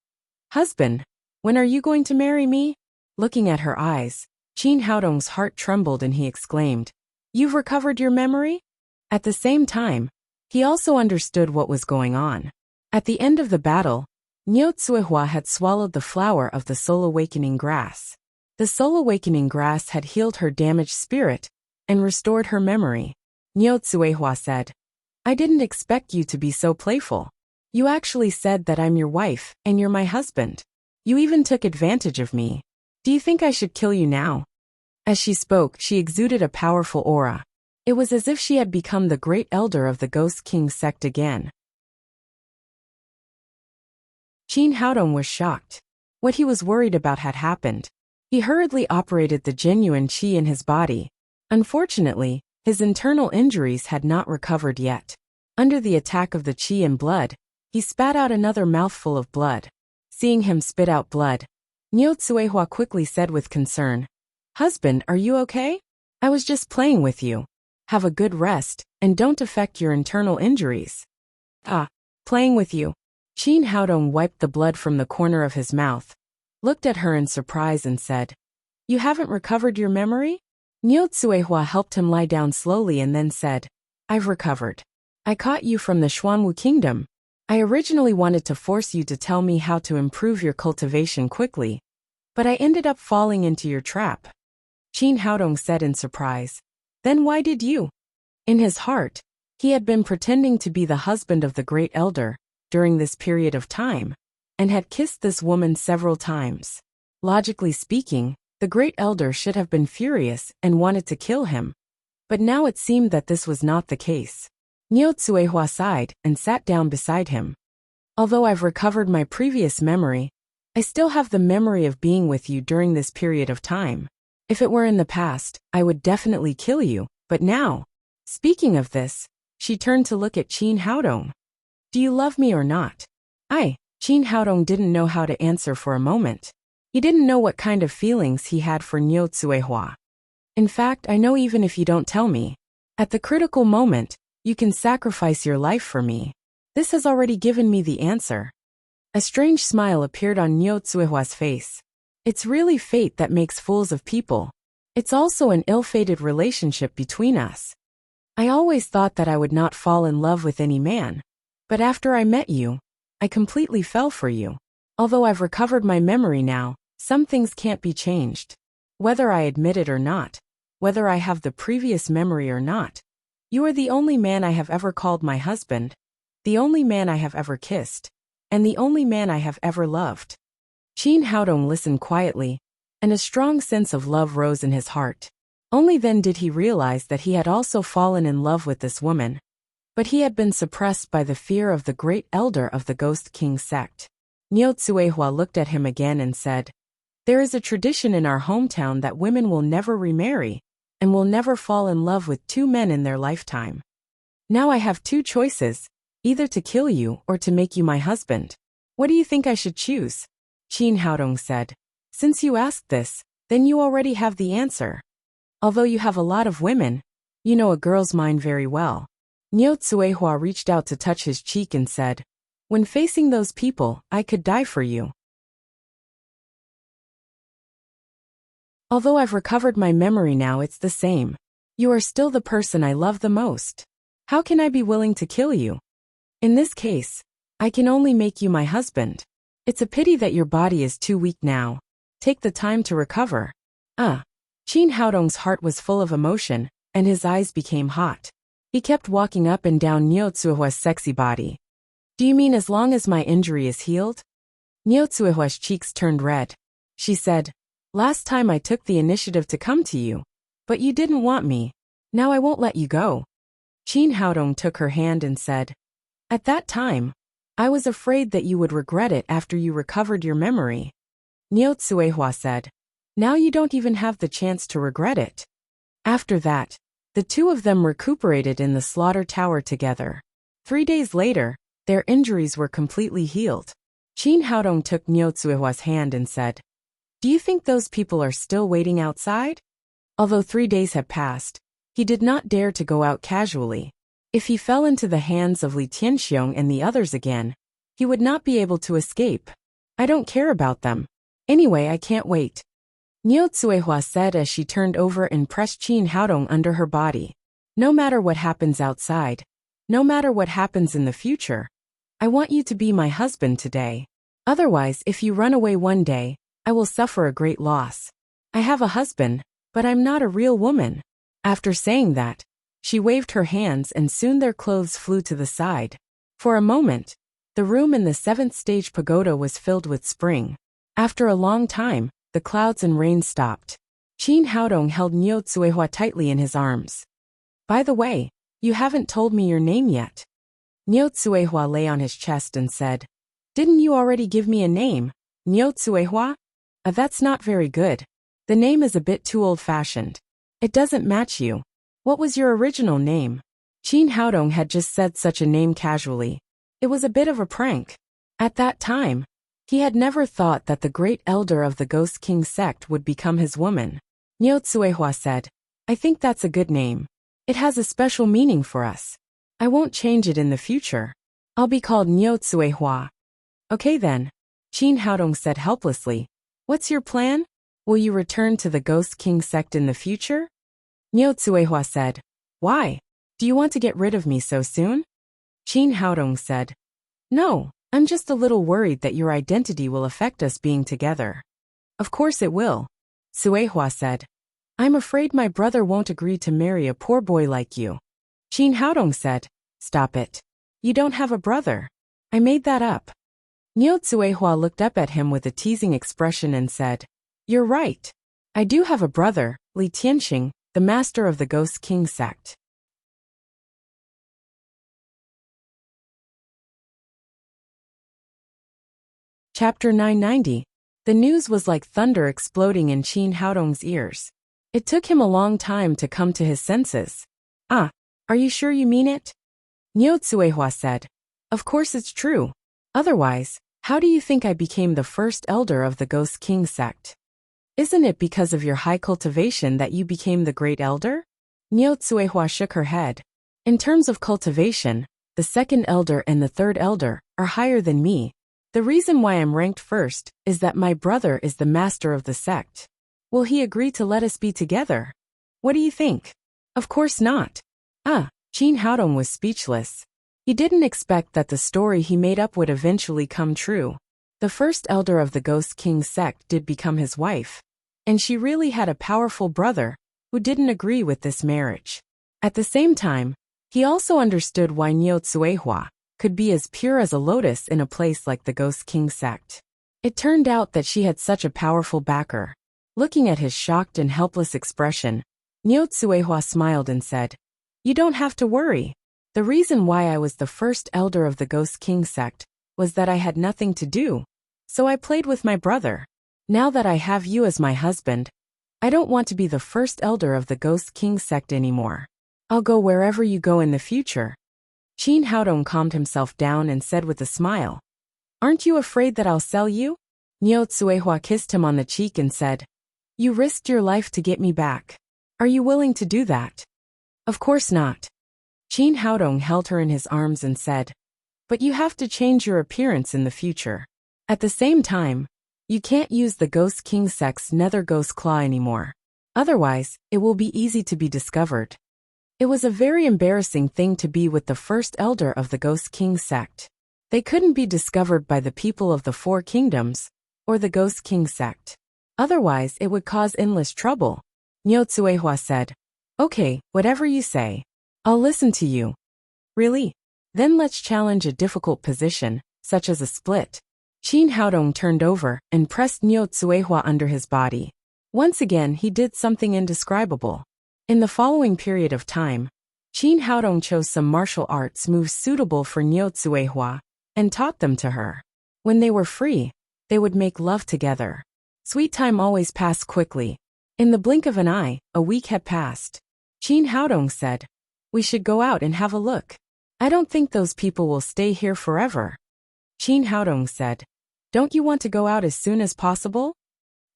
Husband, when are you going to marry me? Looking at her eyes, Qin Haodong's heart trembled and he exclaimed, You've recovered your memory? At the same time, he also understood what was going on. At the end of the battle, Niu Tsuehua had swallowed the flower of the soul awakening grass. The soul awakening grass had healed her damaged spirit and restored her memory. Niu Tsuehua said, I didn't expect you to be so playful. You actually said that I'm your wife and you're my husband. You even took advantage of me. Do you think I should kill you now? As she spoke, she exuded a powerful aura. It was as if she had become the great elder of the Ghost King sect again. Qin Haodong was shocked. What he was worried about had happened. He hurriedly operated the genuine qi in his body. Unfortunately, his internal injuries had not recovered yet. Under the attack of the qi and blood, he spat out another mouthful of blood. Seeing him spit out blood, Niu Tsuehua quickly said with concern, Husband, are you okay? I was just playing with you. Have a good rest, and don't affect your internal injuries. Playing with you. Qin Haodong wiped the blood from the corner of his mouth, looked at her in surprise and said, You haven't recovered your memory? Niu Tsuehua helped him lie down slowly and then said, I've recovered. I caught you from the Xuanwu Kingdom. I originally wanted to force you to tell me how to improve your cultivation quickly, but I ended up falling into your trap. Qin Haodong said in surprise, Then why did you? In his heart, he had been pretending to be the husband of the great elder during this period of time, and had kissed this woman several times. Logically speaking, the great elder should have been furious and wanted to kill him. But now it seemed that this was not the case. Niu Tsuehua sighed and sat down beside him. Although I've recovered my previous memory, I still have the memory of being with you during this period of time. If it were in the past, I would definitely kill you, but now. Speaking of this, she turned to look at Qin Haodong. Do you love me or not? Qin Haodong didn't know how to answer for a moment. He didn't know what kind of feelings he had for Niu Tsuehua. In fact, I know even if you don't tell me. At the critical moment, you can sacrifice your life for me. This has already given me the answer. A strange smile appeared on Niu Tsuehua's face. It's really fate that makes fools of people. It's also an ill-fated relationship between us. I always thought that I would not fall in love with any man. But after I met you, I completely fell for you. Although I've recovered my memory now, some things can't be changed. Whether I admit it or not, whether I have the previous memory or not, you are the only man I have ever called my husband, the only man I have ever kissed, and the only man I have ever loved. Qin Haodong listened quietly, and a strong sense of love rose in his heart. Only then did he realize that he had also fallen in love with this woman. But he had been suppressed by the fear of the great elder of the Ghost King sect. Niu Tsuehua looked at him again and said, There is a tradition in our hometown that women will never remarry, and will never fall in love with two men in their lifetime. Now I have two choices, either to kill you or to make you my husband. What do you think I should choose? Qin Haodong said, Since you asked this, then you already have the answer. Although you have a lot of women, you know a girl's mind very well. Niu Tsuehua reached out to touch his cheek and said, When facing those people, I could die for you. Although I've recovered my memory now, it's the same. You are still the person I love the most. How can I be willing to kill you? In this case, I can only make you my husband. It's a pity that your body is too weak now. Take the time to recover. Qin Haodong's heart was full of emotion, and his eyes became hot. He kept walking up and down Niu Tsuehua's sexy body. Do you mean as long as my injury is healed? Niu Tsuehua's cheeks turned red. She said, Last time I took the initiative to come to you, but you didn't want me. Now I won't let you go. Qin Haodong took her hand and said, At that time, I was afraid that you would regret it after you recovered your memory. Niu Tsuehua said, Now you don't even have the chance to regret it. After that, the two of them recuperated in the slaughter tower together. 3 days later, Their injuries were completely healed. Qin Haodong took Niu Tsuehua's hand and said, "Do you think those people are still waiting outside?" Although 3 days had passed, he did not dare to go out casually. If he fell into the hands of Li Tianxiong and the others again, he would not be able to escape. "I don't care about them. Anyway, I can't wait," Niu Tsuehua said as she turned over and pressed Qin Haodong under her body. "No matter what happens outside, no matter what happens in the future, I want you to be my husband today. Otherwise, if you run away one day, I will suffer a great loss. I have a husband, but I'm not a real woman." After saying that, she waved her hands and soon their clothes flew to the side. For a moment, the room in the 7th stage pagoda was filled with spring. After a long time, the clouds and rain stopped. Qin Haodong held Niu Tsuehua tightly in his arms. "By the way, you haven't told me your name yet." Niu Tsuehua lay on his chest and said, "Didn't you already give me a name, Niu Tsuehua?" That's not very good. The name is a bit too old-fashioned. It doesn't match you. What was your original name?" Qin Haodong had just said such a name casually. It was a bit of a prank. At that time, he had never thought that the great elder of the Ghost King sect would become his woman. Niu Tsuehua said, "I think that's a good name. It has a special meaning for us. I won't change it in the future. I'll be called Niu Tsuehua." "Okay then," Qin Haodong said helplessly. "What's your plan? Will you return to the Ghost King sect in the future?" Niu Tsuehua said, "Why? Do you want to get rid of me so soon?" Qin Haodong said, "No, I'm just a little worried that your identity will affect us being together." "Of course it will," Tsuehua said. "I'm afraid my brother won't agree to marry a poor boy like you." Qin Haodong said, "Stop it. You don't have a brother. I made that up." Niu Tsuehua looked up at him with a teasing expression and said, "You're right. I do have a brother, Li Tianxing, the master of the Ghost King sect." Chapter 990. The news was like thunder exploding in Qin Haodong's ears. It took him a long time to come to his senses. "Ah, are you sure you mean it?" Niu Tsuehua said, "Of course it's true. Otherwise, how do you think I became the first elder of the Ghost King sect? Isn't it because of your high cultivation that you became the great elder?" Niu Tsuehua shook her head. "In terms of cultivation, the second elder and the third elder are higher than me. The reason why I'm ranked first is that my brother is the master of the sect. Will he agree to let us be together? What do you think?" "Of course not." Qin Haodong was speechless. He didn't expect that the story he made up would eventually come true. The first elder of the Ghost King sect did become his wife. And she really had a powerful brother who didn't agree with this marriage. At the same time, he also understood why Niu Tsuehua could be as pure as a lotus in a place like the Ghost King sect. It turned out that she had such a powerful backer. Looking at his shocked and helpless expression, Niu Tsuehua smiled and said, "You don't have to worry. The reason why I was the first elder of the Ghost King sect was that I had nothing to do, so I played with my brother. Now that I have you as my husband, I don't want to be the first elder of the Ghost King sect anymore. I'll go wherever you go in the future." Qin Haodong calmed himself down and said with a smile, "Aren't you afraid that I'll sell you?" Niu Tsuehua kissed him on the cheek and said, "You risked your life to get me back. Are you willing to do that?" "Of course not." Qin Haodong held her in his arms and said, "But you have to change your appearance in the future. At the same time, you can't use the Ghost King sect's nether ghost claw anymore. Otherwise, it will be easy to be discovered." It was a very embarrassing thing to be with the first elder of the Ghost King sect. They couldn't be discovered by the people of the Four Kingdoms, or the Ghost King sect. Otherwise, it would cause endless trouble. Niu Tsuehua said, "Okay, whatever you say. I'll listen to you." "Really? Then let's challenge a difficult position, such as a split." Qin Haodong turned over and pressed Niu Tsuehua under his body. Once again he did something indescribable. In the following period of time, Qin Haodong chose some martial arts moves suitable for Niu Tsuehua and taught them to her. When they were free, they would make love together. Sweet time always passed quickly. In the blink of an eye, a week had passed. Qin Haodong said, "We should go out and have a look." I don't think those people will stay here forever. Qin Haodong said. Don't you want to go out as soon as possible?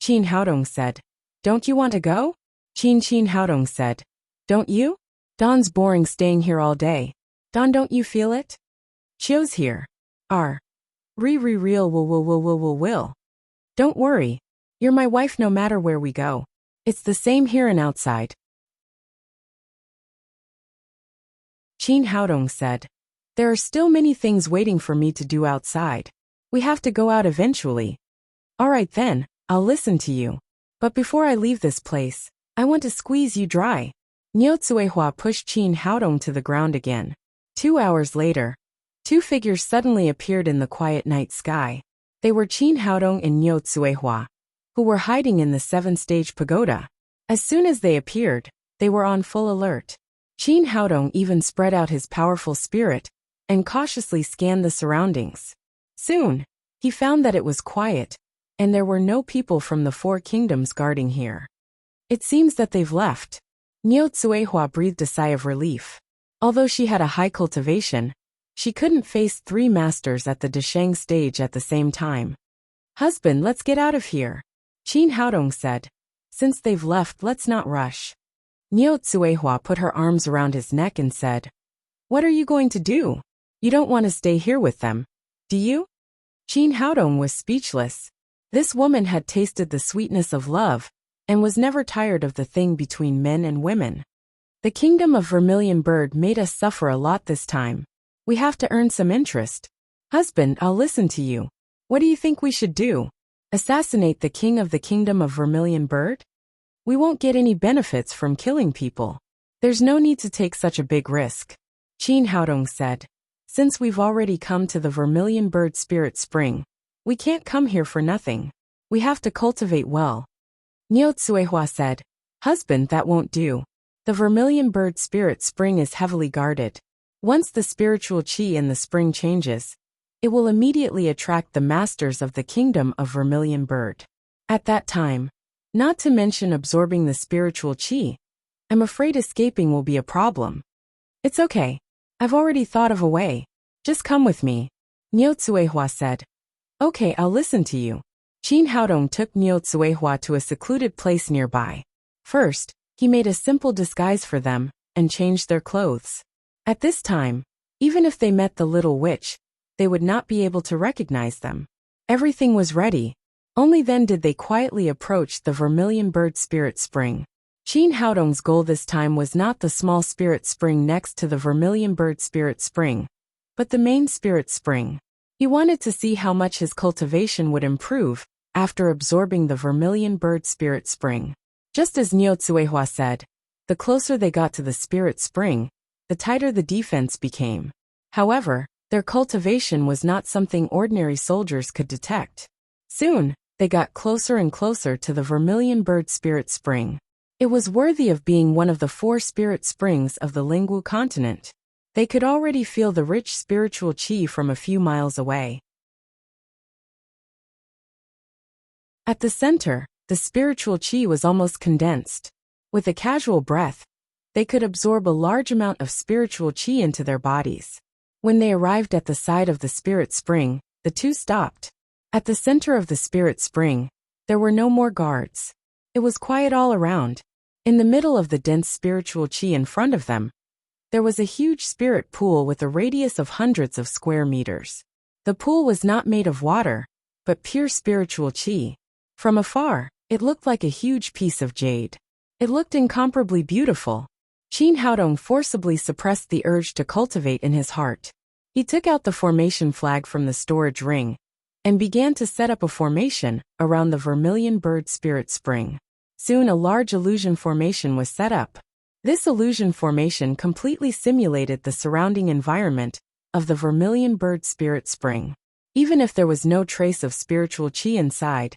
Qin Haodong said. Don't you want to go? Qin Haodong said. Don't you? Don's boring staying here all day. Don, don't you feel it? Chio's here. Real will. Don't worry. You're my wife no matter where we go. It's the same here and outside. Qin Haodong said. There are still many things waiting for me to do outside. We have to go out eventually. All right then, I'll listen to you. But before I leave this place, I want to squeeze you dry. Niu Zuihua pushed Qin Haodong to the ground again. 2 hours later, two figures suddenly appeared in the quiet night sky. They were Qin Haodong and Niu Zuihua, who were hiding in the 7-stage pagoda. As soon as they appeared, they were on full alert. Qin Haodong even spread out his powerful spirit and cautiously scanned the surroundings. Soon, he found that it was quiet, and there were no people from the 4 kingdoms guarding here. It seems that they've left. Niu Zuihua breathed a sigh of relief. Although she had a high cultivation, she couldn't face 3 masters at the Desheng stage at the same time. Husband, let's get out of here, Qin Haodong said. Since they've left, let's not rush. Niu Zuihua put her arms around his neck and said, What are you going to do? You don't want to stay here with them, do you? Qin Haodong was speechless. This woman had tasted the sweetness of love and was never tired of the thing between men and women. The kingdom of Vermilion Bird made us suffer a lot this time. We have to earn some interest. Husband, I'll listen to you. What do you think we should do? Assassinate the king of the kingdom of Vermilion Bird? We won't get any benefits from killing people. There's no need to take such a big risk. Qin Haodong said. Since we've already come to the Vermilion Bird Spirit Spring, we can't come here for nothing. We have to cultivate well. Niu Zuihua said. Husband, that won't do. The Vermilion Bird Spirit Spring is heavily guarded. Once the spiritual qi in the spring changes, it will immediately attract the masters of the kingdom of Vermilion Bird. At that time, not to mention absorbing the spiritual qi, I'm afraid escaping will be a problem. It's okay. I've already thought of a way. Just come with me, Niu Zuihua said. Okay, I'll listen to you. Qin Haodong took Niu Zuihua to a secluded place nearby. First, he made a simple disguise for them and changed their clothes. At this time, even if they met the little witch, they would not be able to recognize them. Everything was ready. Only then did they quietly approach the Vermilion Bird Spirit Spring. Qin Haodong's goal this time was not the small spirit spring next to the Vermilion Bird Spirit Spring, but the main spirit spring. He wanted to see how much his cultivation would improve after absorbing the Vermilion Bird Spirit Spring. Just as Niu Zuihua said, the closer they got to the spirit spring, the tighter the defense became. However, their cultivation was not something ordinary soldiers could detect. Soon, they got closer and closer to the Vermilion Bird Spirit Spring. It was worthy of being one of the 4 spirit springs of the Lingwu continent. They could already feel the rich spiritual qi from a few miles away. At the center, the spiritual qi was almost condensed. With a casual breath, they could absorb a large amount of spiritual qi into their bodies. When they arrived at the side of the spirit spring, the two stopped. At the center of the spirit spring, there were no more guards. It was quiet all around. In the middle of the dense spiritual qi in front of them, there was a huge spirit pool with a radius of hundreds of square meters. The pool was not made of water, but pure spiritual qi. From afar, it looked like a huge piece of jade. It looked incomparably beautiful. Qin Haodong forcibly suppressed the urge to cultivate in his heart. He took out the formation flag from the storage ring and began to set up a formation around the Vermilion Bird Spirit Spring. Soon a large illusion formation was set up. This illusion formation completely simulated the surrounding environment of the Vermilion Bird Spirit Spring. Even if there was no trace of spiritual qi inside,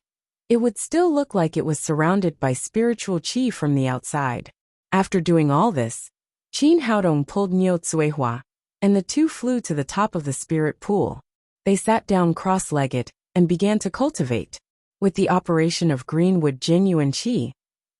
it would still look like it was surrounded by spiritual qi from the outside. After doing all this, Qin Haodong pulled Niu Zuihua, and the two flew to the top of the spirit pool. They sat down cross-legged and began to cultivate. With the operation of greenwood genuine qi,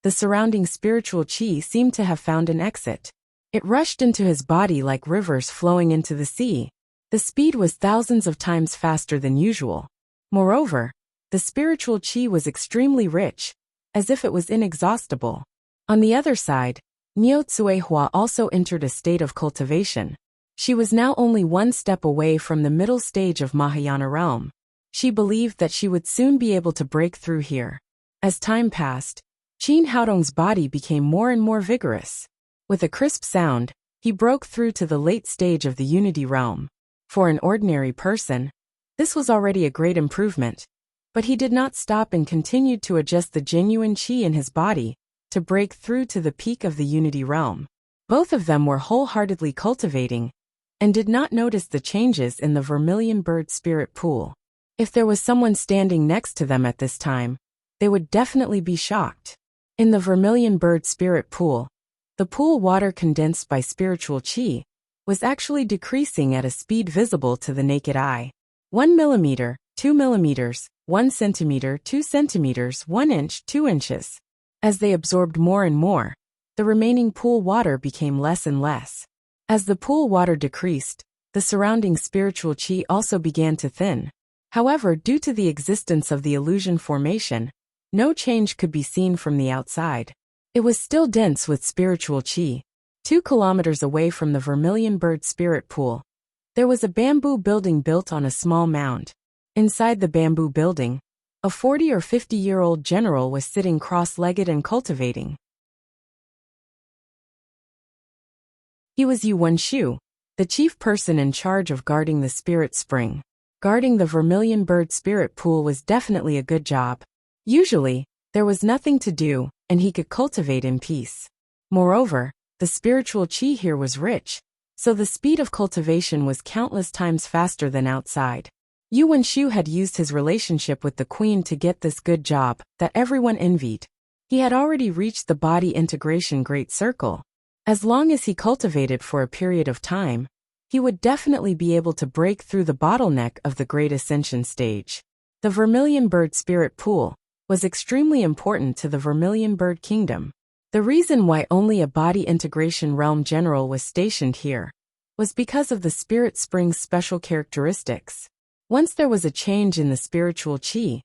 the surrounding spiritual qi seemed to have found an exit. It rushed into his body like rivers flowing into the sea. The speed was thousands of times faster than usual. Moreover, the spiritual qi was extremely rich, as if it was inexhaustible. On the other side, Niu Tsuehua also entered a state of cultivation. She was now only one step away from the middle stage of Mahayana realm. She believed that she would soon be able to break through here. As time passed, Qin Haodong's body became more and more vigorous. With a crisp sound, he broke through to the late stage of the unity realm. For an ordinary person, this was already a great improvement. But he did not stop and continued to adjust the genuine qi in his body to break through to the peak of the unity realm. Both of them were wholeheartedly cultivating and did not notice the changes in the vermilion bird spirit pool. If there was someone standing next to them at this time, they would definitely be shocked. In the vermilion bird spirit pool, the pool water condensed by spiritual qi was actually decreasing at a speed visible to the naked eye. 1 millimeter, 2 millimeters, 1 centimeter, 2 centimeters, 1 inch, 2 inches. As they absorbed more and more, the remaining pool water became less and less. As the pool water decreased, the surrounding spiritual qi also began to thin. However, due to the existence of the illusion formation, no change could be seen from the outside. It was still dense with spiritual qi. 2 kilometers away from the vermilion bird spirit pool, there was a bamboo building built on a small mound. Inside the bamboo building, a 40 or 50-year-old general was sitting cross-legged and cultivating. He was Yu Wenshu, the chief person in charge of guarding the spirit spring. Guarding the vermilion bird spirit pool was definitely a good job. Usually, there was nothing to do, and he could cultivate in peace. Moreover, the spiritual qi here was rich, so the speed of cultivation was countless times faster than outside. Yu Wenshu had used his relationship with the queen to get this good job that everyone envied. He had already reached the body integration great circle. As long as he cultivated for a period of time, he would definitely be able to break through the bottleneck of the great ascension stage. The vermilion bird spirit pool was extremely important to the vermilion bird kingdom. The reason why only a body integration realm general was stationed here was because of the spirit spring's special characteristics. Once there was a change in the spiritual qi,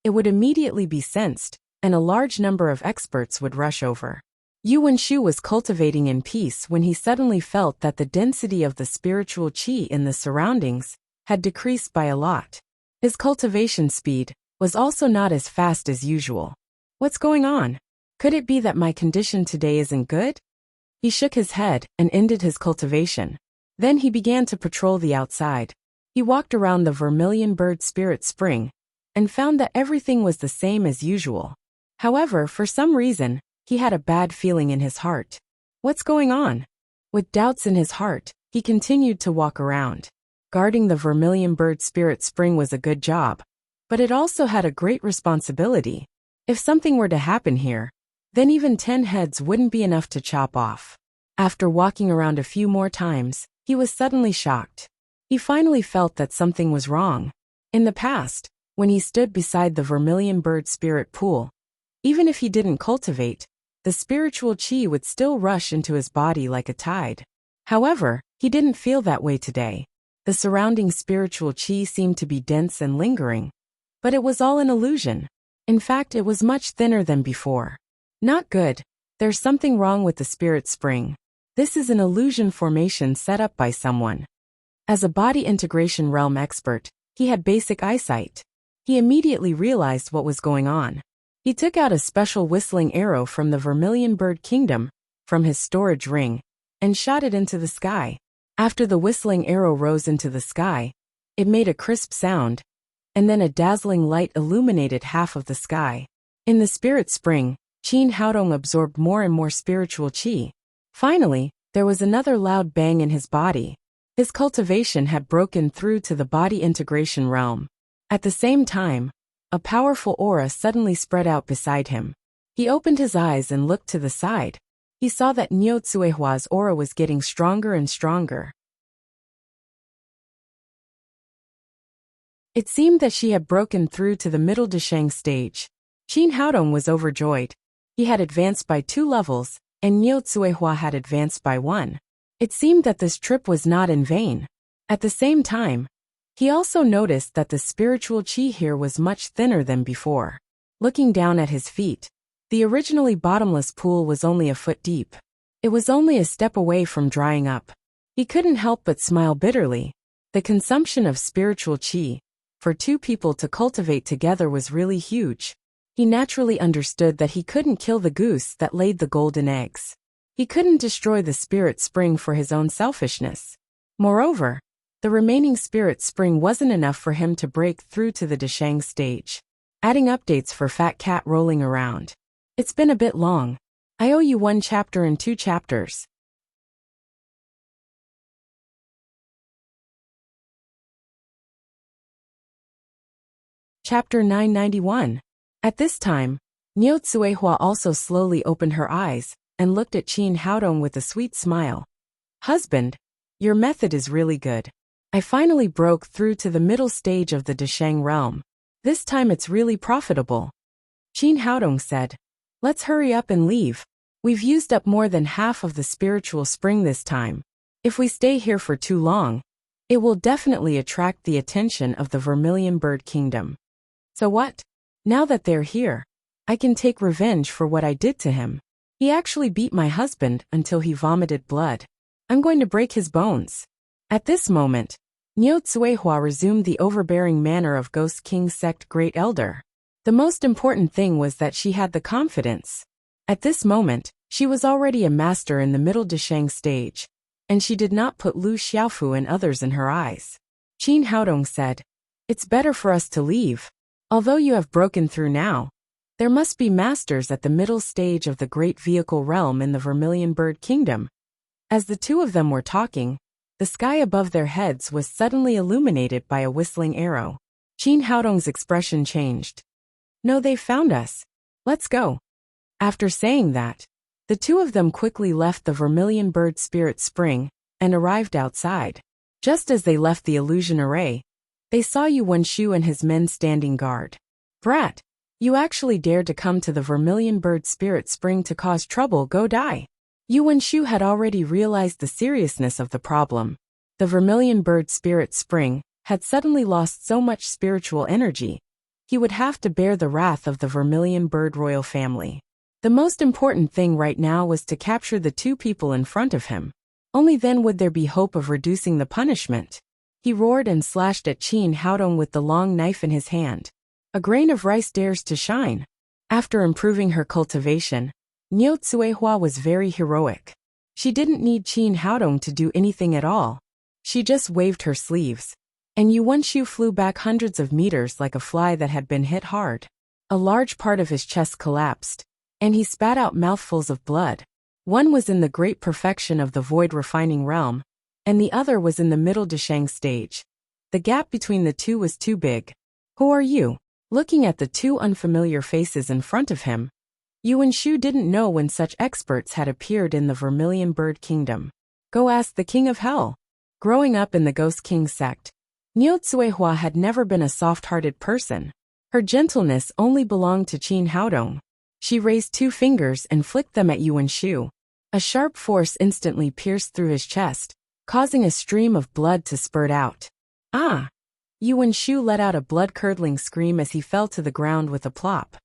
it would immediately be sensed, and a large number of experts would rush over. Yu Wenshu was cultivating in peace when he suddenly felt that the density of the spiritual qi in the surroundings had decreased by a lot. His cultivation speed was also not as fast as usual. What's going on? Could it be that my condition today isn't good? He shook his head and ended his cultivation. Then he began to patrol the outside. He walked around the vermilion bird spirit spring and found that everything was the same as usual. However, for some reason, he had a bad feeling in his heart. What's going on? With doubts in his heart, he continued to walk around. Guarding the vermilion bird spirit spring was a good job, but it also had a great responsibility. If something were to happen here, then even 10 heads wouldn't be enough to chop off. After walking around a few more times, he was suddenly shocked. He finally felt that something was wrong. In the past, when he stood beside the vermilion bird spirit pool, even if he didn't cultivate, the spiritual qi would still rush into his body like a tide. However, he didn't feel that way today. The surrounding spiritual qi seemed to be dense and lingering, but it was all an illusion. In fact, it was much thinner than before. Not good. There's something wrong with the spirit spring. This is an illusion formation set up by someone. As a body integration realm expert, he had basic eyesight. He immediately realized what was going on. He took out a special whistling arrow from the vermilion bird kingdom, from his storage ring, and shot it into the sky. After the whistling arrow rose into the sky, it made a crisp sound, and then a dazzling light illuminated half of the sky. In the spirit spring, Qin Haodong absorbed more and more spiritual qi. Finally, there was another loud bang in his body. His cultivation had broken through to the body integration realm. At the same time, a powerful aura suddenly spread out beside him. He opened his eyes and looked to the side. He saw that Niu Tsuehua's aura was getting stronger and stronger. It seemed that she had broken through to the middle Desheng stage. Qin Haodong was overjoyed. He had advanced by 2 levels, and Niu Tsuehua had advanced by one. It seemed that this trip was not in vain. At the same time, he also noticed that the spiritual qi here was much thinner than before. Looking down at his feet, the originally bottomless pool was only a foot deep. It was only a step away from drying up. He couldn't help but smile bitterly. The consumption of spiritual qi, for two people to cultivate together, was really huge. He naturally understood that he couldn't kill the goose that laid the golden eggs. He couldn't destroy the spirit spring for his own selfishness. Moreover, the remaining spirit spring wasn't enough for him to break through to the Dashang stage. Adding updates for Fat Cat rolling around. It's been a bit long. I owe you 1 chapter and 2 chapters. Chapter 991. At this time, Niu Tsuehua also slowly opened her eyes and looked at Qin Haodong with a sweet smile. Husband, your method is really good. I finally broke through to the middle stage of the Dashang realm. This time it's really profitable. Qin Haodong said. Let's hurry up and leave. We've used up more than half of the spiritual spring this time. If we stay here for too long, it will definitely attract the attention of the Vermilion Bird Kingdom. So what? Now that they're here, I can take revenge for what I did to him. He actually beat my husband until he vomited blood. I'm going to break his bones. At this moment, Niu Tsuehua resumed the overbearing manner of Ghost King Sect Great Elder. The most important thing was that she had the confidence. At this moment, she was already a master in the middle Dashang stage, and she did not put Lu Xiaofu and others in her eyes. Qin Haodong said, It's better for us to leave. Although you have broken through now, there must be masters at the middle stage of the Great Vehicle Realm in the Vermilion Bird Kingdom. As the two of them were talking, the sky above their heads was suddenly illuminated by a whistling arrow. Qin Haodong's expression changed. No, they found us. Let's go. After saying that, the two of them quickly left the Vermilion Bird Spirit Spring and arrived outside. Just as they left the illusion array, they saw Yu Wenshu and his men standing guard. Brat, you actually dared to come to the Vermilion Bird Spirit Spring to cause trouble. Go die. Yu Wenshu had already realized the seriousness of the problem. The Vermilion Bird Spirit Spring had suddenly lost so much spiritual energy. He would have to bear the wrath of the Vermilion Bird royal family. The most important thing right now was to capture the two people in front of him. Only then would there be hope of reducing the punishment. He roared and slashed at Qin Haodong with the long knife in his hand. A grain of rice dares to shine. After improving her cultivation, Niu Tsuehua was very heroic. She didn't need Qin Haodong to do anything at all. She just waved her sleeves, and Yu Wenshu flew back hundreds of meters like a fly that had been hit hard. A large part of his chest collapsed, and he spat out mouthfuls of blood. One was in the great perfection of the void refining realm, and the other was in the middle Dashang stage. The gap between the two was too big. Who are you? Looking at the two unfamiliar faces in front of him, Yu Wenshu didn't know when such experts had appeared in the Vermilion Bird Kingdom. Go ask the King of Hell. Growing up in the Ghost King sect, Niu Tsuehua had never been a soft-hearted person. Her gentleness only belonged to Qin Haodong. She raised 2 fingers and flicked them at Yu Wenshu. A sharp force instantly pierced through his chest, causing a stream of blood to spurt out. Ah! Yu Wenshu let out a blood-curdling scream as he fell to the ground with a plop.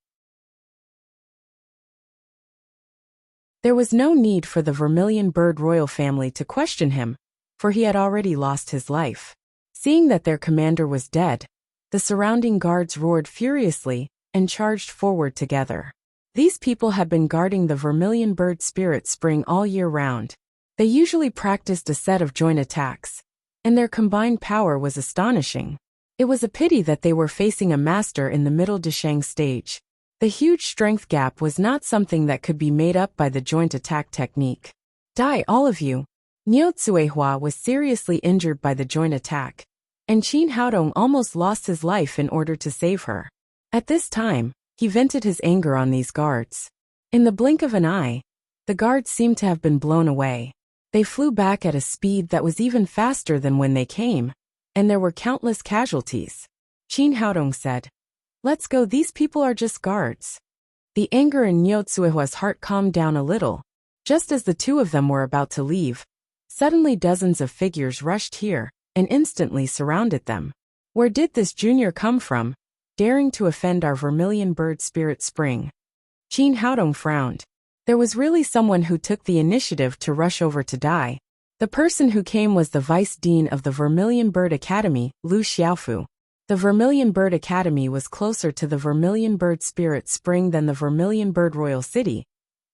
There was no need for the Vermilion Bird royal family to question him, for he had already lost his life. Seeing that their commander was dead, the surrounding guards roared furiously and charged forward together. These people had been guarding the Vermilion Bird Spirit Spring all year round. They usually practiced a set of joint attacks, and their combined power was astonishing. It was a pity that they were facing a master in the middle Dashang stage. The huge strength gap was not something that could be made up by the joint attack technique. Die, all of you! Niu Tsuehua was seriously injured by the joint attack, and Qin Haodong almost lost his life in order to save her. At this time, he vented his anger on these guards. In the blink of an eye, the guards seemed to have been blown away. They flew back at a speed that was even faster than when they came, and there were countless casualties. Qin Haodong said, Let's go, these people are just guards. The anger in Niu Tsuehua's heart calmed down a little. Just as the two of them were about to leave, suddenly dozens of figures rushed here and instantly surrounded them. Where did this junior come from, daring to offend our vermilion bird spirit spring? Qin Haodong frowned. There was really someone who took the initiative to rush over to die. The person who came was the vice dean of the Vermilion Bird Academy, Lu Xiaofu. The Vermilion Bird Academy was closer to the Vermilion Bird Spirit Spring than the Vermilion Bird Royal City,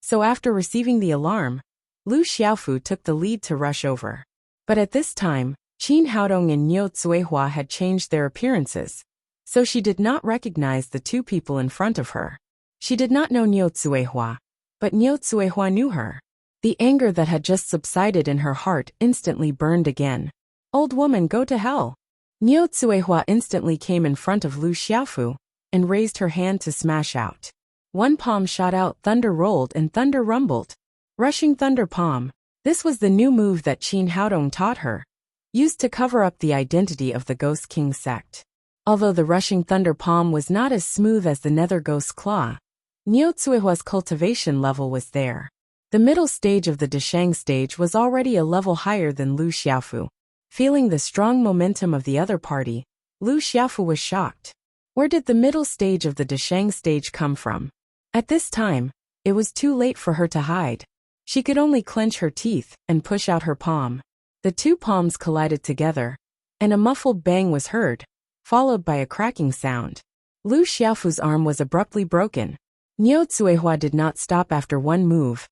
so after receiving the alarm, Lu Xiaofu took the lead to rush over. But at this time, Qin Haodong and Niu Zuihua had changed their appearances, so she did not recognize the two people in front of her. She did not know Niu Zuihua, but Niu Zuihua knew her. The anger that had just subsided in her heart instantly burned again. Old woman, go to hell. Niu Zuihua instantly came in front of Lu Xiaofu and raised her hand to smash out. One palm shot out, thunder rolled and thunder rumbled. Rushing thunder palm. This was the new move that Qin Haodong taught her, used to cover up the identity of the Ghost King sect. Although the rushing thunder palm was not as smooth as the nether ghost claw, Niu Zuihua's cultivation level was there. The middle stage of the Deshang stage was already a level higher than Lu Xiaofu. Feeling the strong momentum of the other party, Lu Xiaofu was shocked. Where did the middle stage of the Deshang stage come from? At this time, it was too late for her to hide. She could only clench her teeth and push out her palm. The two palms collided together, and a muffled bang was heard, followed by a cracking sound. Lu Xiaofu's arm was abruptly broken. Niu Zuihua did not stop after one move,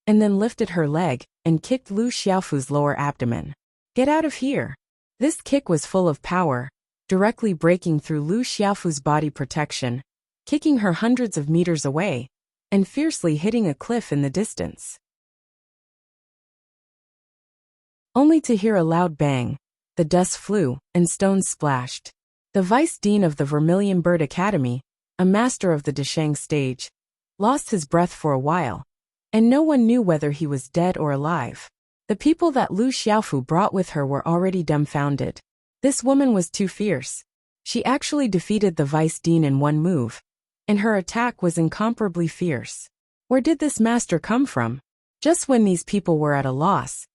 and then lifted her leg and kicked Lu Xiaofu's lower abdomen. Get out of here. This kick was full of power, directly breaking through Lu Xiaofu's body protection, kicking her hundreds of meters away, and fiercely hitting a cliff in the distance. Only to hear a loud bang, the dust flew, and stones splashed. The vice dean of the Vermilion Bird Academy, a master of the Deshang stage, lost his breath for a while, and no one knew whether he was dead or alive. The people that Lu Xiaofu brought with her were already dumbfounded. This woman was too fierce. She actually defeated the vice dean in one move, and her attack was incomparably fierce. Where did this master come from? Just when these people were at a loss,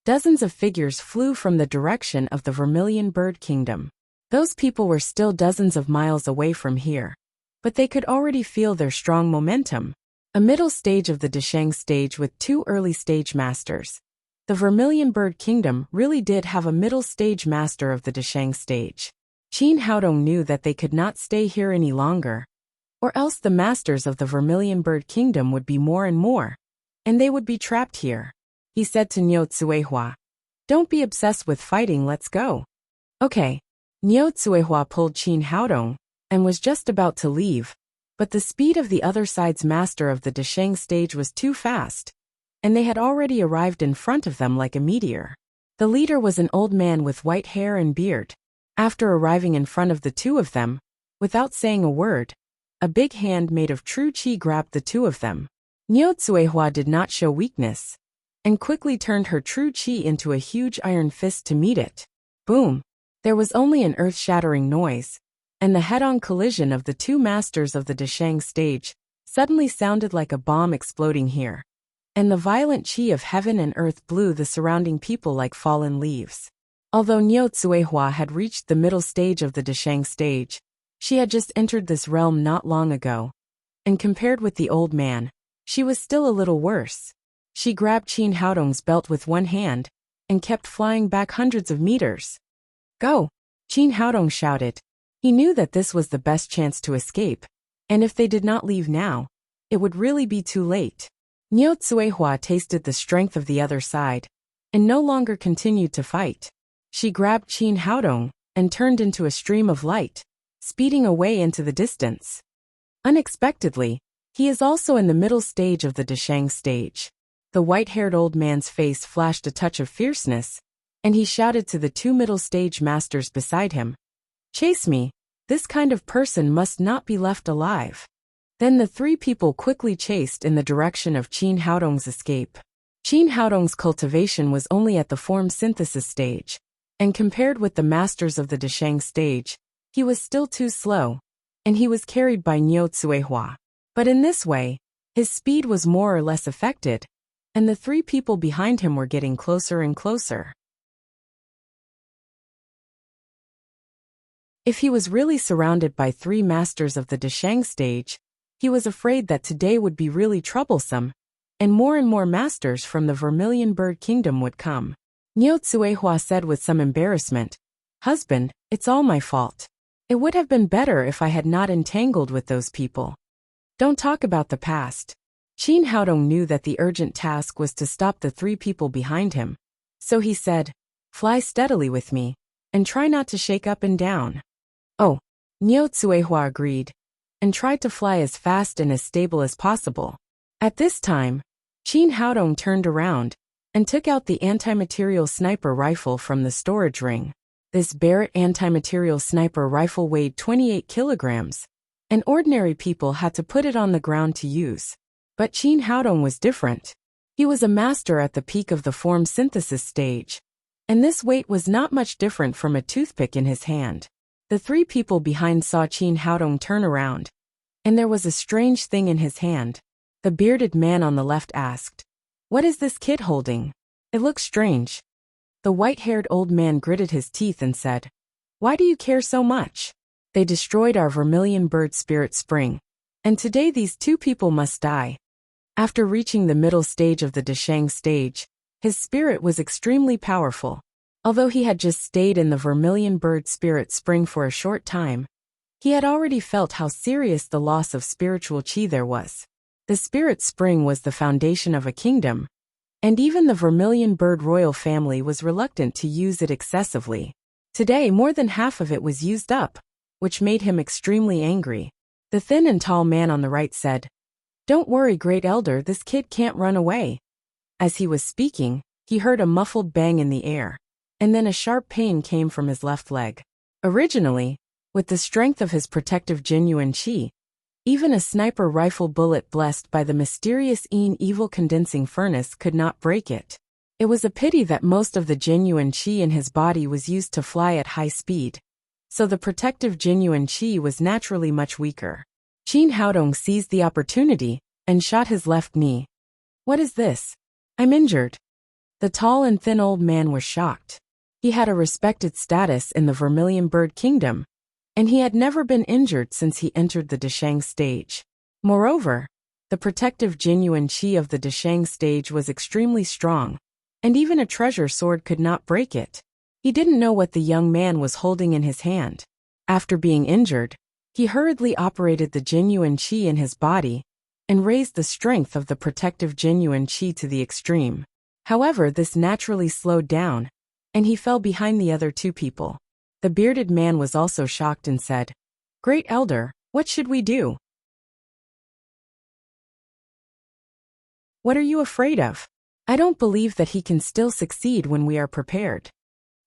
dozens of figures flew from the direction of the Vermilion Bird Kingdom. Those people were still dozens of miles away from here, but they could already feel their strong momentum. A middle stage of the Deshang stage with two early stage masters. The Vermilion Bird Kingdom really did have a middle stage master of the Deshang stage. Qin Haodong knew that they could not stay here any longer, or else the masters of the Vermilion Bird Kingdom would be more and more, and they would be trapped here. He said to Niu Zuihua, "Don't be obsessed with fighting, let's go." Okay. Niu Zuihua pulled Qin Haodong and was just about to leave, but the speed of the other side's master of the Deshang stage was too fast, and they had already arrived in front of them like a meteor. The leader was an old man with white hair and beard. After arriving in front of the two of them, without saying a word, a big hand made of true qi grabbed the two of them. Niu Zuihua did not show weakness, and quickly turned her true qi into a huge iron fist to meet it. Boom! There was only an earth-shattering noise, and the head-on collision of the two masters of the Deshang stage suddenly sounded like a bomb exploding here, and the violent qi of heaven and earth blew the surrounding people like fallen leaves. Although Niu Zuihua had reached the middle stage of the Deshang stage, she had just entered this realm not long ago, and compared with the old man, she was still a little worse. She grabbed Qin Haodong's belt with one hand, and kept flying back hundreds of meters. Go! Qin Haodong shouted. He knew that this was the best chance to escape, and if they did not leave now, it would really be too late. Niu Zuihua tasted the strength of the other side, and no longer continued to fight. She grabbed Qin Haodong and turned into a stream of light, speeding away into the distance. Unexpectedly, he is also in the middle stage of the Deshang stage. The white-haired old man's face flashed a touch of fierceness, and he shouted to the two middle stage masters beside him, "Chase me, this kind of person must not be left alive." Then the three people quickly chased in the direction of Qin Haodong's escape. Qin Haodong's cultivation was only at the form synthesis stage, and compared with the masters of the Deshang stage, he was still too slow, and he was carried by Niu Zuihua. But in this way, his speed was more or less affected, and the three people behind him were getting closer and closer. If he was really surrounded by three masters of the Dashang stage, he was afraid that today would be really troublesome, and more masters from the Vermilion Bird Kingdom would come. Niu Tsuehua said with some embarrassment, "Husband, it's all my fault. It would have been better if I had not entangled with those people." Don't talk about the past. Qin Haodong knew that the urgent task was to stop the three people behind him, so he said, "Fly steadily with me, and try not to shake up and down." Oh, Niu Tsuehua agreed, and tried to fly as fast and as stable as possible. At this time, Qin Haodong turned around and took out the anti-material sniper rifle from the storage ring. This Barrett anti-material sniper rifle weighed 28 kilograms, and ordinary people had to put it on the ground to use. But Qin Haodong was different. He was a master at the peak of the form synthesis stage, and this weight was not much different from a toothpick in his hand. The three people behind saw Qin Haodong turn around, and there was a strange thing in his hand. The bearded man on the left asked, "What is this kid holding? It looks strange." The white-haired old man gritted his teeth and said, "Why do you care so much? They destroyed our Vermilion Bird Spirit Spring, and today these two people must die." After reaching the middle stage of the Dashang stage, his spirit was extremely powerful. Although he had just stayed in the Vermilion Bird Spirit Spring for a short time, he had already felt how serious the loss of spiritual qi there was. The Spirit Spring was the foundation of a kingdom, and even the Vermilion Bird royal family was reluctant to use it excessively. Today more than half of it was used up, which made him extremely angry. The thin and tall man on the right said, "Don't worry, Great Elder, this kid can't run away." As he was speaking, he heard a muffled bang in the air, and then a sharp pain came from his left leg. Originally, with the strength of his protective genuine qi, even a sniper rifle bullet blessed by the mysterious evil condensing furnace could not break it. It was a pity that most of the genuine qi in his body was used to fly at high speed, so the protective genuine qi was naturally much weaker. Qin Haodong seized the opportunity and shot his left knee. "What is this? I'm injured." The tall and thin old man was shocked. He had a respected status in the Vermilion Bird Kingdom, and he had never been injured since he entered the Dashang stage. Moreover, the protective genuine qi of the Dashang stage was extremely strong, and even a treasure sword could not break it. He didn't know what the young man was holding in his hand. After being injured, he hurriedly operated the genuine qi in his body and raised the strength of the protective genuine qi to the extreme. However, this naturally slowed down, and he fell behind the other two people. The bearded man was also shocked and said, "Great Elder, what should we do?" "What are you afraid of? I don't believe that he can still succeed when we are prepared."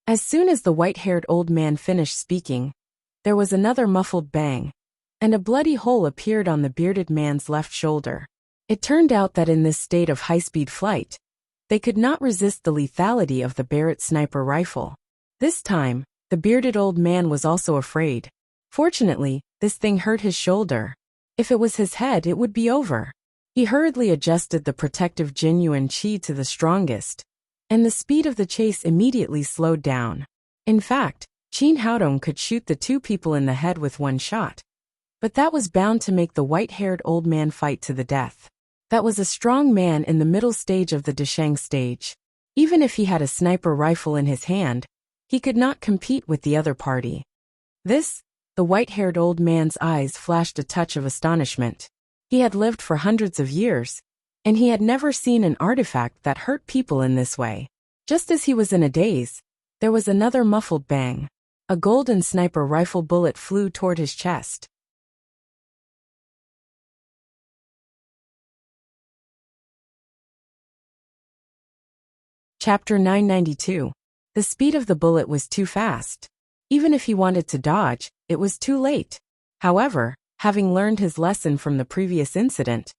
As soon as the white-haired old man finished speaking, there was another muffled bang, and a bloody hole appeared on the bearded man's left shoulder. It turned out that in this state of high-speed flight, they could not resist the lethality of the Barrett sniper rifle. This time, the bearded old man was also afraid. Fortunately, this thing hurt his shoulder. If it was his head, it would be over. He hurriedly adjusted the protective genuine qi to the strongest, and the speed of the chase immediately slowed down. In fact, Qin Haodong could shoot the two people in the head with one shot, but that was bound to make the white-haired old man fight to the death. That was a strong man in the middle stage of the Dashang stage. Even if he had a sniper rifle in his hand, he could not compete with the other party. The white-haired old man's eyes flashed a touch of astonishment. He had lived for hundreds of years, and he had never seen an artifact that hurt people in this way. Just as he was in a daze, there was another muffled bang. A golden sniper rifle bullet flew toward his chest. Chapter 992. The speed of the bullet was too fast. Even if he wanted to dodge, it was too late. However, having learned his lesson from the previous incident,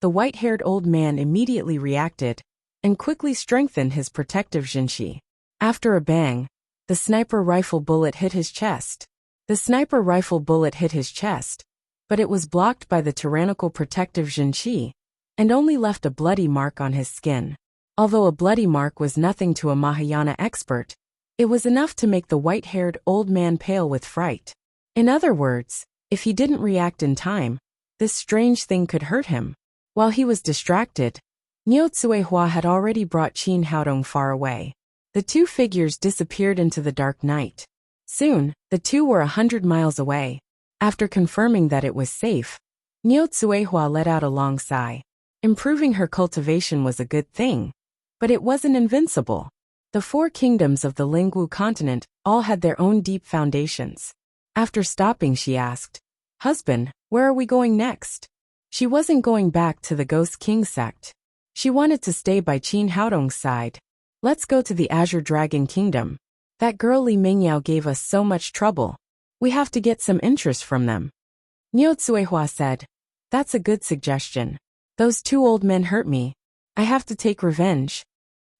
the white-haired old man immediately reacted and quickly strengthened his protective jinqi. After a bang, the sniper rifle bullet hit his chest. The sniper rifle bullet hit his chest, but it was blocked by the tyrannical protective jinqi, and only left a bloody mark on his skin. Although a bloody mark was nothing to a Mahayana expert, it was enough to make the white-haired old man pale with fright. In other words, if he didn't react in time, this strange thing could hurt him. While he was distracted, Niu Tsuehua had already brought Qin Haodong far away. The two figures disappeared into the dark night. Soon, the two were 100 miles away. After confirming that it was safe, Niu Tsuehua let out a long sigh. Improving her cultivation was a good thing, but it wasn't invincible. The four kingdoms of the Lingwu continent all had their own deep foundations. After stopping, she asked, "Husband, where are we going next?" She wasn't going back to the Ghost King sect. She wanted to stay by Qin Haodong's side. "Let's go to the Azure Dragon Kingdom. That girl Li Mingyao gave us so much trouble. We have to get some interest from them." Niu Tsuehua said, "That's a good suggestion. Those two old men hurt me. I have to take revenge."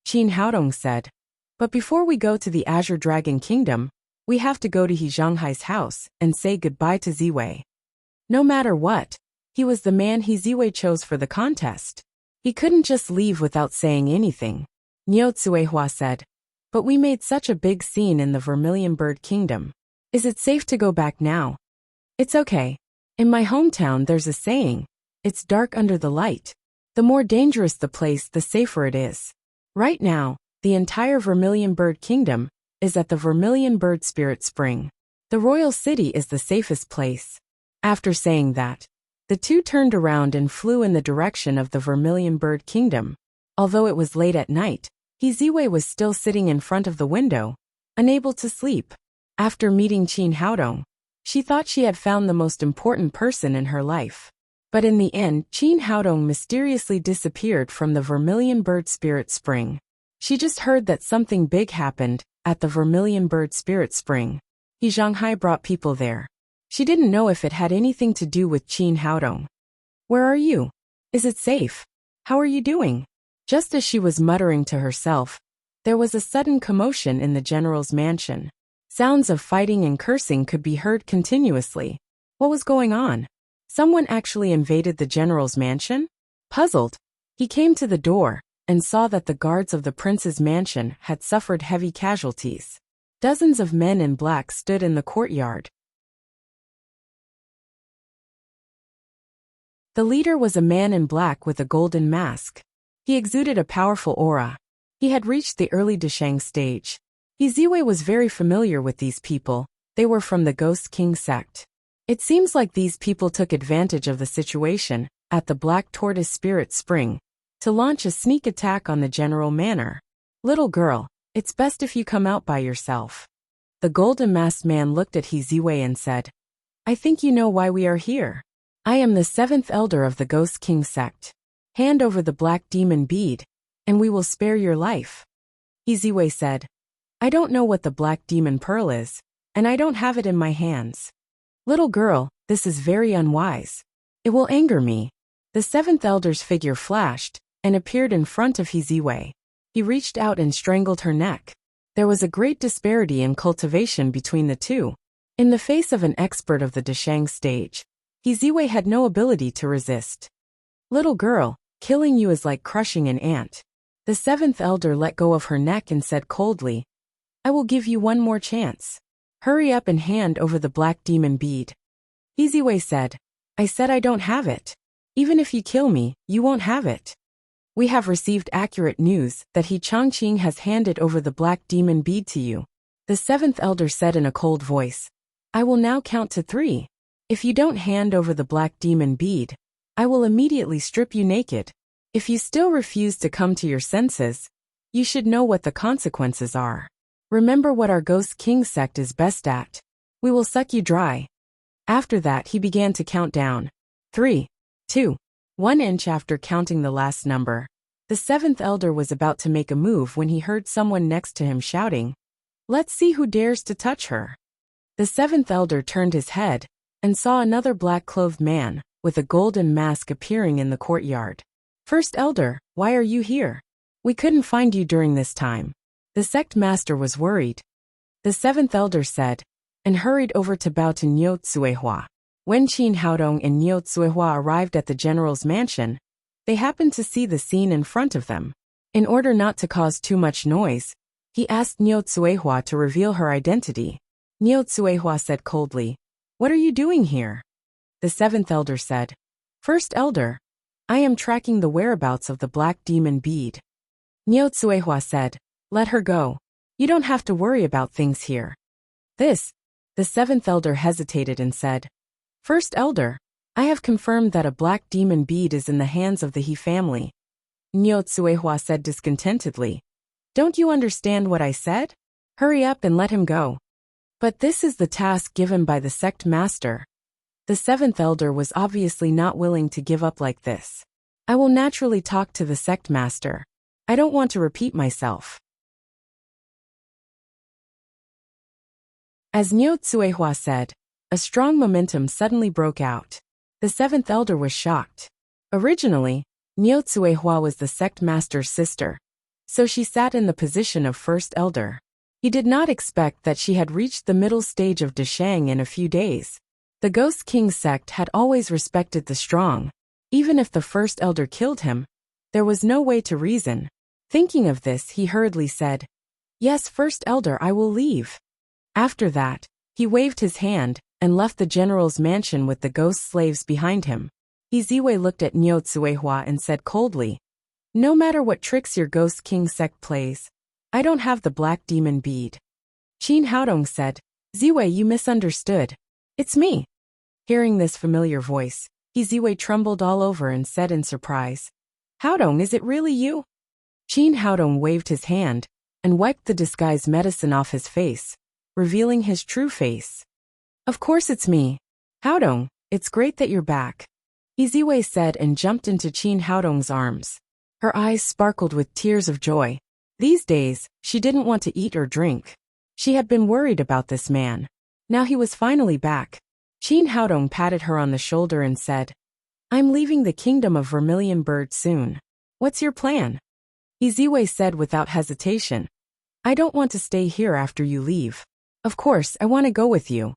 Qin Haodong said, "But before we go to the Azure Dragon Kingdom, we have to go to He Zhanghai's house and say goodbye to Ziwei." No matter what, he was the man He Ziwei chose for the contest. He couldn't just leave without saying anything. Niu Tsuehua said, "But we made such a big scene in the Vermilion Bird Kingdom. Is it safe to go back now?" "It's okay. In my hometown there's a saying, it's dark under the light. The more dangerous the place, the safer it is. Right now, the entire Vermilion Bird Kingdom is at the Vermilion Bird Spirit Spring. The royal city is the safest place." After saying that, the two turned around and flew in the direction of the Vermilion Bird Kingdom. Although it was late at night, He Ziwei was still sitting in front of the window, unable to sleep. After meeting Qin Haodong, she thought she had found the most important person in her life. But in the end, Qin Haodong mysteriously disappeared from the Vermilion Bird Spirit Spring. She just heard that something big happened at the Vermilion Bird Spirit Spring. He Zhanghai brought people there. She didn't know if it had anything to do with Qin Haodong. "Where are you? Is it safe? How are you doing?" Just as she was muttering to herself, there was a sudden commotion in the general's mansion. Sounds of fighting and cursing could be heard continuously. What was going on? Someone actually invaded the general's mansion? Puzzled, he came to the door and saw that the guards of the prince's mansion had suffered heavy casualties. Dozens of men in black stood in the courtyard. The leader was a man in black with a golden mask. He exuded a powerful aura. He had reached the early Deshang stage. He Ziwei was very familiar with these people. They were from the Ghost King sect. It seems like these people took advantage of the situation at the Black Tortoise Spirit Spring to launch a sneak attack on the general manor. "Little girl, it's best if you come out by yourself." The golden masked man looked at He Ziwei and said, "I think you know why we are here. I am the 7th elder of the Ghost King sect. Hand over the black demon bead, and we will spare your life." He Ziwei said, "I don't know what the black demon pearl is, and I don't have it in my hands." "Little girl, this is very unwise. It will anger me." The 7th elder's figure flashed and appeared in front of He Ziwei. He reached out and strangled her neck. There was a great disparity in cultivation between the two. In the face of an expert of the Deshang stage, He Ziwei had no ability to resist. "Little girl, killing you is like crushing an ant." The 7th elder let go of her neck and said coldly, "I will give you one more chance. Hurry up and hand over the black demon bead." He Ziwei said, I said I don't have it. Even if you kill me, you won't have it." "We have received accurate news that He Changqing has handed over the black demon bead to you," the 7th elder said in a cold voice. "I will now count to 3. If you don't hand over the black demon bead, I will immediately strip you naked. If you still refuse to come to your senses, you should know what the consequences are. Remember what our Ghost King sect is best at. We will suck you dry." After that he began to count down. 3, 2, 1 inch. After counting the last number, the 7th elder was about to make a move when he heard someone next to him shouting, "Let's see who dares to touch her." The 7th elder turned his head and saw another black-clothed man with a golden mask appearing in the courtyard. "First elder, why are you here? We couldn't find you during this time." The sect master was worried. The 7th elder said, and hurried over to bow to Niu Tsuehua. When Qin Haodong and Niu Tsuehua arrived at the general's mansion, They happened to see the scene in front of them. In order not to cause too much noise, he asked Niu Tsuehua to reveal her identity. Niu Tsuehua said coldly, "What are you doing here?" The seventh elder said, "First elder, I am tracking the whereabouts of the black demon bead." Niu Tsuehua said, "Let her go. You don't have to worry about things here." The seventh elder hesitated and said, "First elder, I have confirmed that a black demon bead is in the hands of the He family." Niu Tsuehua said discontentedly, "Don't you understand what I said? Hurry up and let him go." "But this is the task given by the sect master." The seventh elder was obviously not willing to give up like this. "I will naturally talk to the sect master. I don't want to repeat myself." As Niu Tsuehua said, a strong momentum suddenly broke out. The seventh elder was shocked. Originally, Niu Tsuehua was the sect master's sister, so she sat in the position of first elder. He did not expect that she had reached the middle stage of Deshang in a few days. The Ghost King sect had always respected the strong. Even if the first elder killed him, there was no way to reason. Thinking of this, he hurriedly said, "Yes, first elder, I will leave." After that, he waved his hand and left the general's mansion with the ghost slaves behind him. Ziwei looked at Niu Tsuehua and said coldly, "No matter what tricks your Ghost King sect plays, I don't have the black demon bead." Qin Haodong said, "Ziwei, you misunderstood. It's me." Hearing this familiar voice, Ziwei trembled all over and said in surprise, "Haodong, is it really you?" Qin Haodong waved his hand and wiped the disguise medicine off his face, revealing his true face. "Of course it's me. Haodong, it's great that you're back," Ziwei said and jumped into Qin Haodong's arms. Her eyes sparkled with tears of joy. These days, she didn't want to eat or drink. She had been worried about this man. Now he was finally back. Qin Haodong patted her on the shoulder and said, "I'm leaving the kingdom of Vermilion Bird soon. What's your plan?" Ziwei said without hesitation, "I don't want to stay here after you leave. Of course, I want to go with you.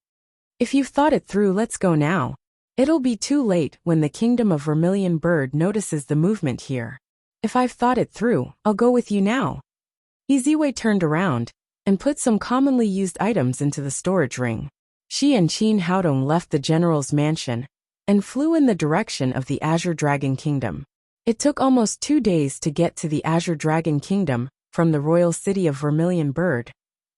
If you've thought it through, let's go now. It'll be too late when the kingdom of Vermilion Bird notices the movement here. If I've thought it through, I'll go with you now." Ziwei turned around and put some commonly used items into the storage ring. She and Qin Haodong left the general's mansion and flew in the direction of the Azure Dragon Kingdom. It took almost 2 days to get to the Azure Dragon Kingdom from the royal city of Vermilion Bird.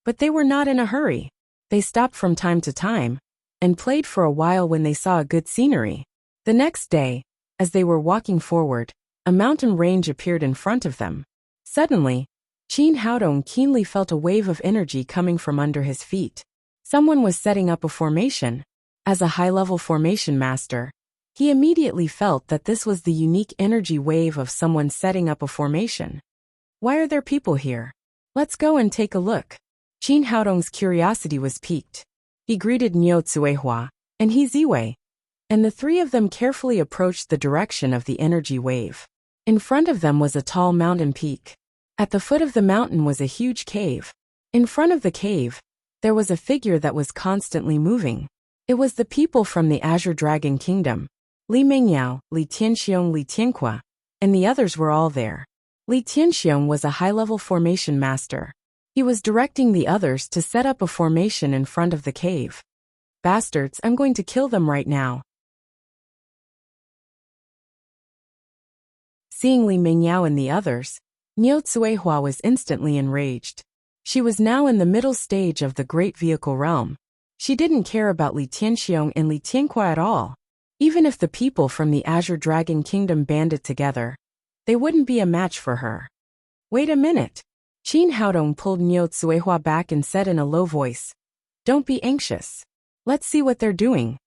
But they were not in a hurry. They stopped from time to time and played for a while when they saw a good scenery. The next day, as they were walking forward, a mountain range appeared in front of them. Suddenly, Qin Haodong keenly felt a wave of energy coming from under his feet. Someone was setting up a formation. As a high-level formation master, he immediately felt that this was the unique energy wave of someone setting up a formation. "Why are there people here? Let's go and take a look." Qin Haodong's curiosity was piqued. He greeted Niu Tsuehua and Ziwei, and the three of them carefully approached the direction of the energy wave. In front of them was a tall mountain peak. At the foot of the mountain was a huge cave. In front of the cave, there was a figure that was constantly moving. It was the people from the Azure Dragon Kingdom. Li Mingyao, Li Tianxiong, Li Tianqua, and the others were all there. Li Tianxiong was a high-level formation master. He was directing the others to set up a formation in front of the cave. "Bastards, I'm going to kill them right now." Seeing Li Mingyao and the others, Niu Tsuehua was instantly enraged. She was now in the middle stage of the Great Vehicle Realm. She didn't care about Li Tianxiong and Li Tianqua at all. Even if the people from the Azure Dragon Kingdom banded together, they wouldn't be a match for her. "Wait a minute." Qin Haodong pulled Niu Tsuehua back and said in a low voice, "Don't be anxious. Let's see what they're doing."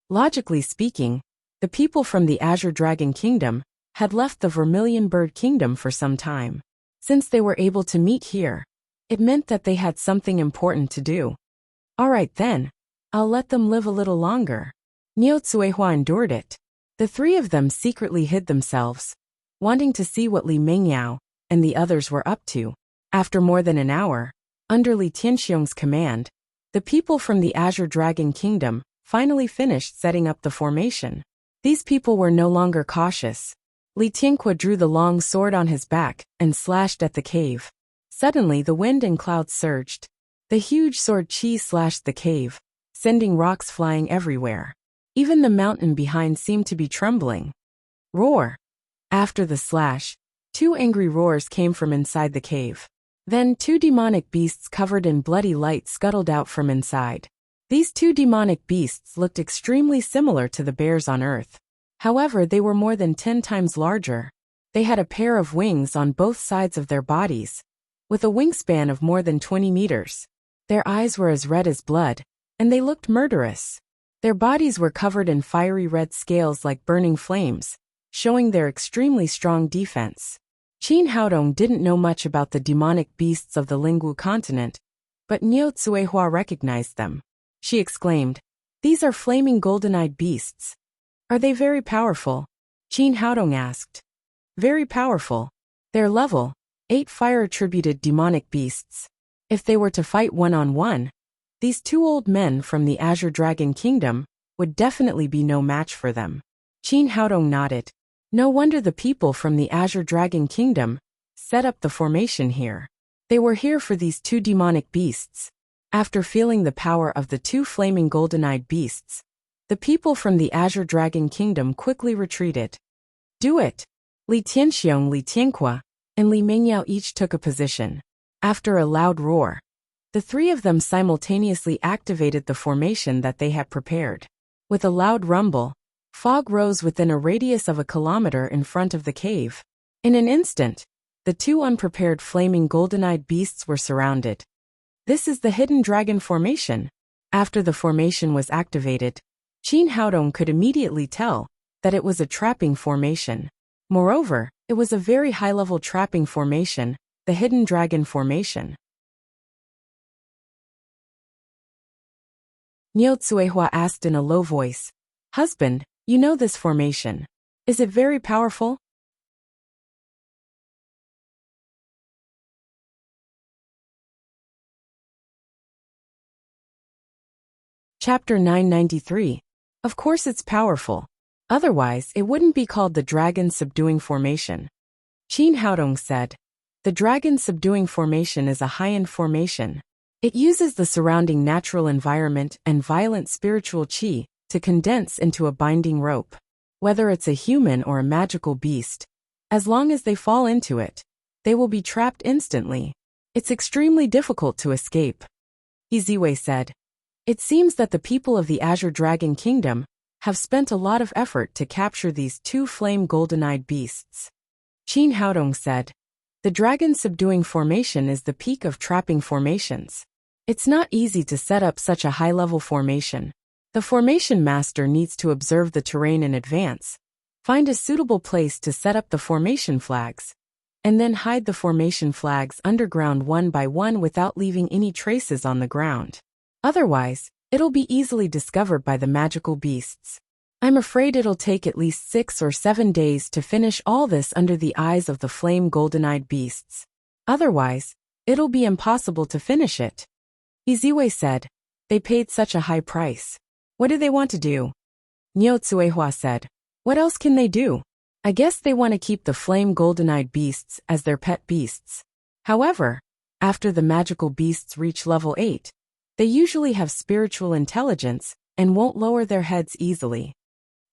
Logically speaking, the people from the Azure Dragon Kingdom had left the Vermilion Bird Kingdom for some time. Since they were able to meet here, it meant that they had something important to do. "All right then, I'll let them live a little longer." Niu Tsuehua endured it. The three of them secretly hid themselves, wanting to see what Li Mingyao and the others were up to. After more than an hour, under Li Tianxiong's command, the people from the Azure Dragon Kingdom finally finished setting up the formation. These people were no longer cautious. Li Tianque drew the long sword on his back and slashed at the cave. Suddenly the wind and clouds surged. The huge sword chi slashed the cave, sending rocks flying everywhere. Even the mountain behind seemed to be trembling. Roar! After the slash, two angry roars came from inside the cave. Then two demonic beasts covered in bloody light scuttled out from inside. These two demonic beasts looked extremely similar to the bears on Earth. However, they were more than 10 times larger. They had a pair of wings on both sides of their bodies, with a wingspan of more than 20 meters. Their eyes were as red as blood, and they looked murderous. Their bodies were covered in fiery red scales like burning flames, showing their extremely strong defense. Qin Haodong didn't know much about the demonic beasts of the Lingwu continent, but Niu Tsuehua recognized them. She exclaimed, "These are flaming golden-eyed beasts. Are they very powerful?" Qin Haodong asked. "Very powerful. They're level 8 fire-attributed demonic beasts. If they were to fight one-on-one, these two old men from the Azure Dragon Kingdom would definitely be no match for them." Qin Haodong nodded. No wonder the people from the Azure Dragon Kingdom set up the formation here. They were here for these two demonic beasts. After feeling the power of the two flaming golden-eyed beasts, the people from the Azure Dragon Kingdom quickly retreated. "Do it!" Li Tianxiong, Li Tianque, and Li Mingyao each took a position. After a loud roar, the three of them simultaneously activated the formation that they had prepared. With a loud rumble, fog rose within a radius of a kilometer in front of the cave. In an instant, the two unprepared flaming golden-eyed beasts were surrounded. This is the hidden dragon formation. After the formation was activated, Qin Haodong could immediately tell that it was a trapping formation. Moreover, it was a very high-level trapping formation, the hidden dragon formation. Niu Tsuehua asked in a low voice, "Husband, you know this formation. Is it very powerful?" Chapter 993. Of course it's powerful. Otherwise, it wouldn't be called the Dragon Subduing Formation. Qin Haodong said, "The Dragon Subduing Formation is a high-end formation. It uses the surrounding natural environment and violent spiritual qi to condense into a binding rope. Whether it's a human or a magical beast, as long as they fall into it, they will be trapped instantly. It's extremely difficult to escape." Iziwei said, "It seems that the people of the Azure Dragon Kingdom have spent a lot of effort to capture these two flame golden-eyed beasts." Qin Haodong said, "The Dragon Subduing Formation is the peak of trapping formations. It's not easy to set up such a high-level formation. The formation master needs to observe the terrain in advance, find a suitable place to set up the formation flags, and then hide the formation flags underground one by one without leaving any traces on the ground. Otherwise, it'll be easily discovered by the magical beasts. I'm afraid it'll take at least 6 or 7 days to finish all this under the eyes of the flame golden-eyed beasts. Otherwise, it'll be impossible to finish it." Iziwei said, "They paid such a high price. What do they want to do?" Niu Tsuehua said, "What else can they do? I guess they want to keep the flame golden-eyed beasts as their pet beasts. However, after the magical beasts reach level 8, they usually have spiritual intelligence and won't lower their heads easily."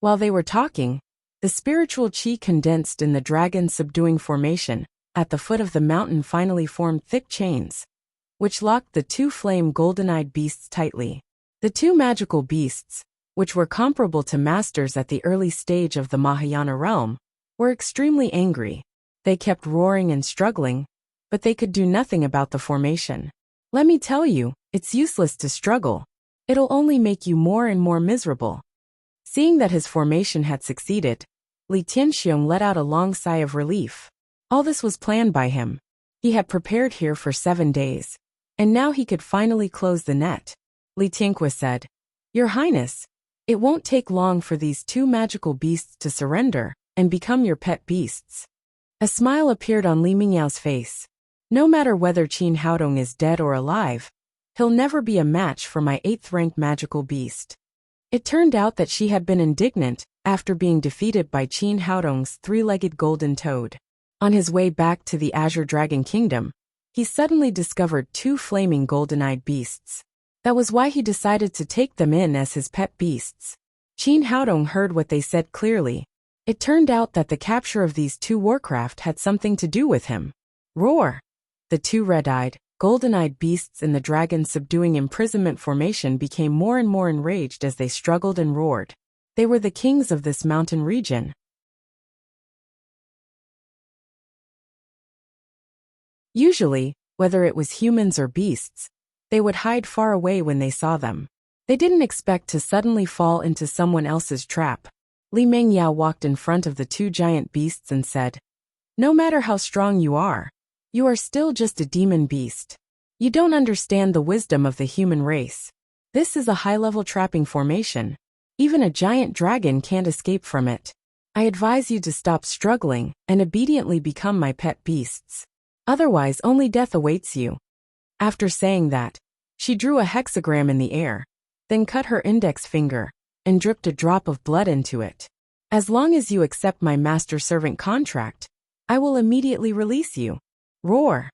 While they were talking, the spiritual qi condensed in the dragon subduing formation at the foot of the mountain finally formed thick chains, which locked the two flame golden-eyed beasts tightly. The two magical beasts, which were comparable to masters at the early stage of the Mahayana realm, were extremely angry. They kept roaring and struggling, but they could do nothing about the formation. "Let me tell you, it's useless to struggle. It'll only make you more and more miserable." Seeing that his formation had succeeded, Li Tianxiong let out a long sigh of relief. All this was planned by him. He had prepared here for 7 days, and now he could finally close the net. Li Tianque said, "Your Highness, it won't take long for these two magical beasts to surrender and become your pet beasts." A smile appeared on Li Mingyao's face. "No matter whether Qin Haodong is dead or alive, he'll never be a match for my 8th-ranked magical beast." It turned out that she had been indignant after being defeated by Qin Haodong's three-legged golden toad. On his way back to the Azure Dragon Kingdom, he suddenly discovered two flaming golden-eyed beasts. That was why he decided to take them in as his pet beasts. Qin Haodong heard what they said clearly. It turned out that the capture of these two warcraft had something to do with him. Roar! The two red-eyed, golden-eyed beasts in the dragon's subduing imprisonment formation became more and more enraged as they struggled and roared. They were the kings of this mountain region. Usually, whether it was humans or beasts, they would hide far away when they saw them. They didn't expect to suddenly fall into someone else's trap. Li Mengyao walked in front of the two giant beasts and said, "No matter how strong you are still just a demon beast. You don't understand the wisdom of the human race. This is a high-level trapping formation. Even a giant dragon can't escape from it. I advise you to stop struggling and obediently become my pet beasts. Otherwise, only death awaits you." After saying that, she drew a hexagram in the air, then cut her index finger and dripped a drop of blood into it. "As long as you accept my master-servant contract, I will immediately release you." Roar!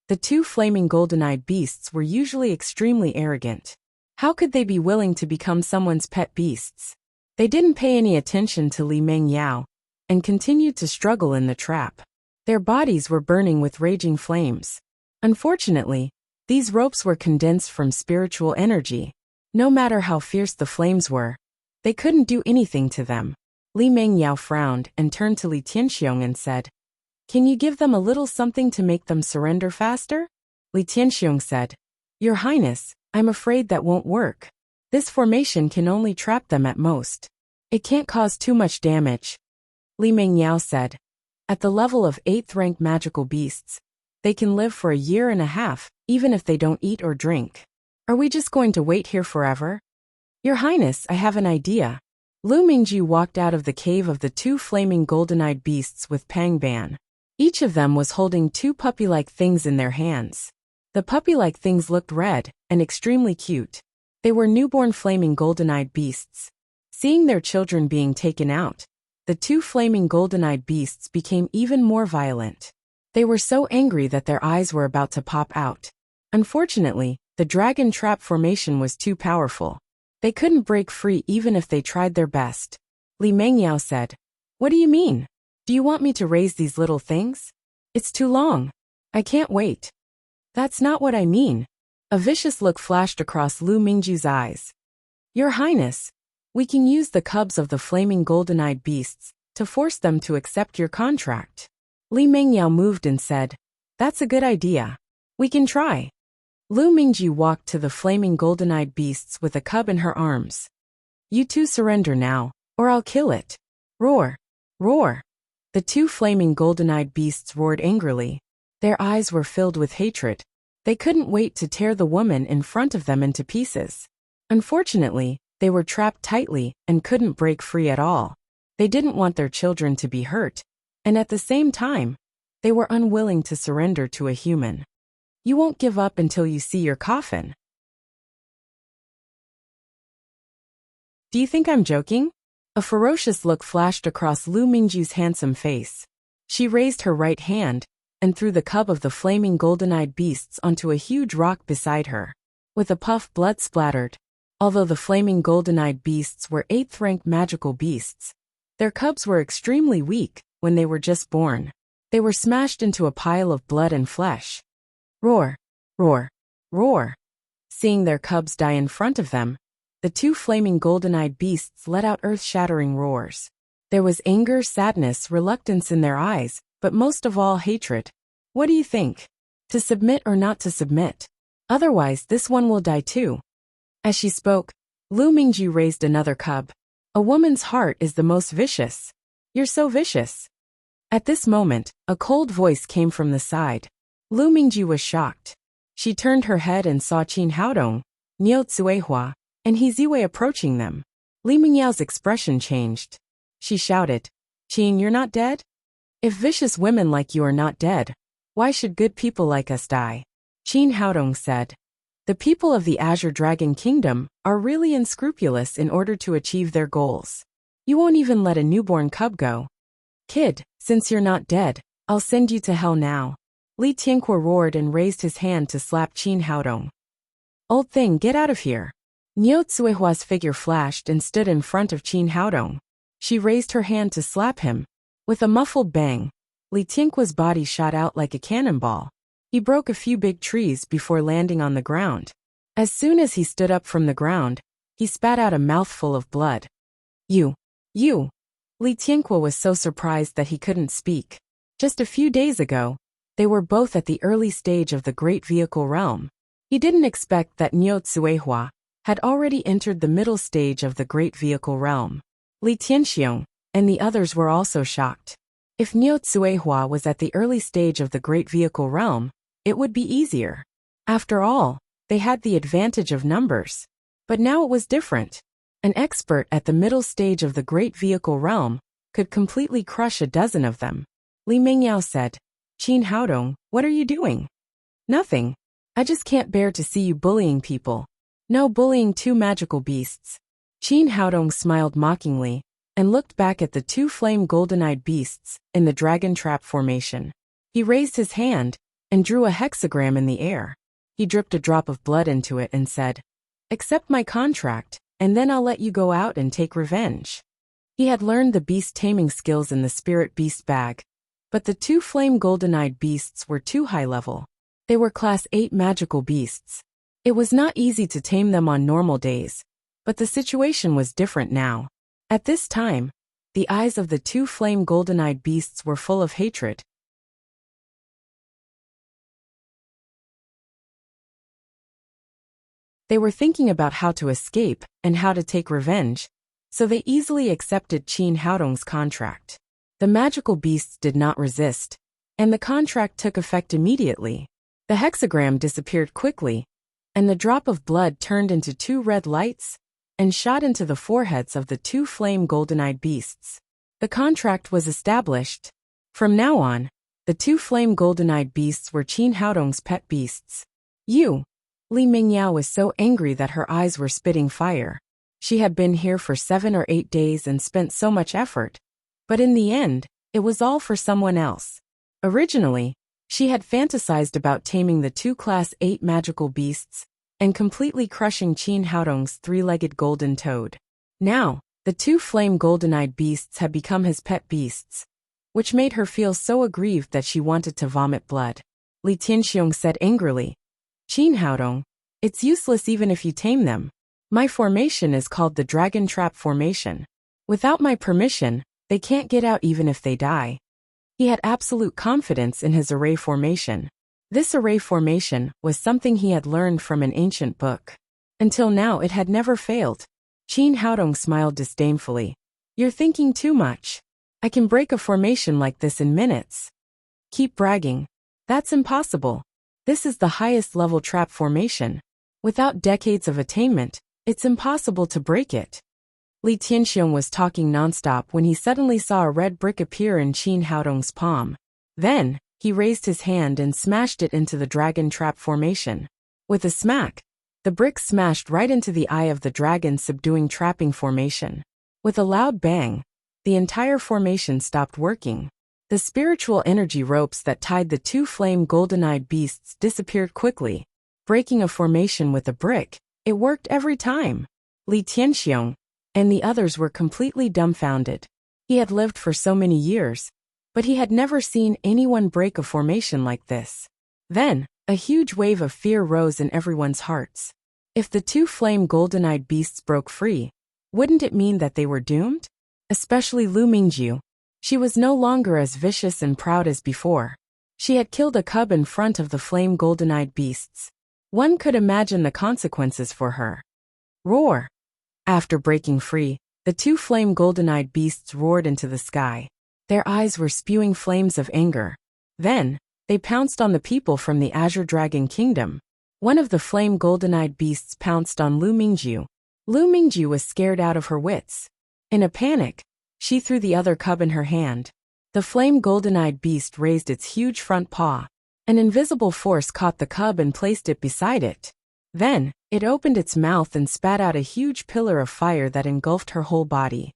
The two flaming golden-eyed beasts were usually extremely arrogant. How could they be willing to become someone's pet beasts? They didn't pay any attention to Li Mengyao and continued to struggle in the trap. Their bodies were burning with raging flames. Unfortunately, these ropes were condensed from spiritual energy. No matter how fierce the flames were, they couldn't do anything to them. Li Mengyao frowned and turned to Li Tianxiong and said, "Can you give them a little something to make them surrender faster?" Li Tianxiong said, "Your Highness, I'm afraid that won't work. This formation can only trap them at most. It can't cause too much damage." Li Mengyao said, "At the level of 8th rank magical beasts, they can live for a year and a half, even if they don't eat or drink. Are we just going to wait here forever?" "Your Highness, I have an idea." Lu Mingju walked out of the cave of the two flaming golden-eyed beasts with Pang Ban. Each of them was holding two puppy-like things in their hands. The puppy-like things looked red and extremely cute. They were newborn flaming golden-eyed beasts. Seeing their children being taken out, the two flaming golden-eyed beasts became even more violent. They were so angry that their eyes were about to pop out. Unfortunately, the dragon trap formation was too powerful. They couldn't break free even if they tried their best. Li Mengyao said, "What do you mean? Do you want me to raise these little things? It's too long. I can't wait." "That's not what I mean." A vicious look flashed across Lu Mingju's eyes. "Your Highness, we can use the cubs of the flaming golden-eyed beasts to force them to accept your contract." Li Mengyao moved and said, "That's a good idea. We can try." Lu Mingju walked to the flaming golden-eyed beasts with a cub in her arms. "You two surrender now, or I'll kill it." Roar! Roar! The two flaming golden-eyed beasts roared angrily. Their eyes were filled with hatred. They couldn't wait to tear the woman in front of them into pieces. Unfortunately, they were trapped tightly and couldn't break free at all. They didn't want their children to be hurt, and at the same time, they were unwilling to surrender to a human. "You won't give up until you see your coffin." "Do you think I'm joking?" A ferocious look flashed across Lu Mingju's handsome face. She raised her right hand and threw the cub of the flaming golden-eyed beasts onto a huge rock beside her. With a puff, blood splattered. Although the flaming golden-eyed beasts were 8th rank magical beasts, their cubs were extremely weak when they were just born. They were smashed into a pile of blood and flesh. Roar! Roar! Roar! Seeing their cubs die in front of them, the two flaming golden-eyed beasts let out earth-shattering roars. There was anger, sadness, reluctance in their eyes, but most of all hatred. "What do you think? To submit or not to submit? Otherwise this one will die too." As she spoke, Lu Mingju raised another cub. "A woman's heart is the most vicious. You're so vicious." At this moment, a cold voice came from the side. Lu Mingju was shocked. She turned her head and saw Qin Haodong, Niu Tsuehua, and He Ziwei approaching them. Li Mingyao's expression changed. She shouted, "Qin, you're not dead? If vicious women like you are not dead, why should good people like us die?" Qin Haodong said, "The people of the Azure Dragon Kingdom are really unscrupulous in order to achieve their goals. You won't even let a newborn cub go. Kid, since you're not dead, I'll send you to hell now. Li Tianque roared and raised his hand to slap Qin Haodong. Old thing, get out of here. Niu Cuihua's figure flashed and stood in front of Qin Haodong. She raised her hand to slap him. With a muffled bang, Li Tianque's body shot out like a cannonball. He broke a few big trees before landing on the ground. As soon as he stood up from the ground, he spat out a mouthful of blood. You. Li Tianque was so surprised that he couldn't speak. Just a few days ago, they were both at the early stage of the Great Vehicle Realm. He didn't expect that Niu Cuihua had already entered the middle stage of the Great Vehicle Realm. Li Tianxiong and the others were also shocked. If Niu Cuihua was at the early stage of the Great Vehicle Realm, it would be easier. After all, they had the advantage of numbers. But now it was different. An expert at the middle stage of the Great Vehicle Realm could completely crush a dozen of them. Li Mingyao said, Qin Haodong, what are you doing? Nothing. I just can't bear to see you bullying people. No bullying two magical beasts. Qin Haodong smiled mockingly and looked back at the two flame golden-eyed beasts in the dragon trap formation. He raised his hand and drew a hexagram in the air. He dripped a drop of blood into it and said, Accept my contract, and then I'll let you go out and take revenge. He had learned the beast taming skills in the spirit beast bag, but the two flame golden-eyed beasts were too high level. They were class 8 magical beasts. It was not easy to tame them on normal days, but the situation was different now. At this time, the eyes of the two flame golden-eyed beasts were full of hatred. They were thinking about how to escape and how to take revenge, so they easily accepted Qin Haodong's contract. The magical beasts did not resist, and the contract took effect immediately. The hexagram disappeared quickly, and the drop of blood turned into two red lights and shot into the foreheads of the two flame golden-eyed beasts. The contract was established. From now on, the two flame golden-eyed beasts were Qin Haodong's pet beasts. Li Mingyao was so angry that her eyes were spitting fire. She had been here for 7 or 8 days and spent so much effort. But in the end, it was all for someone else. Originally, she had fantasized about taming the two class 8 magical beasts and completely crushing Qin Haodong's 3-legged golden toad. Now, the two flame golden-eyed beasts had become his pet beasts, which made her feel so aggrieved that she wanted to vomit blood. Li Tianxiong said angrily, Qin Haodong, it's useless even if you tame them. My formation is called the Dragon Trap Formation. Without my permission, they can't get out even if they die. He had absolute confidence in his array formation. This array formation was something he had learned from an ancient book. Until now it had never failed. Qin Haodong smiled disdainfully. You're thinking too much. I can break a formation like this in minutes. Keep bragging. That's impossible. This is the highest level trap formation. Without decades of attainment, it's impossible to break it. Li Tianxiong was talking nonstop when he suddenly saw a red brick appear in Qin Haodong's palm. Then, he raised his hand and smashed it into the dragon trap formation. With a smack, the brick smashed right into the eye of the dragon subduing trapping formation. With a loud bang, the entire formation stopped working. The spiritual energy ropes that tied the two flame golden-eyed beasts disappeared quickly. Breaking a formation with a brick, it worked every time. Li Tianxiong and the others were completely dumbfounded. He had lived for so many years, but he had never seen anyone break a formation like this. Then, a huge wave of fear rose in everyone's hearts. If the two flame golden-eyed beasts broke free, wouldn't it mean that they were doomed? Especially Lu Mingjiu. She was no longer as vicious and proud as before. She had killed a cub in front of the flame golden-eyed beasts. One could imagine the consequences for her. Roar! After breaking free, the two flame golden-eyed beasts roared into the sky. Their eyes were spewing flames of anger. Then, they pounced on the people from the Azure Dragon Kingdom. One of the flame golden-eyed beasts pounced on Lu Mingjiu. Lu Mingjiu was scared out of her wits. In a panic, she threw the other cub in her hand. The flame golden-eyed beast raised its huge front paw. An invisible force caught the cub and placed it beside it. Then, it opened its mouth and spat out a huge pillar of fire that engulfed her whole body.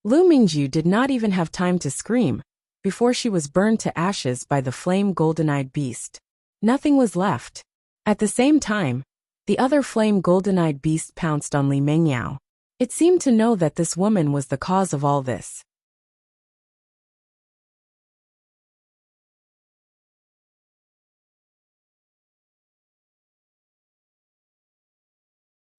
Lu Mingyu did not even have time to scream before she was burned to ashes by the flame golden-eyed beast. Nothing was left. At the same time, the other flame golden-eyed beast pounced on Li Mengyao. It seemed to know that this woman was the cause of all this.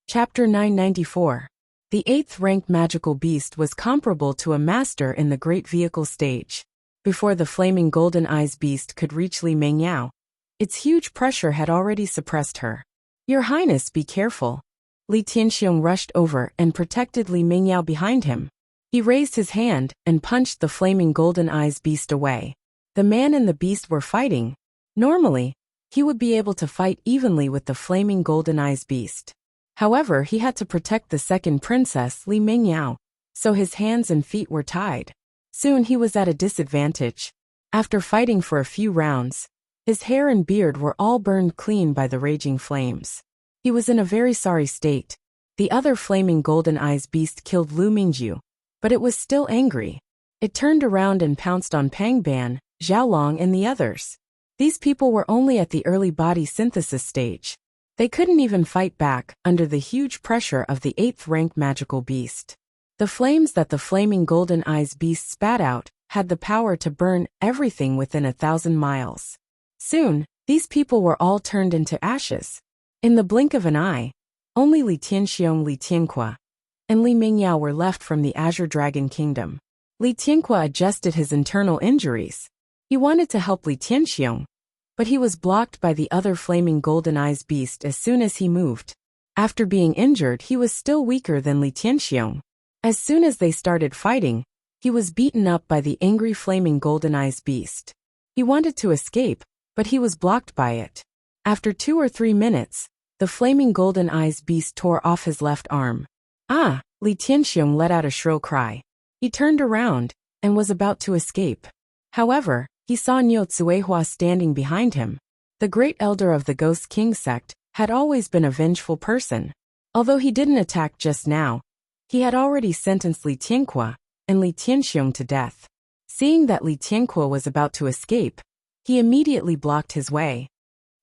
Chapter 994. The 8th-ranked magical beast was comparable to a master in the great vehicle stage. Before the flaming golden eyes beast could reach Li Mengyao, its huge pressure had already suppressed her. Your Highness, be careful. Li Tianxiong rushed over and protected Li Mengyao behind him. He raised his hand and punched the flaming golden eyes beast away. The man and the beast were fighting. Normally, he would be able to fight evenly with the flaming golden eyes beast. However, he had to protect the second princess, Li Mengyao, so his hands and feet were tied. Soon he was at a disadvantage. After fighting for a few rounds, his hair and beard were all burned clean by the raging flames. He was in a very sorry state. The other flaming golden eyes beast killed Lu Mingyu, but it was still angry. It turned around and pounced on Pang Ban, Xiaolong and the others. These people were only at the early body synthesis stage. They couldn't even fight back under the huge pressure of the 8th-ranked magical beast. The flames that the flaming golden eyes beast spat out had the power to burn everything within 1,000 miles. Soon, these people were all turned into ashes. In the blink of an eye, only Li Tianxiong, Li Tianqua, and Li Mengyao were left from the Azure Dragon Kingdom. Li Tianqua adjusted his internal injuries. He wanted to help Li Tianxiong, but he was blocked by the other flaming golden eyes beast as soon as he moved. After being injured, he was still weaker than Li Tianxiong. As soon as they started fighting, he was beaten up by the angry flaming golden eyes beast. He wanted to escape, but he was blocked by it. After 2 or 3 minutes, the flaming golden eyes beast tore off his left arm. Ah! Li Tianxiong let out a shrill cry. He turned around and was about to escape. However, he saw Niu Tsuehua standing behind him. The great elder of the Ghost King sect had always been a vengeful person. Although he didn't attack just now, he had already sentenced Li Tianqua and Li Tianxiong to death. Seeing that Li Tianqua was about to escape, he immediately blocked his way.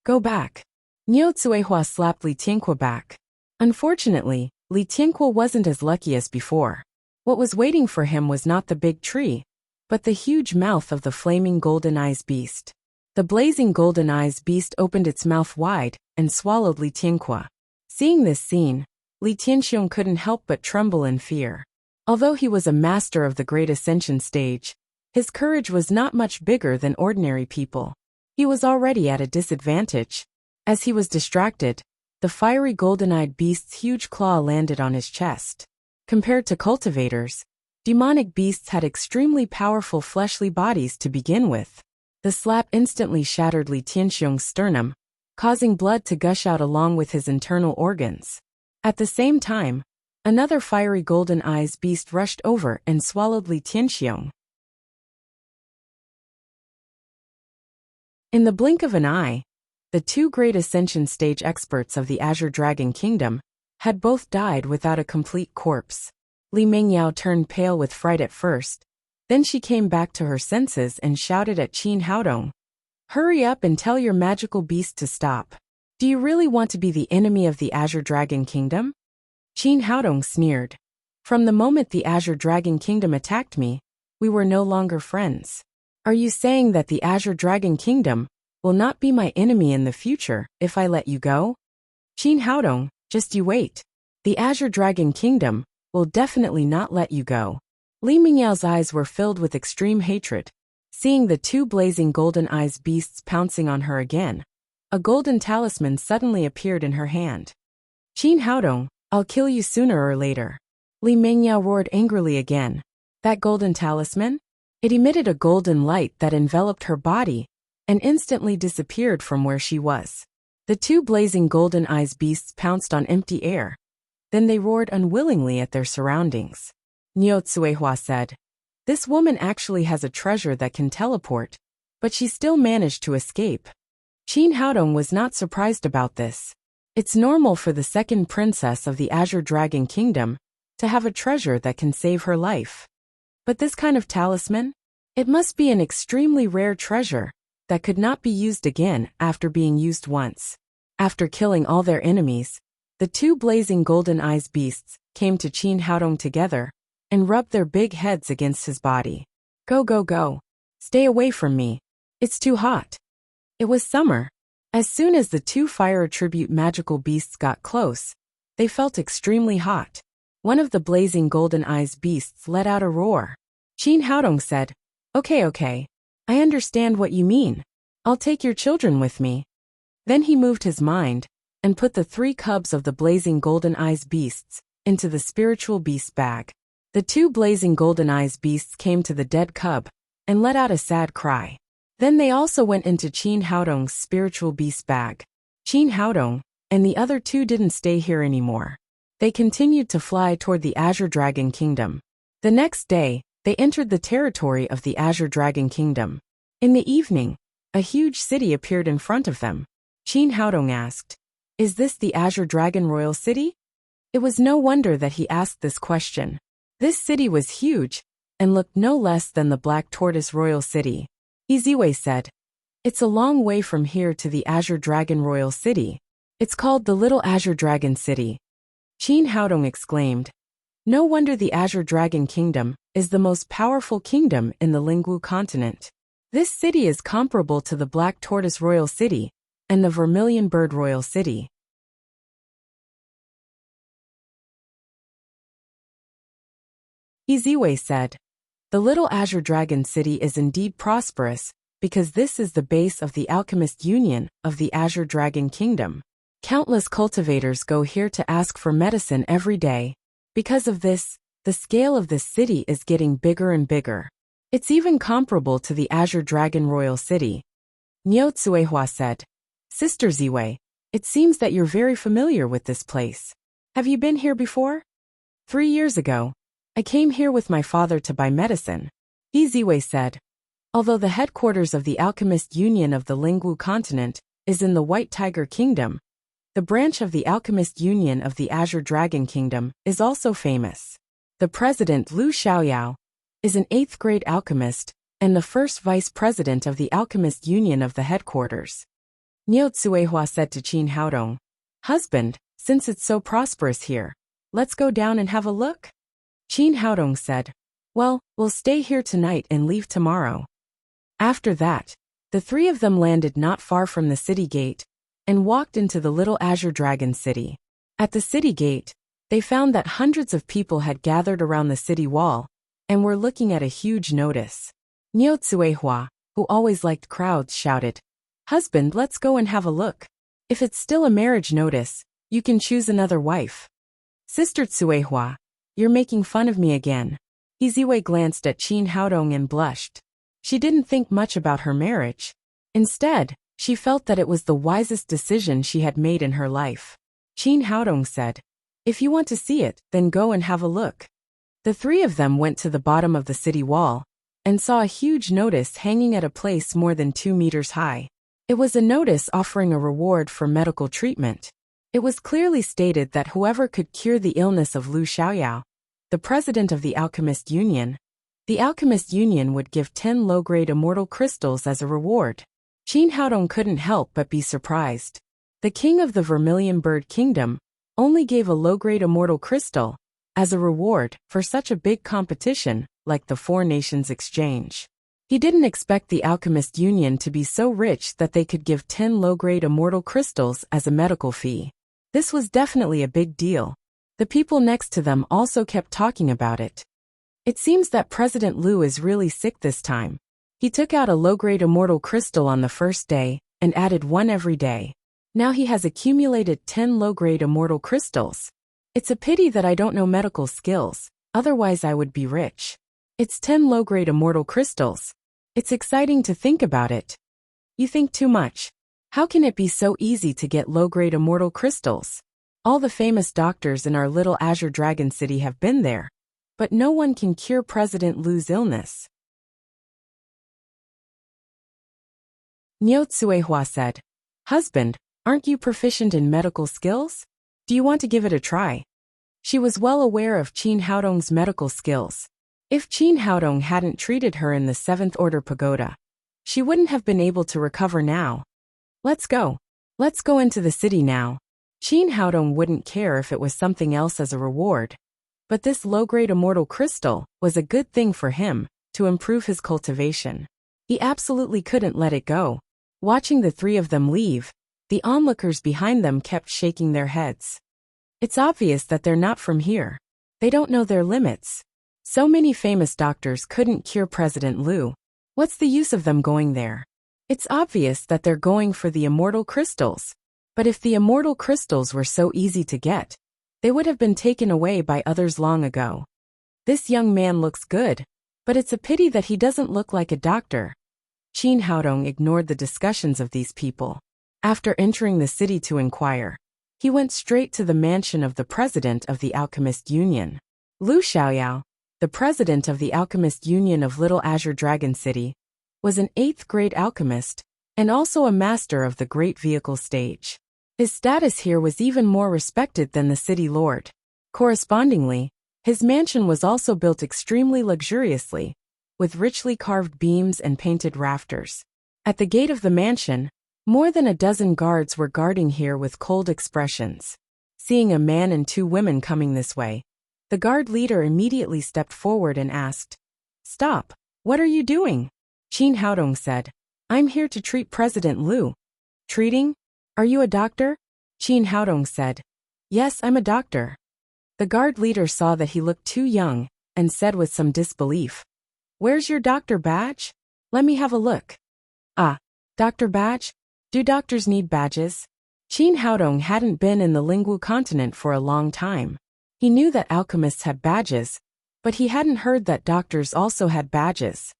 Go back. Niu Tsuehua slapped Li Tianqua back. Unfortunately, Li Tianqua wasn't as lucky as before. What was waiting for him was not the big tree, but the huge mouth of the flaming golden eyes beast. The blazing golden eyes beast opened its mouth wide and swallowed Li Tianqua. Seeing this scene, Li Tianxiong couldn't help but tremble in fear. Although he was a master of the Great Ascension stage, his courage was not much bigger than ordinary people. He was already at a disadvantage. As he was distracted, the fiery golden-eyed beast's huge claw landed on his chest. Compared to cultivators, demonic beasts had extremely powerful fleshly bodies to begin with. The slap instantly shattered Li Tianxiong's sternum, causing blood to gush out along with his internal organs. At the same time, another fiery golden eyes beast rushed over and swallowed Li Tianxiong. In the blink of an eye, the 2 great Ascension stage experts of the Azure Dragon Kingdom had both died without a complete corpse. Li Mengyao turned pale with fright at first, then she came back to her senses and shouted at Qin Haodong. Hurry up and tell your magical beast to stop. Do you really want to be the enemy of the Azure Dragon Kingdom? Qin Haodong sneered. From the moment the Azure Dragon Kingdom attacked me, we were no longer friends. Are you saying that the Azure Dragon Kingdom will not be my enemy in the future if I let you go? Qin Haodong, just you wait. The Azure Dragon Kingdom will definitely not let you go. Li Mingyao's eyes were filled with extreme hatred. Seeing the 2 blazing golden eyes beasts pouncing on her again, a golden talisman suddenly appeared in her hand. Qin Haodong, I'll kill you sooner or later. Li Mengyao roared angrily again. That golden talisman? It emitted a golden light that enveloped her body and instantly disappeared from where she was. The 2 blazing golden eyes beasts pounced on empty air. Then they roared unwillingly at their surroundings. Niu Tsuehua said, This woman actually has a treasure that can teleport, but she still managed to escape. Qin Haodong was not surprised about this. It's normal for the second princess of the Azure Dragon Kingdom to have a treasure that can save her life. But this kind of talisman? It must be an extremely rare treasure that could not be used again after being used once. After killing all their enemies, the two blazing golden eyes beasts came to Qin Haodong together and rubbed their big heads against his body. Go, go, go. Stay away from me. It's too hot. It was summer. As soon as the two fire attribute magical beasts got close, they felt extremely hot. One of the blazing golden eyes beasts let out a roar. Qin Haodong said, Okay, I understand what you mean. I'll take your children with me. Then he moved his mind and put the 3 cubs of the blazing golden eyes beasts into the spiritual beast bag. The 2 blazing golden eyes beasts came to the dead cub and let out a sad cry. Then they also went into Qin Haodong's spiritual beast bag. Qin Haodong and the other 2 didn't stay here anymore. They continued to fly toward the Azure Dragon Kingdom. The next day, they entered the territory of the Azure Dragon Kingdom. In the evening, a huge city appeared in front of them. Qin Haodong asked, Is this the Azure Dragon Royal City? It was no wonder that he asked this question. This city was huge and looked no less than the Black Tortoise Royal City. Iziwei said, It's a long way from here to the Azure Dragon Royal City. It's called the Little Azure Dragon City. Qin Haodong exclaimed, No wonder the Azure Dragon Kingdom is the most powerful kingdom in the Lingwu continent. This city is comparable to the Black Tortoise Royal City and the Vermilion Bird Royal City. Iziwei said, The Little Azure Dragon City is indeed prosperous because this is the base of the Alchemist Union of the Azure Dragon Kingdom. Countless cultivators go here to ask for medicine every day. Because of this, the scale of this city is getting bigger and bigger. It's even comparable to the Azure Dragon Royal City. Niu Tsuehua said, Sister Ziwei, it seems that you're very familiar with this place. Have you been here before? 3 years ago, I came here with my father to buy medicine. Ziwei said, Although the headquarters of the Alchemist Union of the Lingwu continent is in the White Tiger Kingdom, the branch of the Alchemist Union of the Azure Dragon Kingdom is also famous. The president Lu Xiaoyao is an 8th grade alchemist and the first vice president of the Alchemist Union of the headquarters. Niu Tsuehua said to Qin Haodong, Husband, since it's so prosperous here, let's go down and have a look? Qin Haodong said, Well, we'll stay here tonight and leave tomorrow. After that, the 3 of them landed not far from the city gate and walked into the Little Azure Dragon City. At the city gate, they found that hundreds of people had gathered around the city wall and were looking at a huge notice. Niu Tsuehua, who always liked crowds, shouted, Husband, let's go and have a look. If it's still a marriage notice, you can choose another wife. Sister Tsuehua, you're making fun of me again. Iziwei glanced at Qin Haodong and blushed. She didn't think much about her marriage. Instead, she felt that it was the wisest decision she had made in her life. Qin Haodong said, If you want to see it, then go and have a look. The 3 of them went to the bottom of the city wall and saw a huge notice hanging at a place more than 2 meters high. It was a notice offering a reward for medical treatment. It was clearly stated that whoever could cure the illness of Lu Xiaoyao, the president of the Alchemist Union, the Alchemist Union would give 10 low-grade immortal crystals as a reward. Qin Haodong couldn't help but be surprised. The king of the Vermilion Bird Kingdom only gave a low-grade immortal crystal as a reward for such a big competition like the 4 Nations Exchange. He didn't expect the Alchemist Union to be so rich that they could give 10 low-grade immortal crystals as a medical fee. This was definitely a big deal. The people next to them also kept talking about it. It seems that President Lu is really sick this time. He took out a low-grade immortal crystal on the first day and added 1 every day. Now he has accumulated 10 low-grade immortal crystals. It's a pity that I don't know medical skills, otherwise I would be rich. It's 10 low-grade immortal crystals. It's exciting to think about it. You think too much. How can it be so easy to get low-grade immortal crystals? All the famous doctors in our Little Azure Dragon City have been there, but no one can cure President Lu's illness. Niu Tsuehua said, Husband, aren't you proficient in medical skills? Do you want to give it a try? She was well aware of Qin Haodong's medical skills. If Qin Haodong hadn't treated her in the 7th Order Pagoda, she wouldn't have been able to recover now. Let's go. Let's go into the city now. Qin Haodong wouldn't care if it was something else as a reward. But this low-grade immortal crystal was a good thing for him, to improve his cultivation. He absolutely couldn't let it go. Watching the three of them leave, the onlookers behind them kept shaking their heads. It's obvious that they're not from here. They don't know their limits. So many famous doctors couldn't cure President Liu. What's the use of them going there? It's obvious that they're going for the immortal crystals. But if the immortal crystals were so easy to get, they would have been taken away by others long ago. This young man looks good, but it's a pity that he doesn't look like a doctor. Qin Haodong ignored the discussions of these people. After entering the city to inquire, he went straight to the mansion of the president of the Alchemist Union. Lu Xiaoyao, the president of the Alchemist Union of Little Azure Dragon City, was an 8th grade alchemist, and also a master of the Great Vehicle Stage. His status here was even more respected than the city lord. Correspondingly, his mansion was also built extremely luxuriously, with richly carved beams and painted rafters. At the gate of the mansion, more than a dozen guards were guarding here with cold expressions. Seeing a man and 2 women coming this way, the guard leader immediately stepped forward and asked, "Stop, what are you doing?" Qin Haodong said, "I'm here to treat President Liu." "Treating? Are you a doctor?" Qin Haodong said, "Yes, I'm a doctor." The guard leader saw that he looked too young, and said with some disbelief, "Where's your doctor badge? Let me have a look." "Ah, doctor badge? Do doctors need badges?" Qin Haodong hadn't been in the Lingwu continent for a long time. He knew that alchemists had badges, but he hadn't heard that doctors also had badges.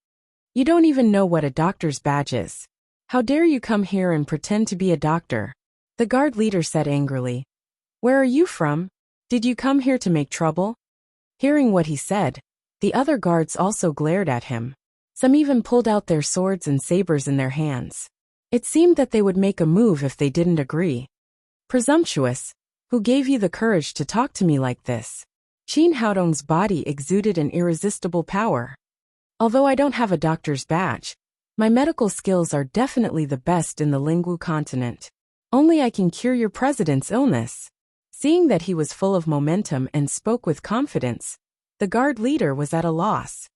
"You don't even know what a doctor's badge is. How dare you come here and pretend to be a doctor?" The guard leader said angrily. "Where are you from? Did you come here to make trouble?" Hearing what he said, the other guards also glared at him. Some even pulled out their swords and sabers in their hands. It seemed that they would make a move if they didn't agree. "Presumptuous, who gave you the courage to talk to me like this?" Qin Haodong's body exuded an irresistible power. "Although I don't have a doctor's badge, my medical skills are definitely the best in the Lingwu continent. Only I can cure your president's illness." Seeing that he was full of momentum and spoke with confidence, the guard leader was at a loss.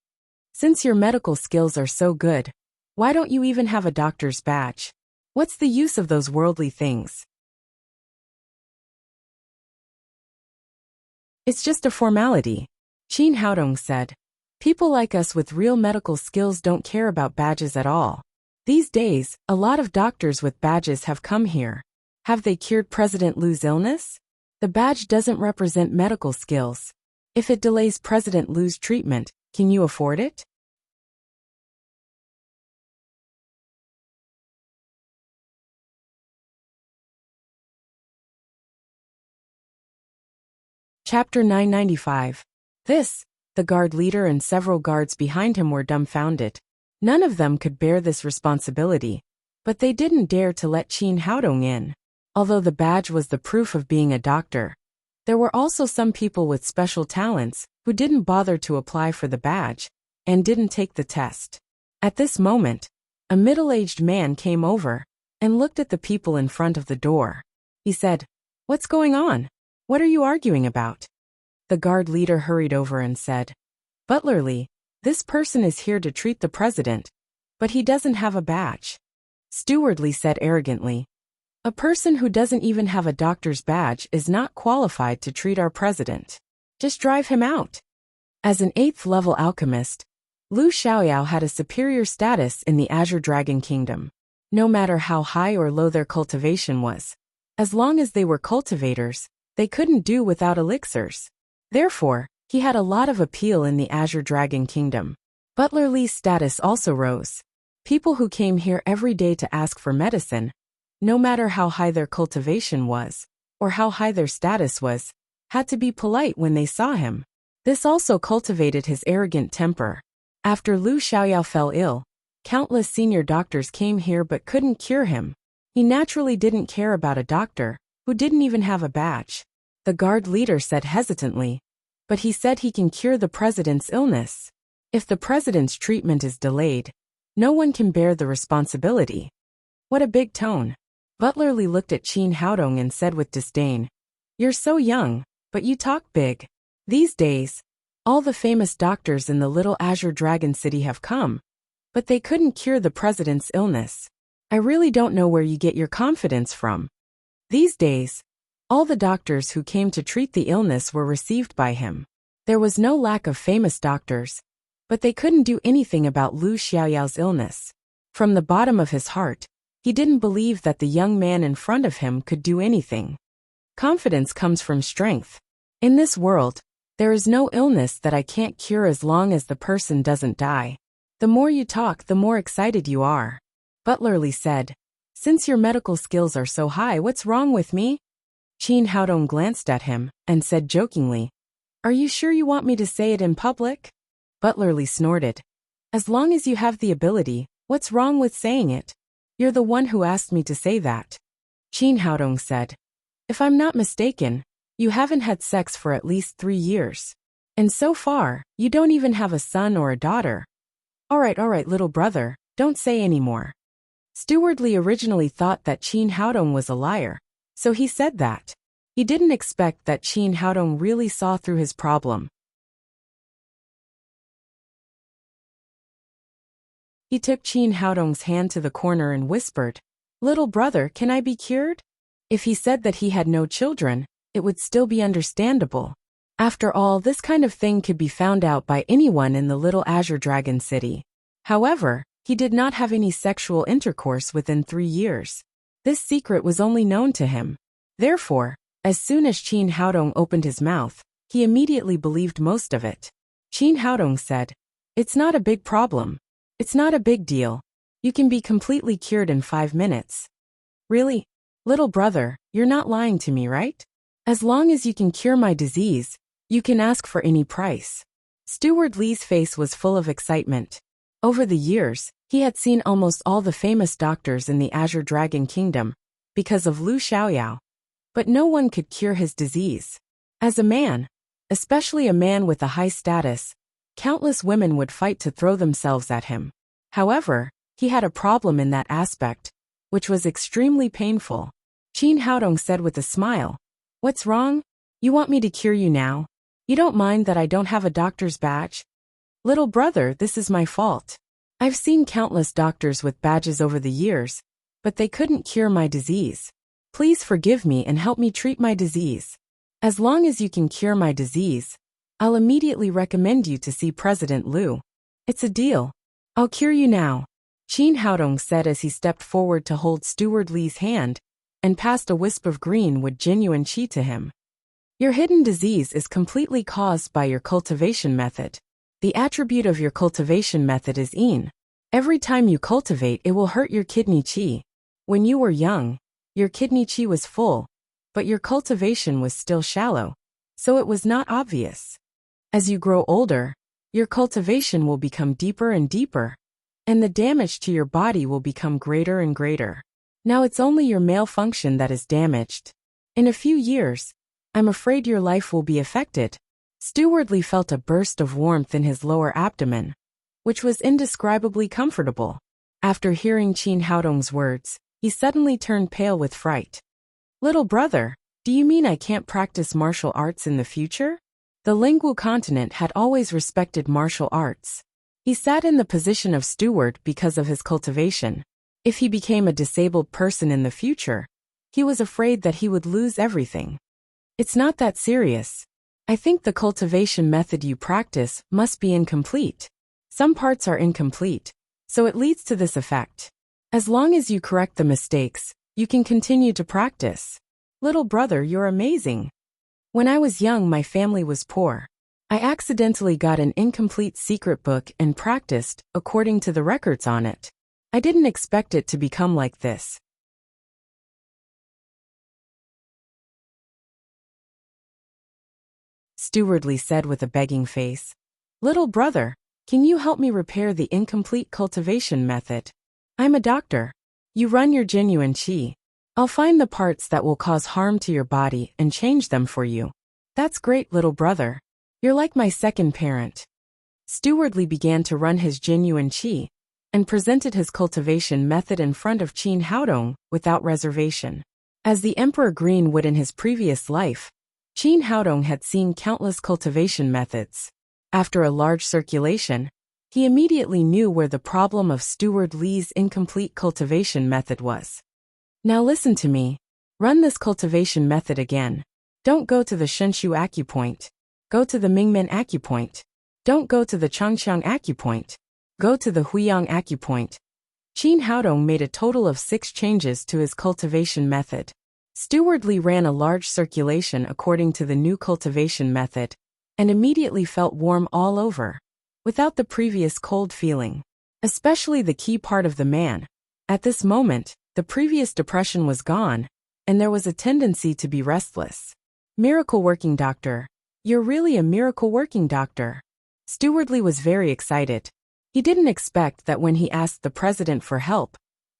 "Since your medical skills are so good, why don't you even have a doctor's badge? What's the use of those worldly things?" "It's just a formality," Qin Haodong said. "People like us with real medical skills don't care about badges at all. These days, a lot of doctors with badges have come here. Have they cured President Liu's illness? The badge doesn't represent medical skills. If it delays President Liu's treatment, can you afford it?" Chapter 995. The guard leader and several guards behind him were dumbfounded. None of them could bear this responsibility, but they didn't dare to let Qin Haodong in. Although the badge was the proof of being a doctor, there were also some people with special talents who didn't bother to apply for the badge and didn't take the test. At this moment, a middle-aged man came over and looked at the people in front of the door. He said, "What's going on? What are you arguing about?" The guard leader hurried over and said, "Butler Li, this person is here to treat the president, but he doesn't have a badge." Steward Li said arrogantly, "A person who doesn't even have a doctor's badge is not qualified to treat our president. Just drive him out." As an 8th level alchemist, Lu Xiaoyao had a superior status in the Azure Dragon Kingdom. No matter how high or low their cultivation was, as long as they were cultivators, they couldn't do without elixirs. Therefore, he had a lot of appeal in the Azure Dragon Kingdom. Butler Li's status also rose. People who came here every day to ask for medicine, no matter how high their cultivation was, or how high their status was, had to be polite when they saw him. This also cultivated his arrogant temper. After Lu Xiaoyao fell ill, countless senior doctors came here but couldn't cure him. He naturally didn't care about a doctor who didn't even have a badge. The guard leader said hesitantly, "But he said he can cure the president's illness." If the president's treatment is delayed, no one can bear the responsibility. What a big tone. Butler Lee looked at Chin Haodong and said with disdain, "You're so young, but you talk big. These days, all the famous doctors in the little Azure Dragon City have come, but they couldn't cure the president's illness. I really don't know where you get your confidence from. These days, all the doctors who came to treat the illness were received by him. There was no lack of famous doctors, but they couldn't do anything about Lu Xiaoyao's illness." From the bottom of his heart, he didn't believe that the young man in front of him could do anything. Confidence comes from strength. In this world, there is no illness that I can't cure as long as the person doesn't die. The more you talk, the more excited you are. Butler Lee said, "Since your medical skills are so high, what's wrong with me?" Chin Haodong glanced at him and said jokingly, "Are you sure you want me to say it in public?" Butler Lee snorted. "As long as you have the ability, what's wrong with saying it? You're the one who asked me to say that." Chin Haodong said, "If I'm not mistaken, you haven't had sex for at least 3 years. And so far, you don't even have a son or a daughter." All right, little brother, don't say any more." Steward Lee originally thought that Chin Haodong was a liar, so he said that. He didn't expect that Chin Haodong really saw through his problem. He took Chin Haodong's hand to the corner and whispered, "Little brother, can I be cured?" If he said that he had no children, it would still be understandable. After all, this kind of thing could be found out by anyone in the little Azure Dragon City. However, he did not have any sexual intercourse within 3 years. This secret was only known to him. Therefore, as soon as Chin Haodong opened his mouth, he immediately believed most of it. Chin Haodong said, "It's not a big problem. It's not a big deal. You can be completely cured in 5 minutes." "Really? Little brother, you're not lying to me, right? As long as you can cure my disease, you can ask for any price." Steward Lee's face was full of excitement. Over the years, he had seen almost all the famous doctors in the Azure Dragon Kingdom because of Lu Xiaoyao, but no one could cure his disease. As a man, especially a man with a high status, countless women would fight to throw themselves at him. However, he had a problem in that aspect, which was extremely painful. Chin Haodong said with a smile, "What's wrong? You want me to cure you now? You don't mind that I don't have a doctor's badge?" "Little brother, this is my fault. I've seen countless doctors with badges over the years, but they couldn't cure my disease. Please forgive me and help me treat my disease. As long as you can cure my disease, I'll immediately recommend you to see President Lu. It's a deal. I'll cure you now." Chin Haodong said as he stepped forward to hold Steward Lee's hand and passed a wisp of green with genuine qi to him. "Your hidden disease is completely caused by your cultivation method. The attribute of your cultivation method is yin. Every time you cultivate, it will hurt your kidney qi. When you were young, your kidney qi was full, but your cultivation was still shallow, so it was not obvious. As you grow older, your cultivation will become deeper and deeper, and the damage to your body will become greater and greater. Now it's only your male function that is damaged. In a few years, I'm afraid your life will be affected." Steward Lee felt a burst of warmth in his lower abdomen, which was indescribably comfortable. After hearing Chin Haodong's words, he suddenly turned pale with fright. "Little brother, do you mean I can't practice martial arts in the future?" The Lingwu continent had always respected martial arts. He sat in the position of steward because of his cultivation. If he became a disabled person in the future, he was afraid that he would lose everything. "It's not that serious. I think the cultivation method you practice must be incomplete. Some parts are incomplete, so it leads to this effect. As long as you correct the mistakes, you can continue to practice. Little brother, you're amazing. When I was young, my family was poor. I accidentally got an incomplete secret book and practiced according to the records on it. I didn't expect it to become like this." Steward Lee said with a begging face, "Little brother, can you help me repair the incomplete cultivation method? I'm a doctor. You run your genuine qi. I'll find the parts that will cause harm to your body and change them for you." "That's great, little brother. You're like my second parent." Stewardly began to run his genuine qi and presented his cultivation method in front of Qin Haodong without reservation. As the Emperor Green would in his previous life, Qin Haodong had seen countless cultivation methods. After a large circulation, he immediately knew where the problem of Steward Li's incomplete cultivation method was. Now listen to me. Run this cultivation method again. Don't go to the Shenshu acupoint. Go to the Mingmen acupoint. Don't go to the Changqiang acupoint. Go to the Huiyang acupoint. Qin Haodong made a total of 6 changes to his cultivation method. Steward Li ran a large circulation according to the new cultivation method, and immediately felt warm all over, without the previous cold feeling. Especially the key part of the man. At this moment, the previous depression was gone, and there was a tendency to be restless. Miracle working doctor. You're really a miracle working doctor. Steward Li was very excited. He didn't expect that when he asked the president for help,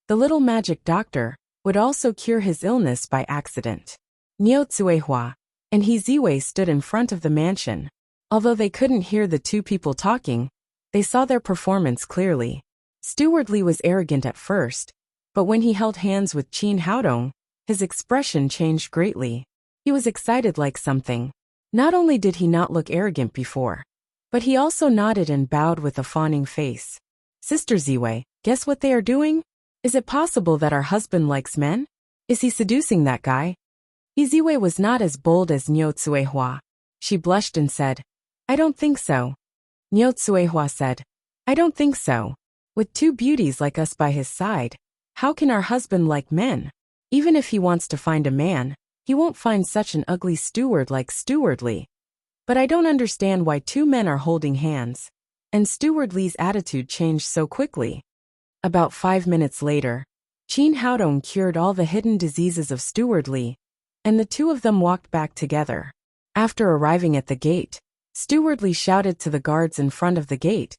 the little magic doctor would also cure his illness by accident. Niu Tsuehua and He Ziwei stood in front of the mansion. Although they couldn't hear the two people talking, they saw their performance clearly. Steward Li was arrogant at first, but when he held hands with Qin Haodong, his expression changed greatly. He was excited like something. Not only did he not look arrogant before, but he also nodded and bowed with a fawning face. Sister Ziwei, guess what they are doing? Is it possible that our husband likes men? Is he seducing that guy? He Ziwei was not as bold as Niu Tsuehua. She blushed and said, I don't think so. Niu Tsuehua said, I don't think so. With 2 beauties like us by his side, how can our husband like men? Even if he wants to find a man, he won't find such an ugly steward like Steward Li. But I don't understand why 2 men are holding hands. And Steward Li's attitude changed so quickly. About 5 minutes later, Qin Haodong cured all the hidden diseases of Steward Li, and the 2 of them walked back together. After arriving at the gate, Steward Li shouted to the guards in front of the gate,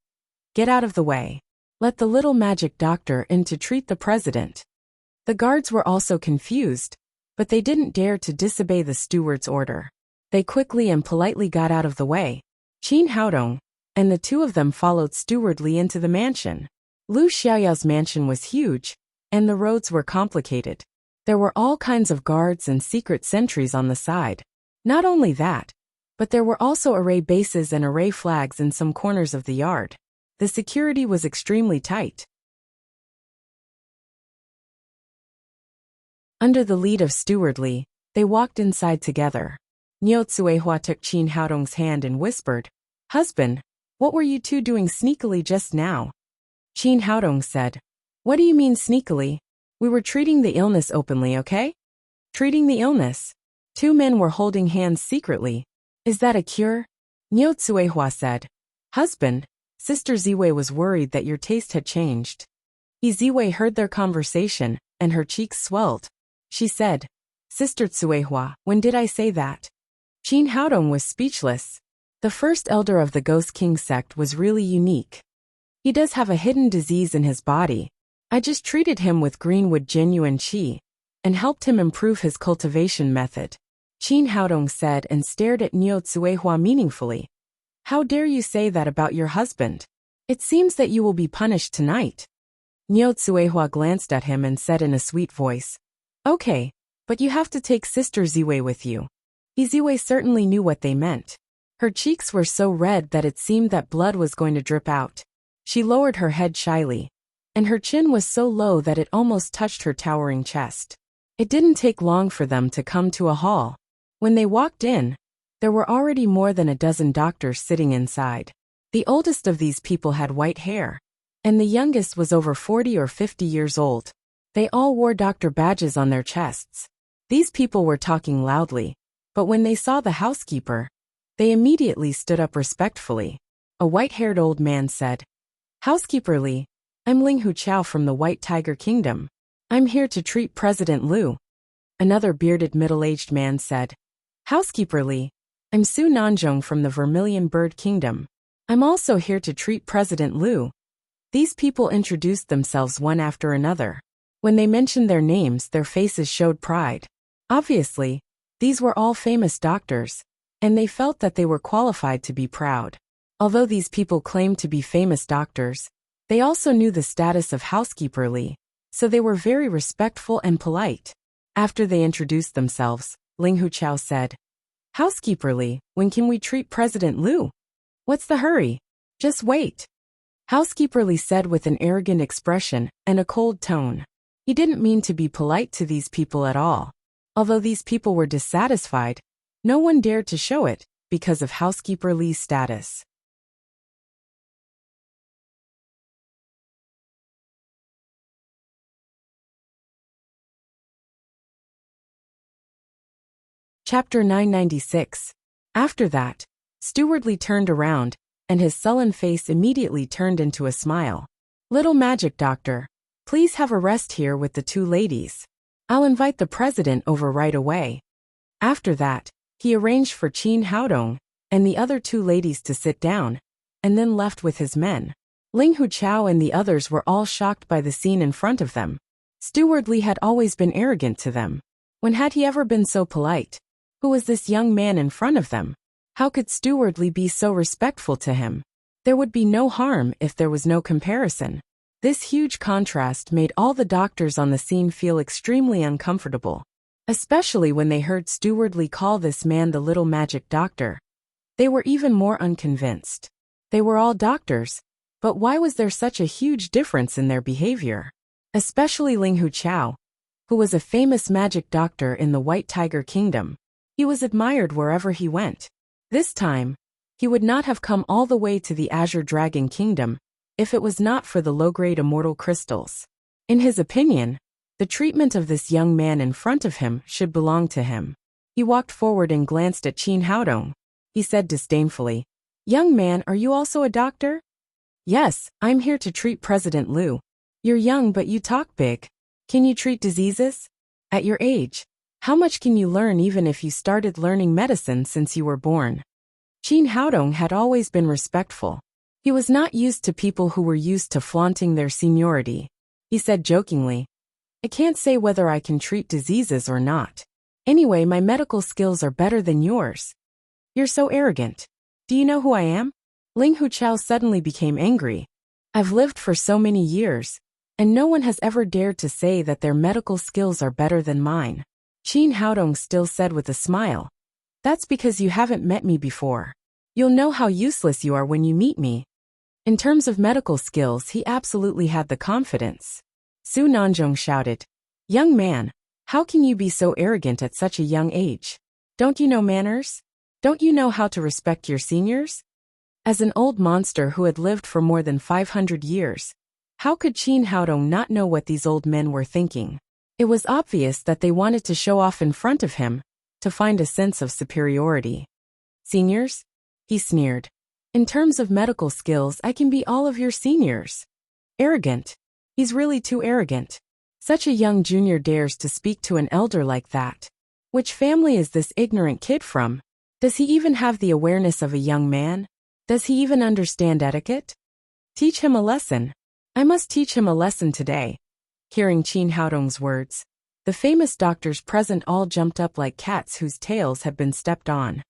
Get out of the way. Let the little magic doctor in to treat the president. The guards were also confused, but they didn't dare to disobey the steward's order. They quickly and politely got out of the way. Qin Haodong and the 2 of them followed Steward Li into the mansion. Lu Xiaoyao's mansion was huge, and the roads were complicated. There were all kinds of guards and secret sentries on the side. Not only that, but there were also array bases and array flags in some corners of the yard. The security was extremely tight. Under the lead of Steward Li, they walked inside together. Niu Tsuehua took Qin Haodong's hand and whispered, Husband, what were you 2 doing sneakily just now? Qin Haodong said, What do you mean sneakily? We were treating the illness openly, okay? Treating the illness? 2 men were holding hands secretly. Is that a cure? Niu Tsuehua said, Husband, Sister Ziwei was worried that your taste had changed. He Ziwei heard their conversation, and her cheeks swelled. She said, Sister Tsuehua, when did I say that? Qin Haodong was speechless. The first elder of the Ghost King sect was really unique. He does have a hidden disease in his body. I just treated him with Greenwood genuine qi, and helped him improve his cultivation method. Qin Haodong said and stared at Niu Tsuehua meaningfully. How dare you say that about your husband? It seems that you will be punished tonight. Niu Tsuehua glanced at him and said in a sweet voice, Okay, but you have to take Sister Ziwei with you. Ziwei certainly knew what they meant. Her cheeks were so red that it seemed that blood was going to drip out. She lowered her head shyly, and her chin was so low that it almost touched her towering chest. It didn't take long for them to come to a hall. When they walked in, there were already more than a dozen doctors sitting inside. The oldest of these people had white hair, and the youngest was over 40 or 50 years old. They all wore doctor badges on their chests. These people were talking loudly, but when they saw the housekeeper, they immediately stood up respectfully. A white-haired old man said, Housekeeper Li, I'm Ling Hu Chao from the White Tiger Kingdom. I'm here to treat President Liu. Another bearded middle-aged man said, Housekeeper Li, I'm Su Nanzhong from the Vermilion Bird Kingdom. I'm also here to treat President Liu. These people introduced themselves one after another. When they mentioned their names, their faces showed pride. Obviously, these were all famous doctors, and they felt that they were qualified to be proud. Although these people claimed to be famous doctors, they also knew the status of housekeeper Li, so they were very respectful and polite. After they introduced themselves, Ling Huchao said, "Housekeeper Li, when can we treat President Liu? What's the hurry? Just wait." Housekeeper Li said with an arrogant expression and a cold tone. He didn't mean to be polite to these people at all. Although these people were dissatisfied, no one dared to show it because of Housekeeper Li's status. Chapter 996. After that, Steward Li turned around, and his sullen face immediately turned into a smile. "Little Magic Doctor, please have a rest here with the two ladies. I'll invite the president over right away." After that, he arranged for Qin Haodong and the other two ladies to sit down, and then left with his men. Ling Huchao and the others were all shocked by the scene in front of them. Steward Li had always been arrogant to them. When had he ever been so polite? Who was this young man in front of them? How could Steward Li be so respectful to him? There would be no harm if there was no comparison. This huge contrast made all the doctors on the scene feel extremely uncomfortable, especially when they heard Steward Li call this man the Little Magic Doctor. They were even more unconvinced. They were all doctors, but why was there such a huge difference in their behavior? Especially Ling Huchao, who was a famous magic doctor in the White Tiger Kingdom. He was admired wherever he went. This time, he would not have come all the way to the Azure Dragon Kingdom if it was not for the low-grade immortal crystals. In his opinion, the treatment of this young man in front of him should belong to him. He walked forward and glanced at Qin Haodong. He said disdainfully, "Young man, are you also a doctor?" "Yes, I'm here to treat President Liu." "You're young but you talk big. Can you treat diseases? At your age, how much can you learn even if you started learning medicine since you were born?" Qin Haodong had always been respectful. He was not used to people who were used to flaunting their seniority. He said jokingly, "I can't say whether I can treat diseases or not. Anyway, my medical skills are better than yours." "You're so arrogant. Do you know who I am?" Ling Huchao suddenly became angry. "I've lived for so many years, and no one has ever dared to say that their medical skills are better than mine." Qin Haodong still said with a smile, "That's because you haven't met me before. You'll know how useless you are when you meet me." In terms of medical skills, he absolutely had the confidence. Su Nanzhong shouted, "Young man, how can you be so arrogant at such a young age? Don't you know manners? Don't you know how to respect your seniors?" As an old monster who had lived for more than 500 years, how could Qin Haodong not know what these old men were thinking? It was obvious that they wanted to show off in front of him, to find a sense of superiority. "Seniors?" he sneered. "In terms of medical skills, I can be all of your seniors." Arrogant. He's really too arrogant. Such a young junior dares to speak to an elder like that. Which family is this ignorant kid from? Does he even have the awareness of a young man? Does he even understand etiquette? Teach him a lesson. I must teach him a lesson today. Hearing Qin Haodong's words, the famous doctors present all jumped up like cats whose tails had been stepped on.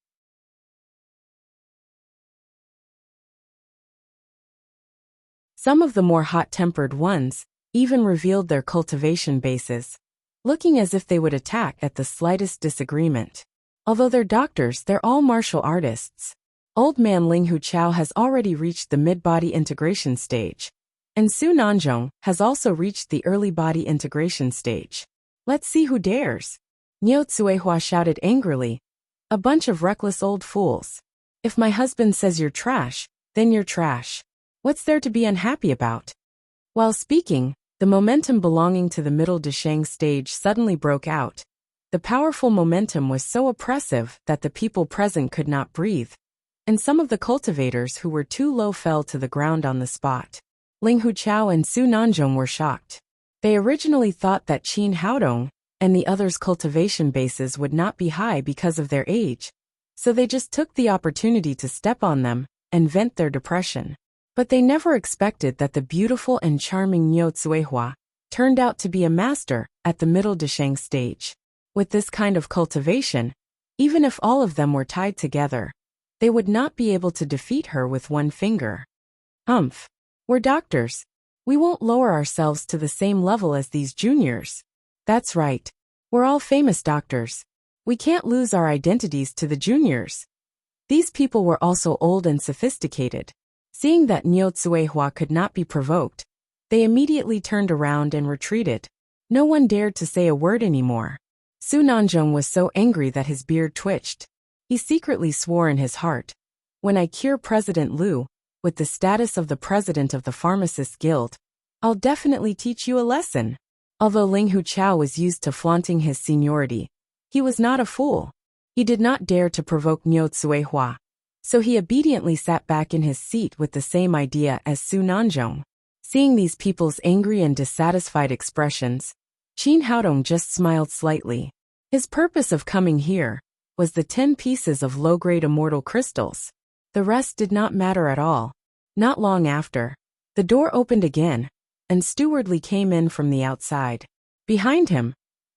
Some of the more hot-tempered ones even revealed their cultivation bases, looking as if they would attack at the slightest disagreement. Although they're doctors, they're all martial artists. Old man Ling Huchao has already reached the mid-body integration stage, and Su Nanzhong has also reached the early body integration stage. Let's see who dares. Niu Tsuehua shouted angrily. "A bunch of reckless old fools. If my husband says you're trash, then you're trash. What's there to be unhappy about?" While speaking, the momentum belonging to the middle Deshang stage suddenly broke out. The powerful momentum was so oppressive that the people present could not breathe, and some of the cultivators who were too low fell to the ground on the spot. Ling Huchao and Su Nanzhong were shocked. They originally thought that Qin Haodong and the others' cultivation bases would not be high because of their age, so they just took the opportunity to step on them and vent their depression. But they never expected that the beautiful and charming Niu Tsuehua turned out to be a master at the middle Deshang stage. With this kind of cultivation, even if all of them were tied together, They would not be able to defeat her with one finger. Humph. We're doctors. We won't lower ourselves to the same level as these juniors. That's right. We're all famous doctors. We can't lose our identities to the juniors. These people were also old and sophisticated. Seeing that Niu Tsuehua could not be provoked, they immediately turned around and retreated. No one dared to say a word anymore. Su Nanzhong was so angry that his beard twitched. He secretly swore in his heart, when I cure President Liu, with the status of the president of the Pharmacists Guild, I'll definitely teach you a lesson. Although Ling Huchao was used to flaunting his seniority, he was not a fool. He did not dare to provoke Niu Tsuehua, so he obediently sat back in his seat with the same idea as Su Nanzhong. Seeing these people's angry and dissatisfied expressions, Qin Haodong just smiled slightly. His purpose of coming here was the 10 pieces of low-grade immortal crystals. The rest did not matter at all. Not long after, the door opened again, and Steward Li came in from the outside. Behind him,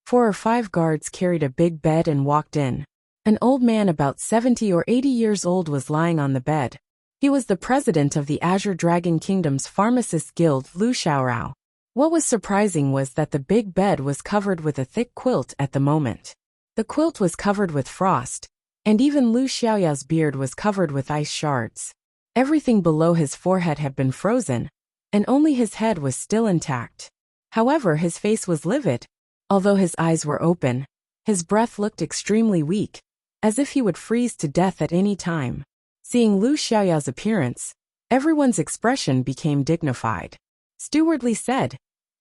4 or 5 guards carried a big bed and walked in. An old man about 70 or 80 years old was lying on the bed. He was the president of the Azure Dragon Kingdom's Pharmacist Guild, Lu Xiaorao. What was surprising was that the big bed was covered with a thick quilt at the moment. The quilt was covered with frost, and even Lu Xiaoyao's beard was covered with ice shards. Everything below his forehead had been frozen, and only his head was still intact. However, his face was livid. Although his eyes were open, his breath looked extremely weak, as if he would freeze to death at any time. Seeing Lu Xiaoyao's appearance, everyone's expression became dignified. Steward Li said,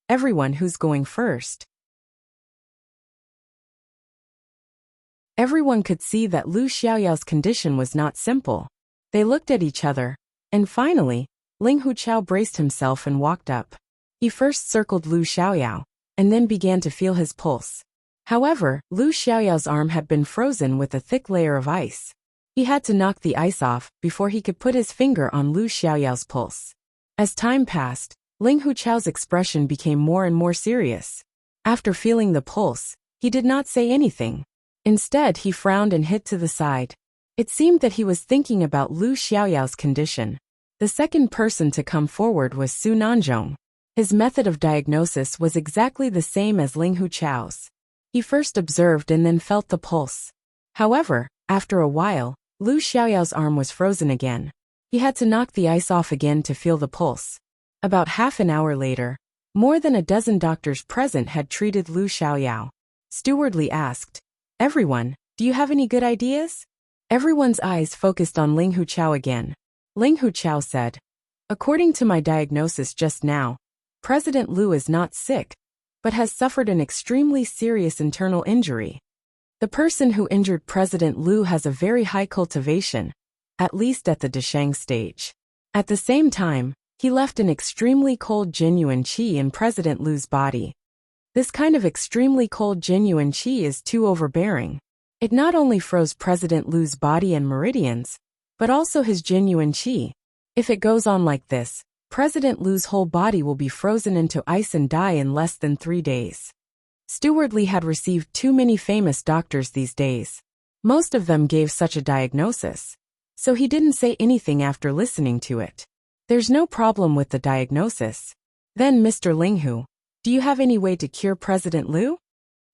"Everyone, who's going first?" Everyone could see that Lu Xiaoyao's condition was not simple. They looked at each other, and finally, Ling Huchao braced himself and walked up. He first circled Lu Xiaoyao, and then began to feel his pulse. However, Lu Xiaoyao's arm had been frozen with a thick layer of ice. He had to knock the ice off before he could put his finger on Lu Xiaoyao's pulse. As time passed, Ling Huchao's expression became more and more serious. After feeling the pulse, he did not say anything. Instead, he frowned and hid to the side. It seemed that he was thinking about Lu Xiaoyao's condition. The second person to come forward was Su Nanzhong. His method of diagnosis was exactly the same as Ling Huchao's. He first observed and then felt the pulse. However, after a while, Lu Xiaoyao's arm was frozen again. He had to knock the ice off again to feel the pulse. About half an hour later, more than a dozen doctors present had treated Lu Xiaoyao. Steward Li asked, "Everyone, do you have any good ideas?" Everyone's eyes focused on Ling Huchao again. Ling Huchao said, "According to my diagnosis just now, President Liu is not sick, but has suffered an extremely serious internal injury. The person who injured President Liu has a very high cultivation, at least at the Deshang stage. At the same time, he left an extremely cold genuine qi in President Liu's body. This kind of extremely cold genuine qi is too overbearing. It not only froze President Liu's body and meridians, but also his genuine qi. If it goes on like this, President Liu's whole body will be frozen into ice and die in less than 3 days." Steward Li had received too many famous doctors these days. Most of them gave such a diagnosis, so he didn't say anything after listening to it. "There's no problem with the diagnosis. Then, Mr. Ling Hu, do you have any way to cure President Liu?"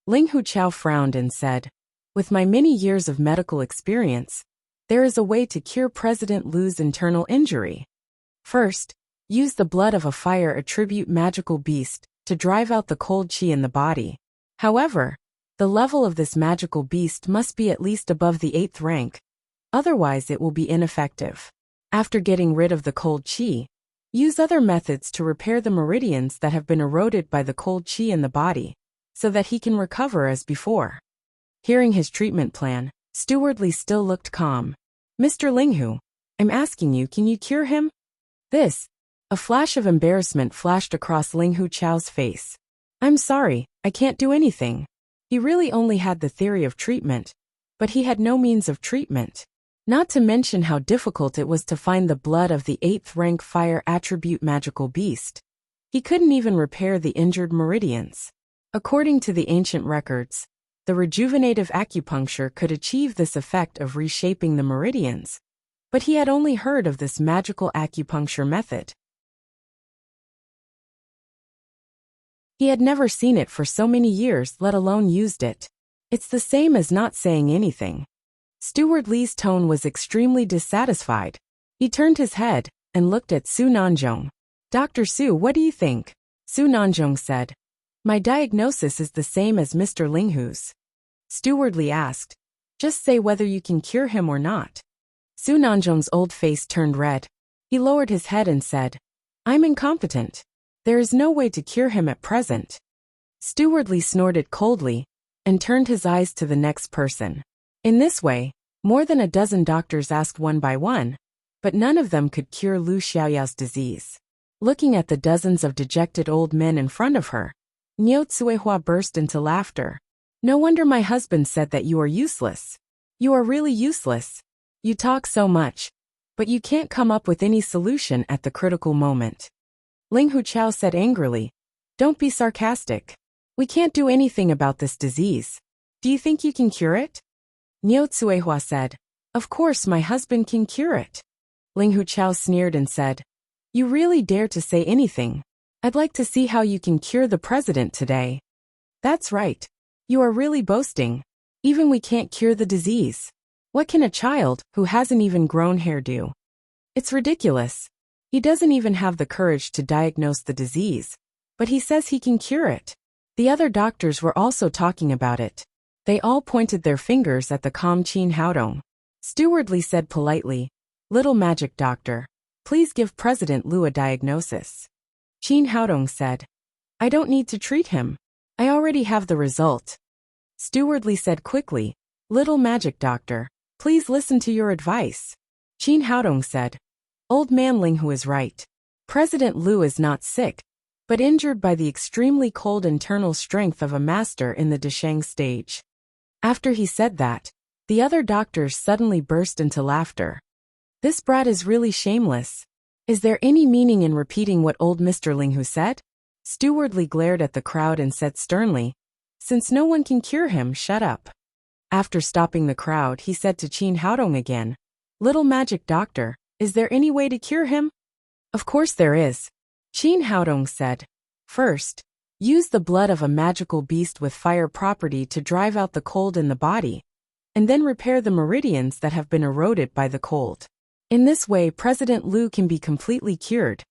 Ling Huchao frowned and said, "With my many years of medical experience, there is a way to cure President Liu's internal injury. First, use the blood of a fire attribute magical beast to drive out the cold qi in the body. However, the level of this magical beast must be at least above the 8th rank, otherwise it will be ineffective. After getting rid of the cold qi, use other methods to repair the meridians that have been eroded by the cold qi in the body, so that he can recover as before." Hearing his treatment plan, Steward Li still looked calm. "Mr. Ling Hu, I'm asking you, can you cure him?" A flash of embarrassment flashed across Ling Huchao's face. "I'm sorry, I can't do anything." He really only had the theory of treatment, but he had no means of treatment. Not to mention how difficult it was to find the blood of the 8th rank fire attribute magical beast. He couldn't even repair the injured meridians. According to the ancient records, the rejuvenative acupuncture could achieve this effect of reshaping the meridians, But he had only heard of this magical acupuncture method. He had never seen it for so many years, let alone used it. It's the same as not saying anything. Steward Li's tone was extremely dissatisfied. He turned his head and looked at Su Nanzhong. Dr. Su, what do you think? Su Nanzhong said. My diagnosis is the same as Mr. Linghu's. Steward Li asked. Just say whether you can cure him or not. Su Nanzhong's old face turned red. He lowered his head and said, I'm incompetent. There is no way to cure him at present. Steward Li snorted coldly and turned his eyes to the next person. In this way, more than a dozen doctors asked one by one, but none of them could cure Lu Xiaoyao's disease. Looking at the dozens of dejected old men in front of her, Niu Tsuehua burst into laughter. No wonder my husband said that you are useless. You are really useless. You talk so much, but you can't come up with any solution at the critical moment. Ling Huchao said angrily, Don't be sarcastic. We can't do anything about this disease. Do you think you can cure it? Niu Tsuehua said, Of course my husband can cure it. Ling Huchao sneered and said, You really dare to say anything. I'd like to see how you can cure the president today. That's right. You are really boasting. Even we can't cure the disease. What can a child who hasn't even grown hair do? It's ridiculous. He doesn't even have the courage to diagnose the disease, but he says he can cure it. The other doctors were also talking about it. They all pointed their fingers at the calm Qin Haodong. Steward Li said politely, Little magic doctor, please give President Lu a diagnosis. Qin Haodong said, I don't need to treat him. I already have the result. Steward Li said quickly, Little magic doctor, please listen to your advice. Qin Haodong said, Old man Linghu is right. President Lu is not sick, but injured by the extremely cold internal strength of a master in the Desheng stage. After he said that, the other doctors suddenly burst into laughter. This brat is really shameless. Is there any meaning in repeating what old Mr. Linghu said? Steward Li glared at the crowd and said sternly, Since no one can cure him, shut up. After stopping the crowd, he said to Qin Haodong again, Little magic doctor, is there any way to cure him? Of course there is. Qin Haodong said. First, use the blood of a magical beast with fire property to drive out the cold in the body, and then repair the meridians that have been eroded by the cold. In this way, President Lu can be completely cured.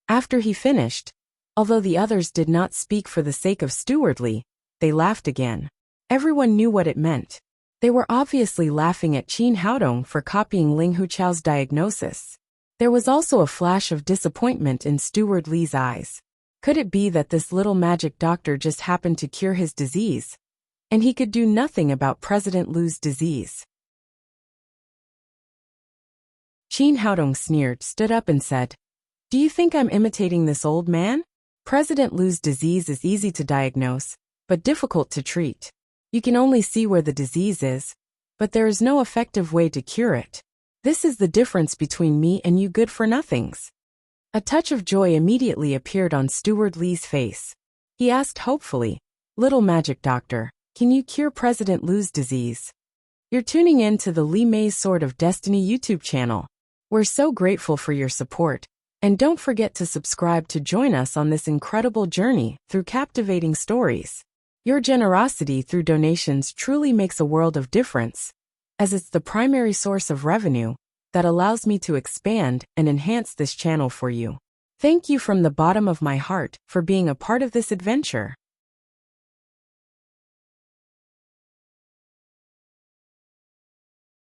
After he finished, although the others did not speak for the sake of Steward Li, they laughed again. Everyone knew what it meant. They were obviously laughing at Qin Haodong for copying Ling Huchao's diagnosis. There was also a flash of disappointment in Steward Li's eyes. Could it be that this little magic doctor just happened to cure his disease, and he could do nothing about President Lu's disease? Qin Haodong sneered, stood up and said, Do you think I'm imitating this old man? President Lu's disease is easy to diagnose, but difficult to treat. You can only see where the disease is, but there is no effective way to cure it. This is the difference between me and you good-for-nothings. A touch of joy immediately appeared on Steward Li's face. He asked hopefully, Little magic doctor, can you cure President Lu's disease? You're tuning in to the Li Mei's Sword of Destiny YouTube channel. We're so grateful for your support, and don't forget to subscribe to join us on this incredible journey through captivating stories. Your generosity through donations truly makes a world of difference, as it's the primary source of revenue that allows me to expand and enhance this channel for you. Thank you from the bottom of my heart for being a part of this adventure.